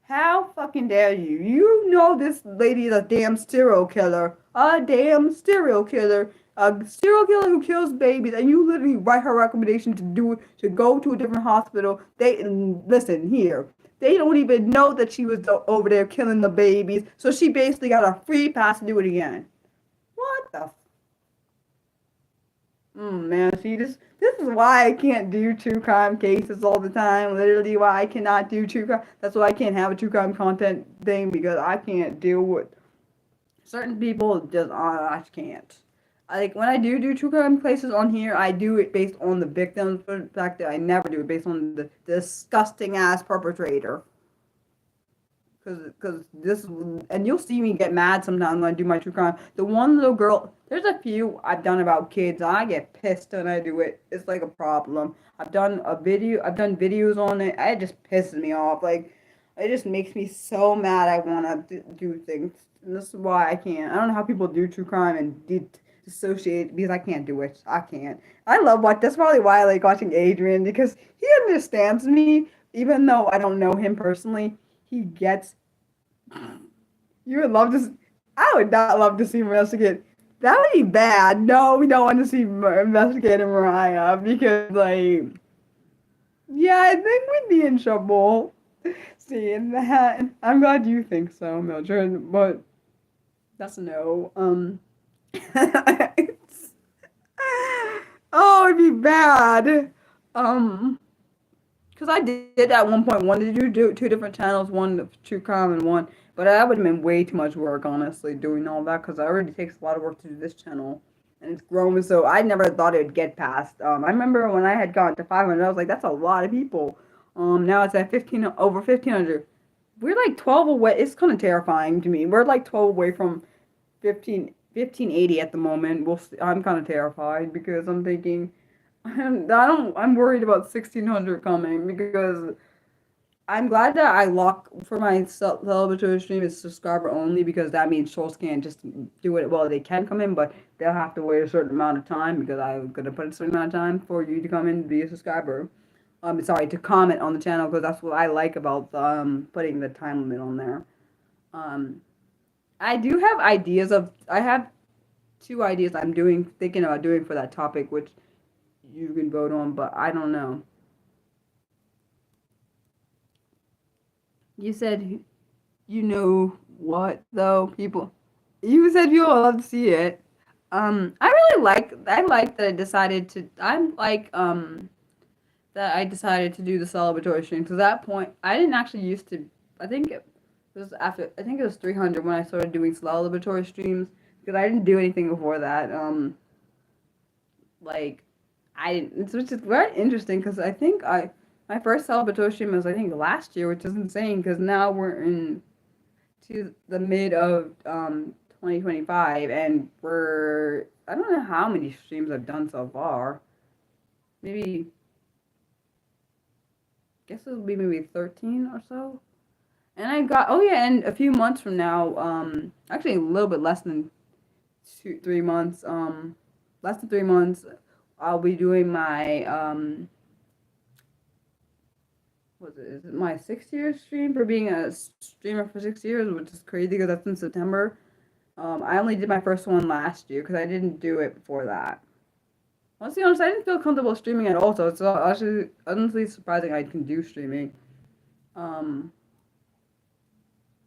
how fucking dare you? You know this lady is a damn serial killer. A damn serial killer. A serial killer who kills babies, and you literally write her recommendation to go to a different hospital. They listen here. They don't even know that she was over there killing the babies, so she basically got a free pass to do it again. What the man, see, this is why I can't do true crime cases all the time. Literally, why I cannot do true crime. That's why I can't have a true crime content thing, because I can't deal with certain people. Just I just can't. Like when I do true crime cases on here, I do it based on the victim. For the fact that I never do it based on the disgusting ass perpetrator. Cause this, and you'll see me get mad sometimes when I do my true crime. The one little girl, there's a few I've done about kids, and I get pissed when I do it. It's like a problem. I've done videos on it. It just pisses me off. Like, it just makes me so mad. I want to do things, and this is why I can't. I don't know how people do true crime and dissociate, because I can't do it. I can't. That's probably why I like watching Adrian, because he understands me, even though I don't know him personally. He gets. You would love to. I would not love to see investigate. That would be bad. No, we don't want to see investigator Mariah, because, like, yeah, I think we'd be in trouble. Seeing that, I'm glad you think so, Mildred, but that's a no. Oh, it'd be bad. Because I did at one point wanted to do two different channels, one true crime and one, but that would have been way too much work, honestly, doing all that, because it already takes a lot of work to do this channel, and it's growing, so I never thought it would get past. I remember when I had gotten to 500, I was like, that's a lot of people. Now it's at 15, over 1,500. We're like 12 away. It's kind of terrifying to me. We're like 12 away from 1580 at the moment. I'm kind of terrified, because I'm thinking, I'm worried about 1,600 coming, because I'm glad that I lock for my celebratory stream is subscriber only, because that means trolls can't just do it. Well, they can come in, but they'll have to wait a certain amount of time, because I'm gonna put a certain amount of time for you to come in and be a subscriber. Sorry, to comment on the channel, because that's what I like about putting the time limit on there. I do have ideas of. I have 2 ideas thinking about doing for that topic, which you can vote on, but I don't know. You said, you know what, though, people? You said you would love to see it. I like that I decided to, that I decided to do the celebratory stream. To that point, I didn't actually used to, I think it I think it was 300 when I started doing celebratory streams, because I didn't do anything before that. Like, which is very interesting, because I think my first celebratory stream was, I think, last year, which is insane, because now we're to the mid of 2025, and I don't know how many streams I've done so far. Maybe, I guess it'll be maybe 13 or so. And and a few months from now, actually a little bit less than 3 months, less than 3 months, I'll be doing my, is it my 6-year stream for being a streamer for 6 years, which is crazy, because that's in September. I only did my first one last year, because I didn't do it before that. Let's be honest, I didn't feel comfortable streaming at all, so it's actually honestly surprising I can do streaming.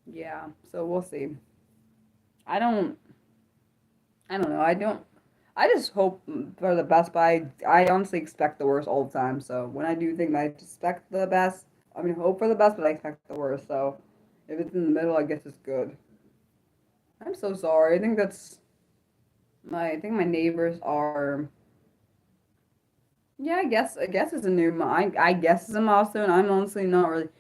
Yeah, so we'll see. I don't know. I just hope for the best, but I honestly expect the worst all the time. So when I do think I expect the best, I mean, hope for the best, but I expect the worst. So if it's in the middle, I guess it's good. I'm so sorry. I think my neighbors are. Yeah, I guess it's a new. I guess it's a milestone. I'm honestly not really.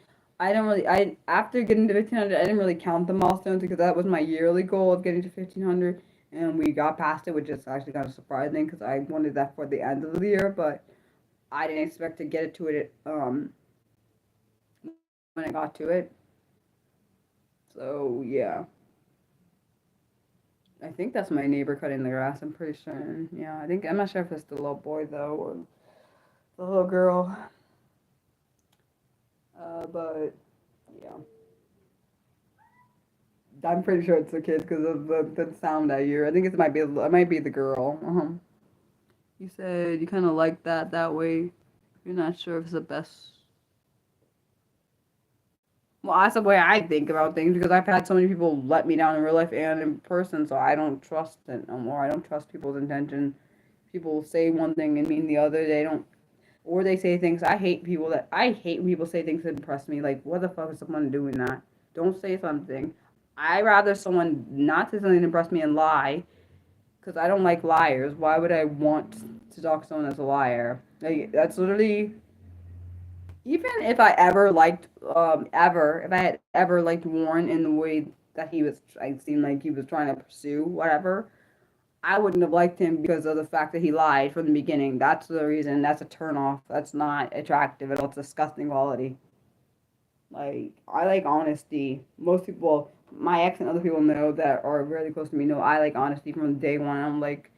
I don't really. I after getting to 1,500, I didn't really count the milestones because that was my yearly goal of getting to 1,500, and we got past it, which is actually kind of surprising because I wanted that for the end of the year, but I didn't expect to get it to it when I got to it. So yeah, I think that's my neighbor cutting the grass. I'm pretty sure. Yeah, I think I'm not sure if it's the little boy though or the little girl. But yeah, I'm pretty sure it's the kid because of the sound I hear. I think it might be the girl. You said you kind of like that way. You're not sure if it's the best. Well, that's the way I think about things because I've had so many people let me down in real life and in person, so I don't trust it no more. I don't trust people's intention. People say one thing and mean the other. They don't, or they say things. I hate when people say things that impress me. Like, what the fuck is someone doing that? Don't say something. I rather someone not say something to impress me and lie, because I don't like liars. Why would I want to talk to someone that's a liar? Like, that's literally, even if I ever liked, if I had ever liked Warren in the way that I seemed like he was trying to pursue, whatever, I wouldn't have liked him because of the fact that he lied from the beginning. That's the reason. That's a turnoff. That's not attractive at all. It's a disgusting quality. Like, I like honesty. Most people, my ex and other people know that are really close to me know I like honesty from day one. I don't like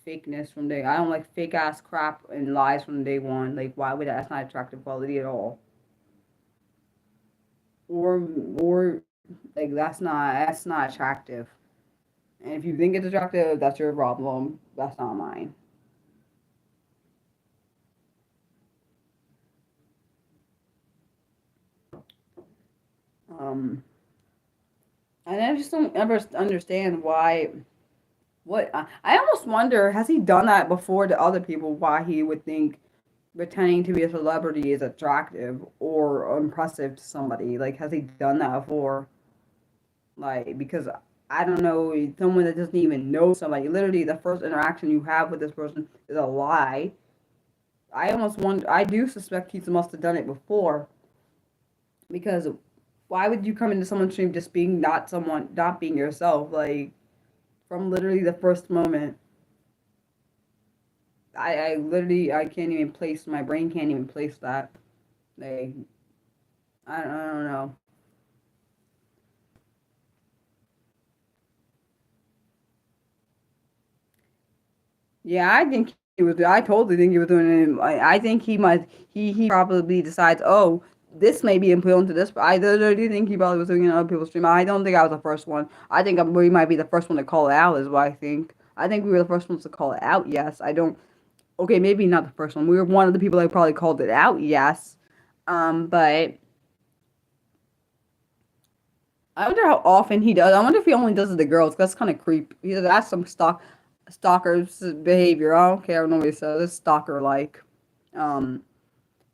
fakeness from day. I don't like fake ass crap and lies from day one. Like, why would that's not attractive quality at all? Or like that's not attractive. And if you think it's attractive, that's your problem. That's not mine. Um, and I just don't ever understand why. I almost wonder, has he done that before to other people? Why he would think pretending to be a celebrity is attractive or impressive to somebody? Like, has he done that before? Like, because I don't know, someone that doesn't even know somebody. Literally, the first interaction you have with this person is a lie. I almost wonder. I do suspect he must have done it before because why would you come into someone's stream just being not being yourself? Like, from literally the first moment. I literally I can't even place my brain can't even place that. Like I don't know. Yeah, I think he was. I totally think he was doing it. I think he might. He probably decides. Oh, this may be important to this. But I literally think he probably was doing it on other people's stream. I don't think I was the first one. I think we might be the first one to call it out. Is what I think. I think we were the first ones to call it out. Yes, I don't. Okay, maybe not the first one. We were one of the people that probably called it out. Yes, but I wonder how often he does. I wonder if he only does it to girls. 'Cause that's kind of creep. That's some stalker behavior. I don't care what nobody says. It's stalker like. Um,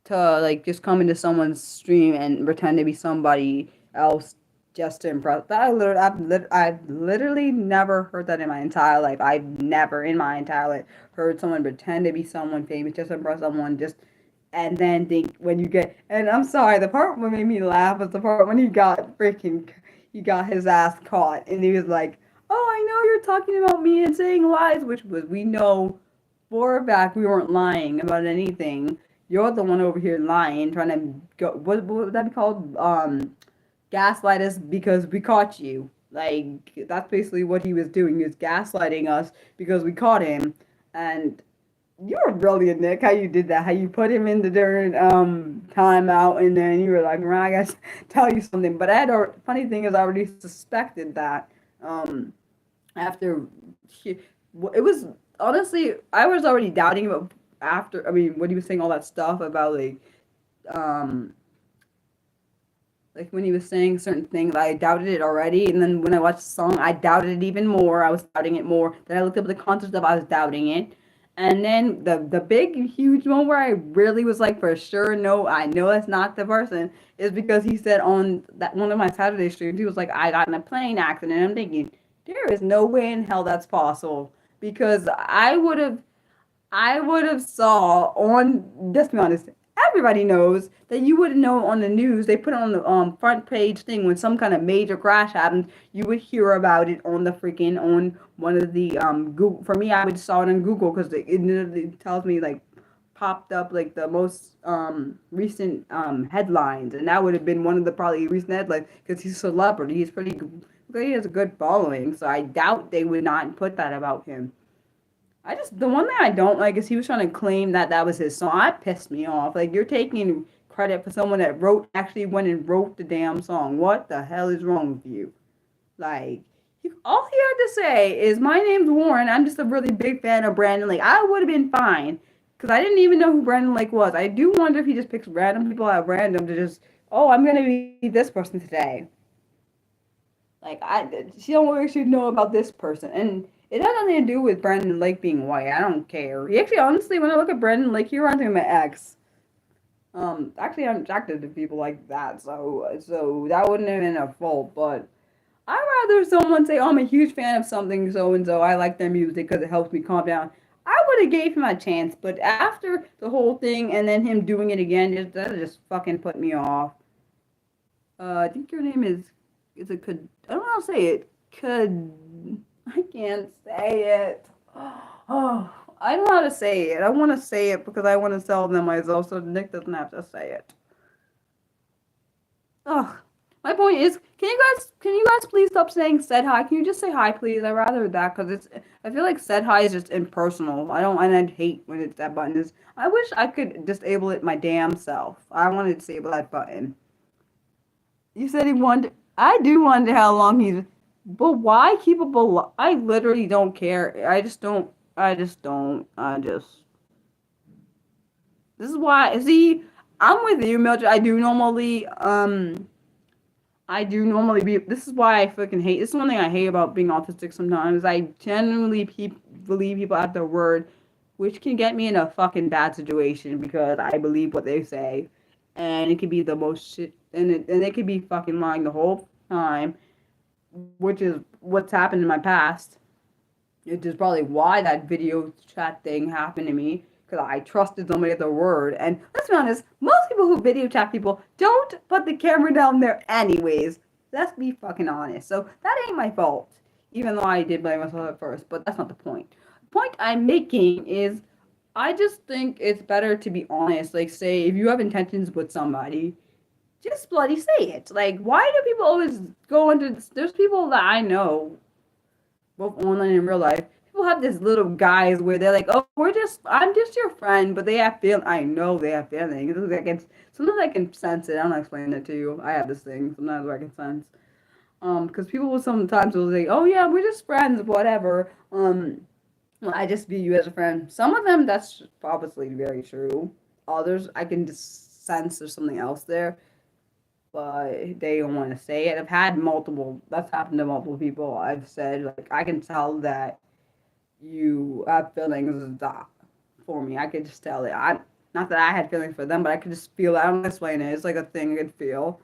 to like just come into someone's stream and pretend to be somebody else just to impress. I've literally never heard that in my entire life. I've never in my entire life heard someone pretend to be someone famous just to impress someone. Just and then think when you get. And I'm sorry, the part that made me laugh was the part when he got his ass caught, and he was like, "Oh, I know you're talking about me and saying lies," which was we know for a fact we weren't lying about anything. You're the one over here lying, trying to go. What would that be called? Gaslight us because we caught you. Like that's basically what he was doing. He was gaslighting us because we caught him, and you were brilliant, Nick. How you did that? How you put him in the during timeout, and then you were like, "Man, I gotta tell you something." But I had a funny thing is I already suspected that after it was honestly I was already doubting about after. I mean, when he was saying all that stuff about um like when he was saying certain things, I doubted it already, and then when I watched the song, I doubted it even more. I was doubting it more. Then I looked up the concert stuff, I was doubting it. And then the big huge one where I really was like for sure, no, I know that's not the person, is because he said on that one of my Saturday streams, he was like, I got in a plane accident. And I'm thinking, there is no way in hell that's possible. Because I would have saw on, just be honest, everybody knows that you wouldn't know on the news. They put it on the front page thing when some kind of major crash happens. You would hear about it on the freaking on one of the Google. For me, I would saw it on Google because it tells me like popped up like the most recent headlines, and that would have been one of the probably recent headlines because he's a celebrity. He's pretty. He has a good following, so I doubt they would not put that about him. The one thing I don't like is he was trying to claim that that was his song. That pissed me off. Like, you're taking credit for someone that actually went and wrote the damn song. What the hell is wrong with you? Like, all he had to say is, my name's Warren. I'm just a really big fan of Brandon Lake. I would have been fine. Because I didn't even know who Brandon Lake was. I do wonder if he just picks random people out random to just, oh, I'm going to be this person today. Like, she don't really should know about this person. And it has nothing to do with Brandon Lake being white. I don't care. He actually, honestly, when I look at Brandon Lake, he reminds me of my ex. Actually, I'm attracted to people like that, so that wouldn't have been a fault. But I'd rather someone say, "Oh, I'm a huge fan of something so and so. I like their music because it helps me calm down." I would have gave him a chance, but after the whole thing and then him doing it again, that just fucking put me off. I think your name is it could I don't know how to say it. Could I can't say it. Oh, I don't know how to say it. I want to say it because I want to sell them myself, so Nick doesn't have to say it. Ugh. My point is, can you guys please stop saying said hi? Can you just say hi, please? I'd rather that because I feel like said hi is just impersonal. And I hate when that button is. I wish I could disable it my damn self. I want to disable that button. You said he wanted. I do wonder how long he's. But why keep it below? I literally don't care. I just don't. I just don't. I just. This is why. See, I'm with you, Mildred. I do normally be. This is why I fucking hate. This is one thing I hate about being autistic sometimes. I genuinely believe people at their word, which can get me in a fucking bad situation because I believe what they say. And it could be the most shit. And they could be fucking lying the whole time, which is what's happened in my past. Which is probably why that video chat thing happened to me. Because I trusted somebody at their word. And let's be honest, most people who video chat people don't put the camera down there anyways. Let's be fucking honest. So that ain't my fault. Even though I did blame myself at first. But that's not the point. The point I'm making is I just think it's better to be honest. Like, say, if you have intentions with somebody, just bloody say it. Like, why do people always go into... There's people that I know, both online and in real life, people have this little guys where they're like, oh, I'm just your friend, but they have feelings. I know they have feelings. Sometimes I can sense it. I don't know how to explain it to you. I have this thing sometimes where I can sense. Because people will sometimes say, oh yeah, we're just friends, whatever. Well, I just view you as a friend. Some of them, that's obviously very true. Others, I can just sense there's something else there. But they don't want to say it. That's happened to multiple people. I've said, like, I can tell that you have feelings for me. I could just tell it. Not that I had feelings for them, but I could just feel it. I don't explain it. It's like a thing I could feel.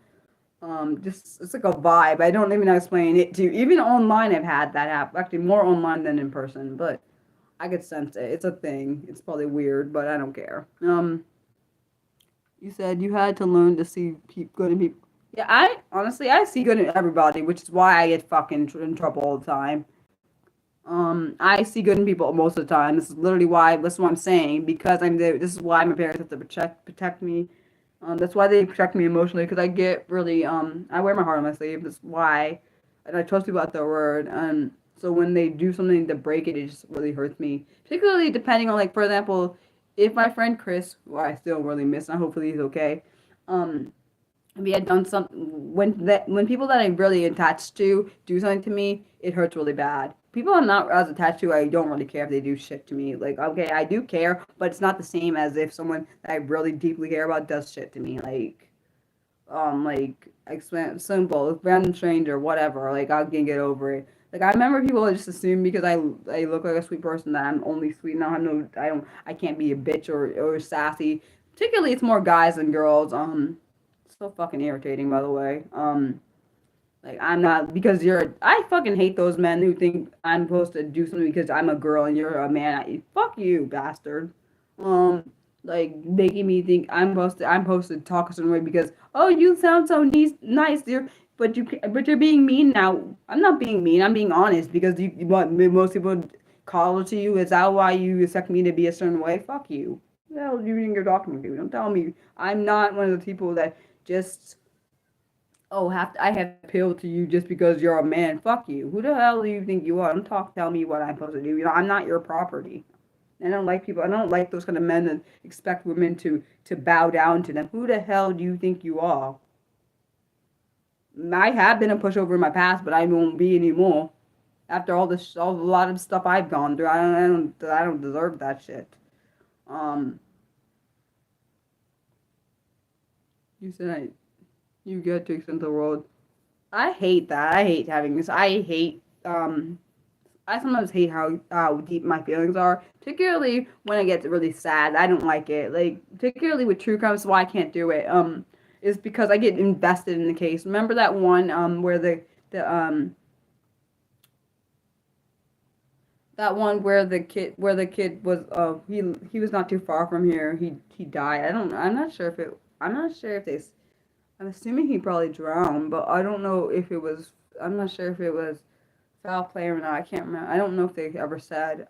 It's like a vibe. I don't even know how to explain it to you. Even online, I've had that happen. Actually, more online than in person, but I could sense it. It's a thing. It's probably weird, but I don't care. You said you had to learn to see good in people. Yeah, I see good in everybody, which is why I get fucking in trouble all the time. I see good in people most of the time. This is literally why. That's what I'm saying because I'm there. This is why my parents have to protect me. That's why they protect me emotionally because I get really. I wear my heart on my sleeve. That's why, and I trust people at their word. And so when they do something to break it, it just really hurts me. Particularly depending on, like, for example, if my friend Chris, who I still really miss, and hopefully he's okay, if he had done something, when people that I'm really attached to do something to me, it hurts really bad. People I'm not as attached to, I don't really care if they do shit to me. Like, okay, I do care, but it's not the same as if someone that I really deeply care about does shit to me. Like, simple, random stranger, whatever. Like, I can get over it. Like, I remember people just assume because I look like a sweet person that I'm only sweet. No, I can't be a bitch or sassy. Particularly, it's more guys than girls. So fucking irritating, by the way. Like, I'm not, because I fucking hate those men who think I'm supposed to do something because I'm a girl and you're a man. Fuck you, bastard. like making me think I'm supposed to talk a certain way because oh you sound so nice dear, but you're being mean now. I'm not being mean. I'm being honest because you what most people call to you. Is that why you expect me to be a certain way? Fuck you. Who the hell do you think you're talking to? Don't tell me. I'm not one of the people that just I have to appeal to you just because you're a man. Fuck you. Who the hell do you think you are? Don't tell me what I'm supposed to do. I'm not your property. I don't like people. I don't like those kind of men that expect women to bow down to them. Who the hell do you think you are? I have been a pushover in my past, but I won't be anymore. After a lot of stuff I've gone through, I don't deserve that shit. Um, you said you get to extend the world. I hate that. I hate having this. I sometimes hate how deep my feelings are, particularly when I get really sad. I don't like it. Like particularly with true crime, that's why I can't do it. Is because I get invested in the case. Remember that one where the that one where the kid was he was not too far from here. He died. I'm not sure if it I'm not sure if they I'm assuming he probably drowned, but I don't know if it was I'm not sure if it was foul play or not. I can't remember. I don't know if they ever said.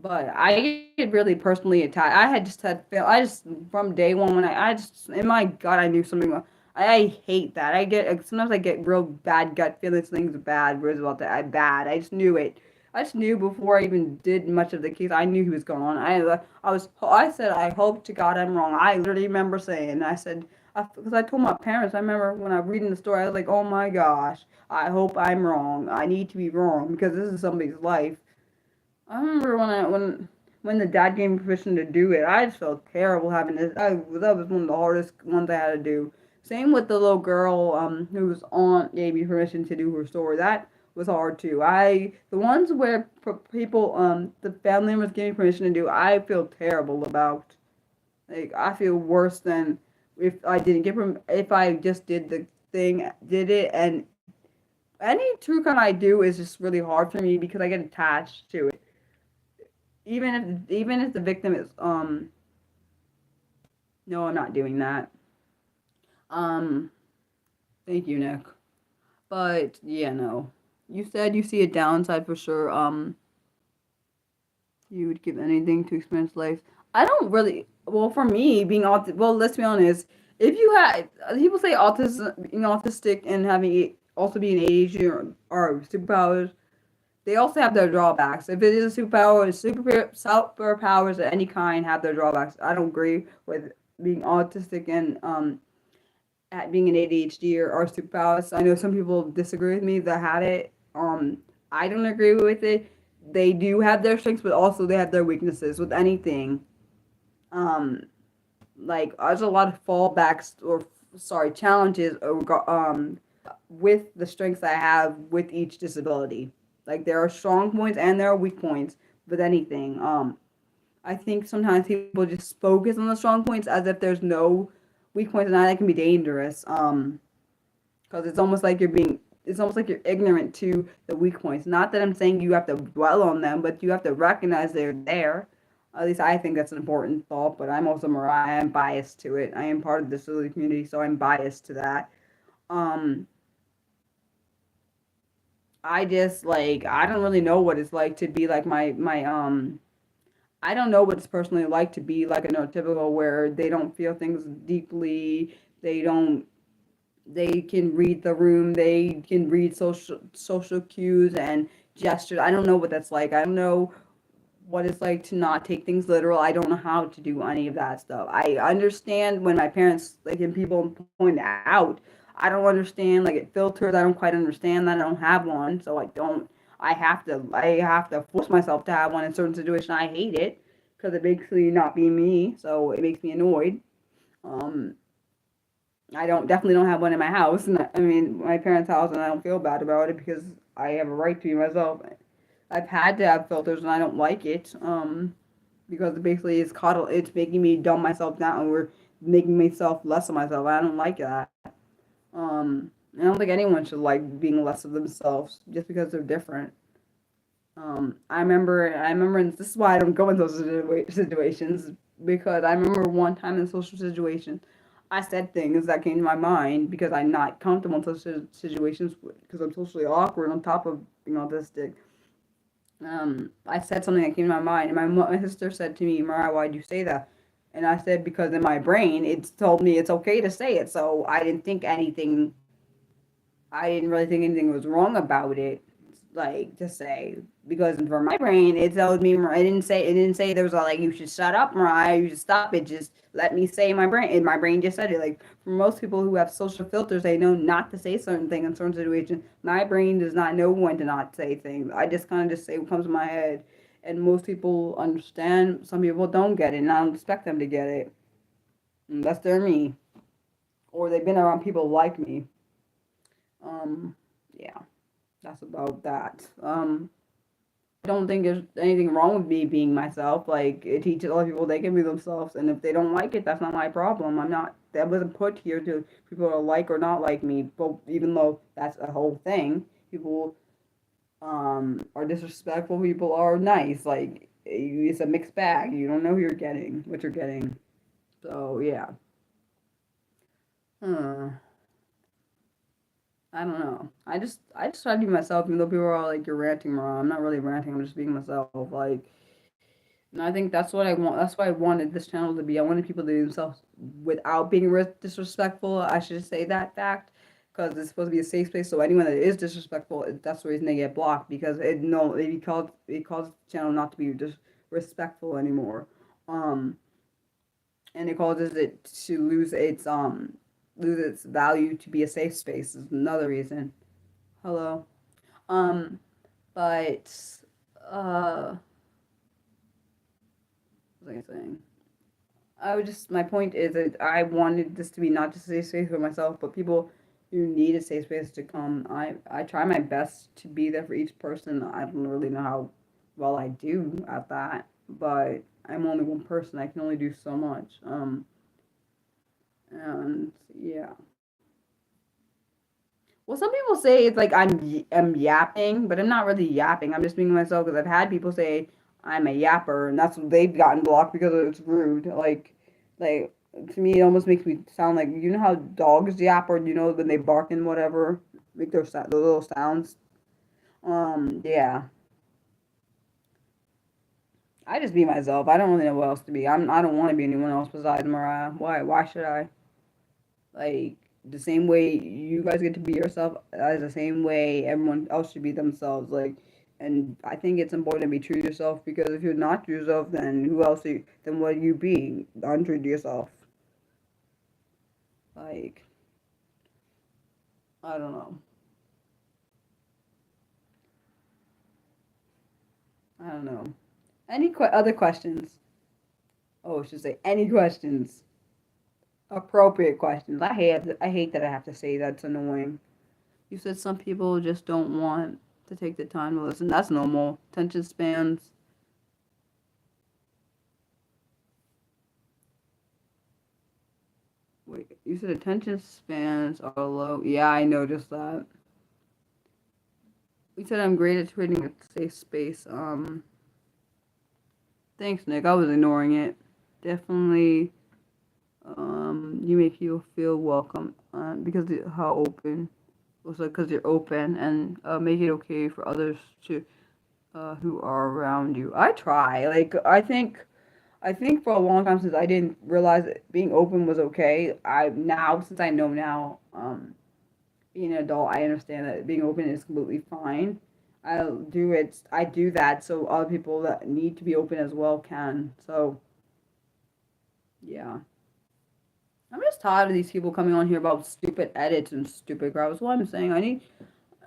But I get really personally attached. I just from day one when I just in my gut I knew something. I hate that. Sometimes I get real bad gut feelings. Things bad. Words about that. Bad. I just knew it. I just knew before I even did much of the case. I knew he was gone. I said I hope to God I'm wrong. I literally remember saying I said because I told my parents. I remember when I was reading the story. I was like, oh my gosh. I hope I'm wrong. I need to be wrong because this is somebody's life. I remember when the dad gave me permission to do it, I just felt terrible having this. That was one of the hardest ones I had to do. Same with the little girl whose aunt gave me permission to do her story. That was hard too. The ones where people the family members gave me permission to do, I feel terrible about. Like I feel worse than if I didn't give them. If I just did the thing, did it, and any true crime I do is just really hard for me because I get attached to it even if the victim is no I'm not doing that um thank you Nick but yeah no you said you see a downside for sure you would give anything to experience life. I don't really well for me being well let's be honest if you had people say autism being autistic and having also being ADHD or superpowers they also have their drawbacks. If it is a superpower, superpowers of any kind have their drawbacks. I don't agree with being autistic and at being an ADHD or superpowers. I know some people disagree with me that had it. I don't agree with it. They do have their strengths, but also they have their weaknesses with anything. Um, like there's a lot of fallbacks or sorry challenges with the strengths I have with each disability. Like there are strong points and there are weak points with anything. I think sometimes people just focus on the strong points as if there's no weak points, and that can be dangerous. Because it's almost like you're ignorant to the weak points. Not that I'm saying you have to dwell on them, but you have to recognize they're there. At least I think that's an important thought, but I'm also Mariah. I am biased to it. I am part of the disability community, so I'm biased to that. Um, I just I don't really know what it's like to be like my I don't know what it's personally like to be like a neurotypical where they don't feel things deeply. They don't they can read the room, they can read social cues and gestures. I don't know what that's like. I don't know what it's like to not take things literal. I don't know how to do any of that stuff. I understand when my parents and people point out. I don't understand it filters. I don't quite understand that. I don't have one, so I don't. I have to force myself to have one in certain situations. I hate it because it makes me not be me, so it makes me annoyed. Um, I don't definitely don't have one in my house, and I mean my parents' house, and I don't feel bad about it because I have a right to be myself. I've had to have filters, and I don't like it. Because basically it's making me dumb myself down. We're making myself less of myself. I don't like that. I don't think anyone should like being less of themselves just because they're different. I remember, and this is why I don't go in those situations because I remember one time in a social situation, I said things that came to my mind because I'm not comfortable in such situations because I'm socially awkward on top of being autistic. I said something that came to my mind, and my sister said to me, Mariah, why'd you say that? And I said, because in my brain, it's told me it's okay to say it, so I didn't really think anything was wrong about it, like to say, because for my brain it told me it didn't say there was a, like, you should shut up, Mariah, you should stop it, just let me say my brain, and my brain just said it. Like for most people who have social filters, they know not to say certain things in certain situations. My brain does not know when to not say things. I just kind of just say what comes to my head, and most people understand. Some people don't get it, and I don't expect them to get it. And that's their me, or they've been around people like me. Yeah, that's about that. I don't think there's anything wrong with me being myself. Like it teaches other people they can be themselves, and if they don't like it, that's not my problem. I'm not. That wasn't put here to people to like or not like me. But even though that's a whole thing, people are disrespectful. People are nice. Like it's a mixed bag. You don't know who you're getting, what you're getting. So yeah. Huh. I don't know. I just try to be myself, even though people are like, "You're ranting, Mara." I'm not really ranting. I'm just being myself. Like, and I think that's what I want. That's why I wanted this channel to be. I wanted people to be themselves without being disrespectful. I should say that fact because it's supposed to be a safe space. So anyone that is disrespectful, that's the reason they get blocked because it calls the channel not to be disrespectful anymore. Um, and it causes it to lose its value to be a safe space is another reason. Hello. Um, but uh, what was I saying? I would just, my point is that I wanted this to be not just a safe space for myself, but people who need a safe space to come. I try my best to be there for each person. I don't really know how well I do at that, but I'm only one person. I can only do so much. And yeah. Well, some people say it's like I'm yapping, but I'm not really yapping. I'm just being myself because I've had people say I'm a yapper, and that's what they've gotten blocked because it's rude. Like to me, it almost makes me sound like you know how dogs yap, or you know when they bark and whatever, make the little sounds. Yeah, I just be myself. I don't really know what else to be. I don't want to be anyone else besides Mariah. Why? Why should I? Like the same way you guys get to be yourself, as the same way everyone else should be themselves. Like, and I think it's important to be true to yourself because if you're not true to yourself, then who else? Then what are you being? Untrue to yourself. Like, I don't know. I don't know. Any other questions? Oh, I should say any questions. Appropriate questions. I hate that I have to say that's annoying. You said some people just don't want to take the time to listen. That's normal. Attention spans. Wait, you said attention spans are low. Yeah, I noticed that. You said I'm great at creating a safe space. Thanks, Nick. I was ignoring it. Definitely. You make people feel welcome. Because how open. Also, because you're open and make it okay for others to who are around you. I try. Like I think for a long time since I didn't realize that being open was okay. Since I know now, being an adult, I understand that being open is completely fine. I do that so other people that need to be open as well can. So yeah. I'm just tired of these people coming on here about stupid edits and stupid crap. That's what I'm saying.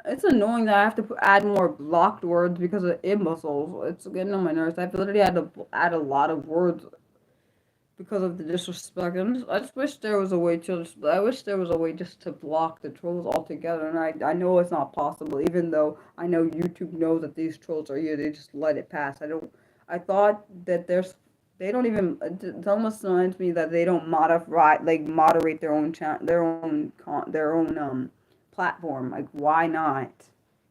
It's annoying that I have to add more blocked words because of imbeciles. It's getting on my nerves. I've literally had to add a lot of words because of the disrespect. I just wish there was a way to. I wish there was a way just to block the trolls altogether. And I know it's not possible, even though I know YouTube knows that these trolls are here. They just let it pass. I don't. I thought that They don't even. It almost reminds me that they don't moderate their own platform. Like why not?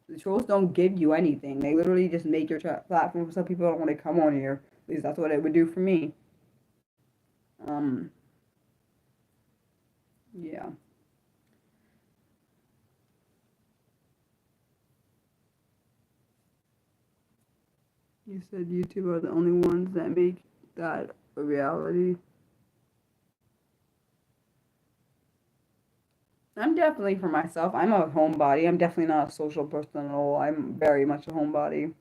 The trolls don't give you anything. They literally just make your platform so people don't want to come on here. At least that's what it would do for me. Yeah. You said YouTube are the only ones that make that a reality. I'm definitely for myself. I'm a homebody. I'm definitely not a social person at all. I'm very much a homebody.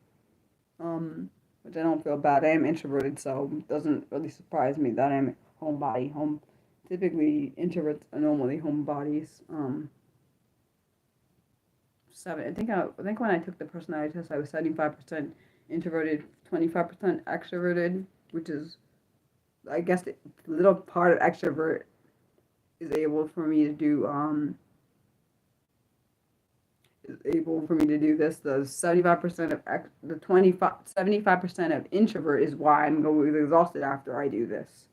Which I don't feel bad. I am introverted, so it doesn't really surprise me that I'm a homebody. Typically introverts are normally homebodies. Seven. I think when I took the personality test, I was 75% introverted, 25% extroverted, which is I guess the little part of extrovert is able for me to do is able for me to do this. The 75% of the 25 75% of introvert is why I'm always exhausted after I do this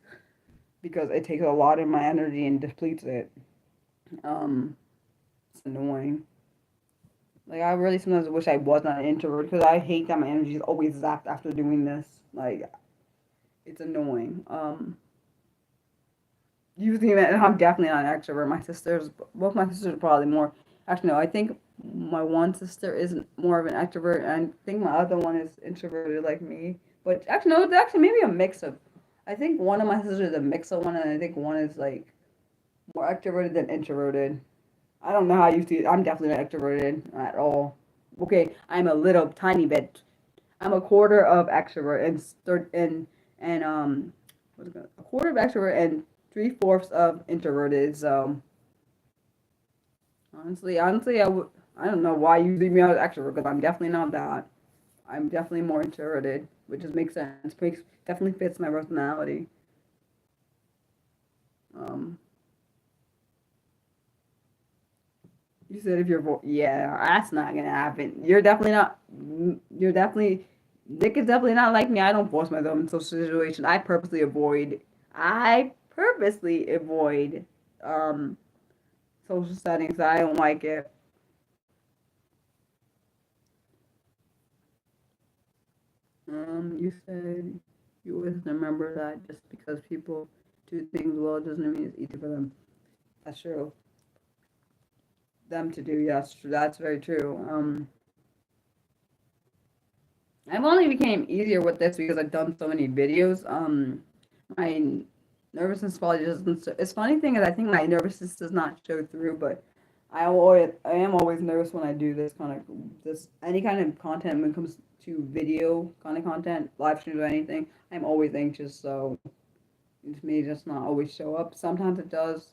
because it takes a lot of my energy and depletes it. Um, it's annoying. Like I really sometimes wish I was not an introvert because I hate that my energy is always zapped after doing this. Like it's annoying. You think that I'm definitely not an extrovert. Both my sisters are probably more. Actually, no, I think my one sister is more of an extrovert, and I think my other one is introverted like me. But actually, no, it's actually maybe a mix of. I think one of my sisters is a mix of one, and I think one is like more extroverted than introverted. I don't know how you see it. I'm definitely not extroverted at all. Okay, I'm a little tiny bit. I'm a quarter of extrovert and a quarter of extrovert and 3/4 of introverted. So honestly, I don't know why you leave me out as extrovert because I'm definitely not that. I'm definitely more introverted, which just makes sense. Definitely fits my personality. Um, you said if yeah, that's not gonna happen. You're definitely not. You're definitely. Nick is definitely not like me. I don't force myself in social situations. I purposely avoid um social settings. I don't like it. You said you always remember that just because people do things well doesn't mean it's easy for them. That's true. Them to do, yes, true. That's very true. I've only became easier with this because I've done so many videos. My nervousness probably doesn't. It's funny thing is I think my nervousness does not show through, but I am always nervous when I do this any kind of content when it comes to video kind of content, live streams or anything. I'm always anxious, so it may just not always show up. Sometimes it does,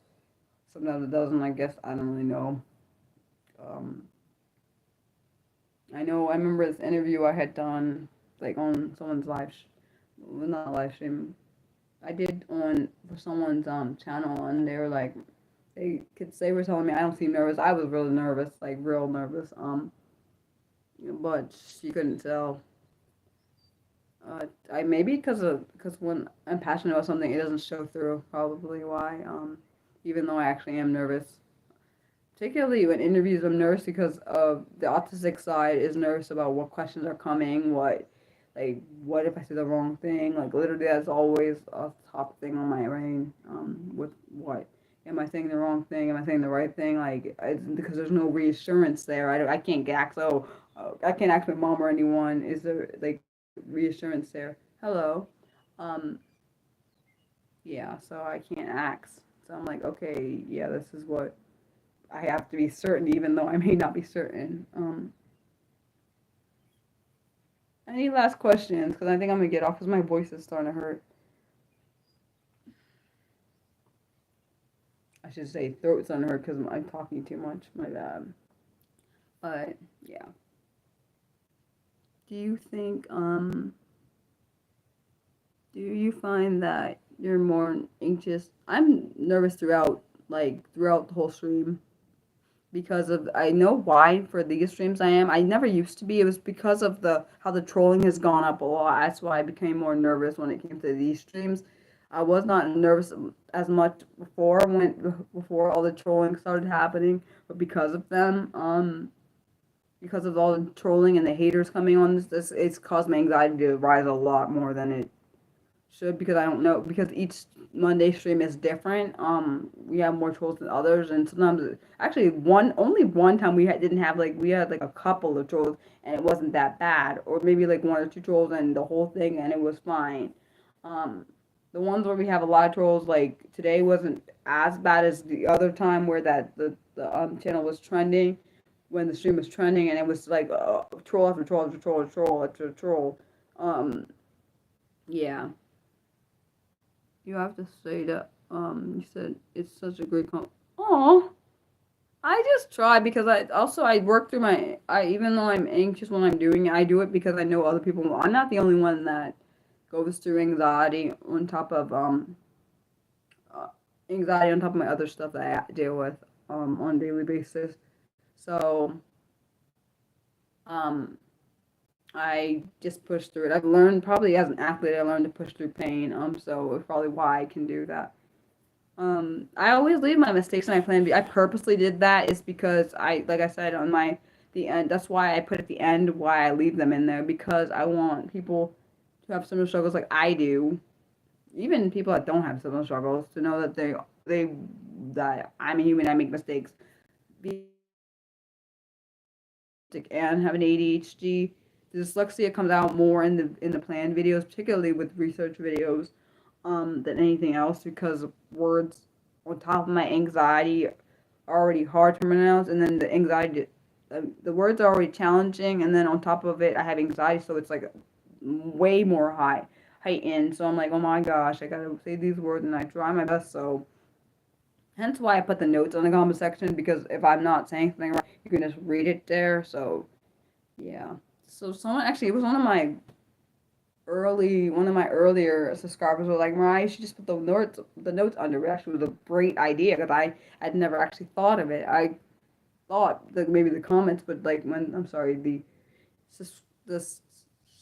sometimes it doesn't. I guess I don't really know. Um, I know I remember this interview I had done like on someone's well, not live stream. I did on for someone's channel, and they were like they were telling me I don't seem nervous. I was really nervous, like real nervous. But she couldn't tell. I maybe because when I'm passionate about something, it doesn't show through. Probably why. Even though I actually am nervous, particularly when interviews, I'm nervous because of the autistic side is nervous about what questions are coming, what if I say the wrong thing? Like literally, that's always a top thing on my brain. With what am I saying the wrong thing? Am I saying the right thing? Because there's no reassurance there. I can't ask. Oh, I can't ask my mom or anyone. Is there like reassurance there? Hello, um, yeah. So I can't ask. So I'm like, okay, yeah, this is what I have to be certain, even though I may not be certain. Any last questions? Because I think I'm gonna get off because my voice is starting to hurt. I should say throat's starting to hurt because I'm talking too much. My bad. But yeah. Do you think do you find that you're more anxious? I'm nervous throughout the whole stream because of I know why for these streams I am. I never used to be. It was because of the how the trolling has gone up a lot. That's why I became more nervous when it came to these streams. I was not nervous as much before all the trolling started happening, but because of all the trolling and the haters coming on it's caused my anxiety to rise a lot more than it should, because I don't know, because each Monday stream is different. We have more trolls than others, and sometimes actually only one time didn't have, like, we had like a couple of trolls and it wasn't that bad, or maybe like one or two trolls and the whole thing and it was fine. Um, the ones where we have a lot of trolls, like today, wasn't as bad as the other time where the channel was trending, when the stream was trending, and it was like troll after troll after troll after troll after troll. Um, yeah. You have to say that. You said it's such a great Oh, I just try because I work through even though I'm anxious when I'm doing it, I do it because I know other people. I'm not the only one that goes through anxiety on top of uh, anxiety on top of my other stuff that I deal with on a daily basis. So um I just push through it. I've learned, probably as an athlete, I learned to push through pain. So it's probably why I can do that. I always leave my mistakes in my plan B. I purposely did that is because like I said on the end. That's why I put at the end why I leave them in there, because I want people to have similar struggles like I do. Even people that don't have similar struggles to know that that I'm a human. I make mistakes. Be and have an ADHD. The dyslexia comes out more in the planned videos, particularly with research videos, than anything else, because words on top of my anxiety are already hard to pronounce, and then the anxiety, the words are already challenging, and then on top of it, I have anxiety, so it's like way more heightened. So I'm like, oh my gosh, I gotta say these words, and I try my best. So hence why I put the notes on the comment section, because if I'm not saying something right, you can just read it there. So yeah. So someone actually, it was one of my earlier subscribers were like, Mariah, you should just put the notes under. It actually was a great idea, because I had never actually thought of it. I thought that maybe the comments would, like, when, I'm sorry, the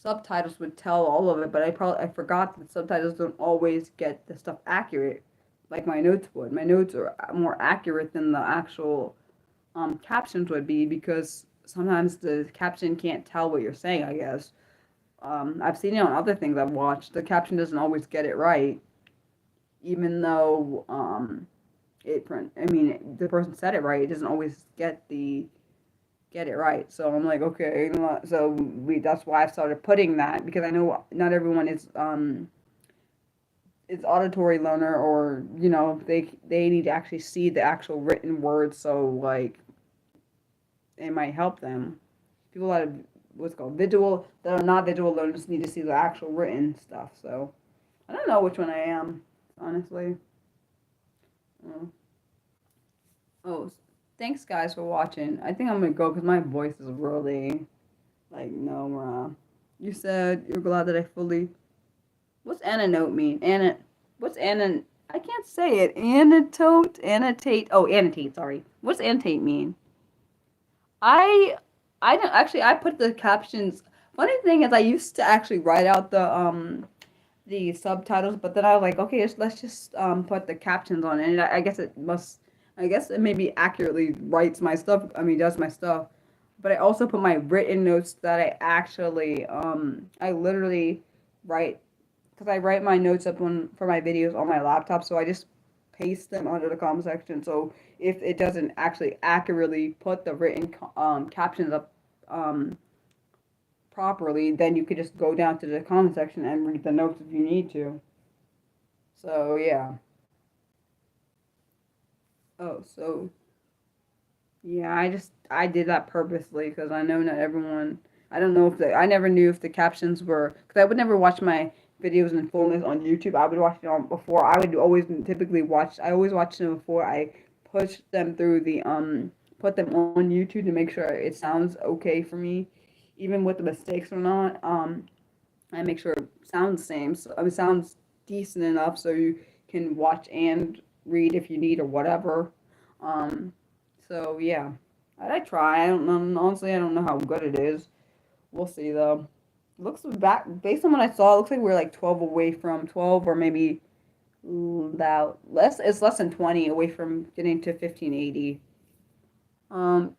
subtitles would tell all of it, but I forgot that subtitles don't always get the stuff accurate like my notes would. My notes are more accurate than the actual captions would be, because sometimes the caption can't tell what you're saying, I guess. I've seen it on other things I've watched. The caption doesn't always get it right, even though I mean, the person said it right. It doesn't always get it right. So I'm like, okay, so that's why I started putting that, because I know not everyone is auditory learner, or they need to actually see the actual written words. So like it might help them. People that are what's called visual, that are not visual learners, need to see the actual written stuff. So I don't know which one I am, honestly. Oh, oh, thanks guys for watching. I think I'm gonna go because my voice is really like, no. You said you're glad that I fully. What's annotate mean? What's annon? I can't say it. Annotate. Oh, annotate. Sorry. What's annotate mean? I I don't actually. I put the captions. Funny thing is, I used to actually write out the subtitles, but then I was like, okay, let's just put the captions on it. And I guess it must. I guess it maybe accurately writes my stuff. I mean, does my stuff. But I also put my written notes that I literally write, because I write my notes up for my videos on my laptop, so I just paste them under the comment section. So if it doesn't actually accurately put the written captions up um, properly, then you could just go down to the comment section and read the notes if you need to. So yeah. Oh, so yeah, I did that purposely, because I know not everyone. I don't know if I never knew if the captions were, because I would never watch my videos in fullness on YouTube. I would watch it on before. I would always typically watch. I always watch them before I push them through put them on YouTube to make sure it sounds okay for me, even with the mistakes or not. I make sure it sounds the same. So it sounds decent enough so you can watch and read if you need or whatever. Um, so yeah, I try. I don't know. Honestly, I don't know how good it is. We'll see though. Looks back based on what I saw, it looks like we're like 12 away from 12, or maybe about less. It's less than 20 away from getting to 1580. Um,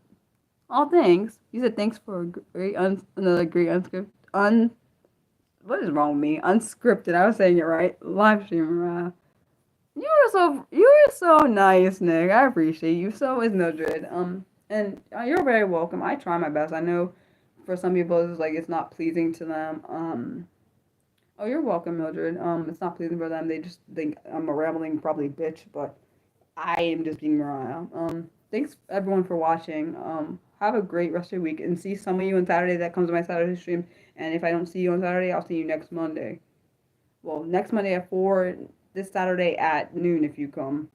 all thanks. You said thanks for a great another great unscripted what is wrong with me? Unscripted. I was saying it right. Live stream. You are so nice, Nick. I appreciate you. So is Mildred. And you're very welcome. I try my best. I know for some people it's like it's not pleasing to them. Oh, you're welcome, Mildred. It's not pleasing for them. They just think I'm a rambling probably bitch, but I am just being Mariah. Thanks everyone for watching. Have a great rest of your week and see some of you on Saturday that comes to my Saturday stream. And if I don't see you on Saturday, I'll see you next Monday. Well, next Monday at 4, this Saturday at noon if you come.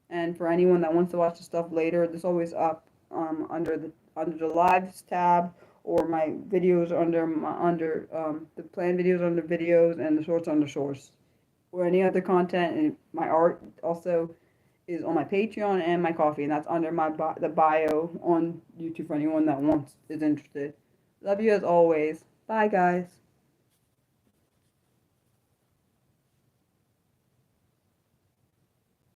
And for anyone that wants to watch the stuff later, this always up under the lives tab, or my videos under the planned videos under videos and the shorts under shorts, or any other content. And my art also is on my Patreon and my coffee, and that's under the bio on YouTube for anyone that is interested. Love you as always. Bye guys.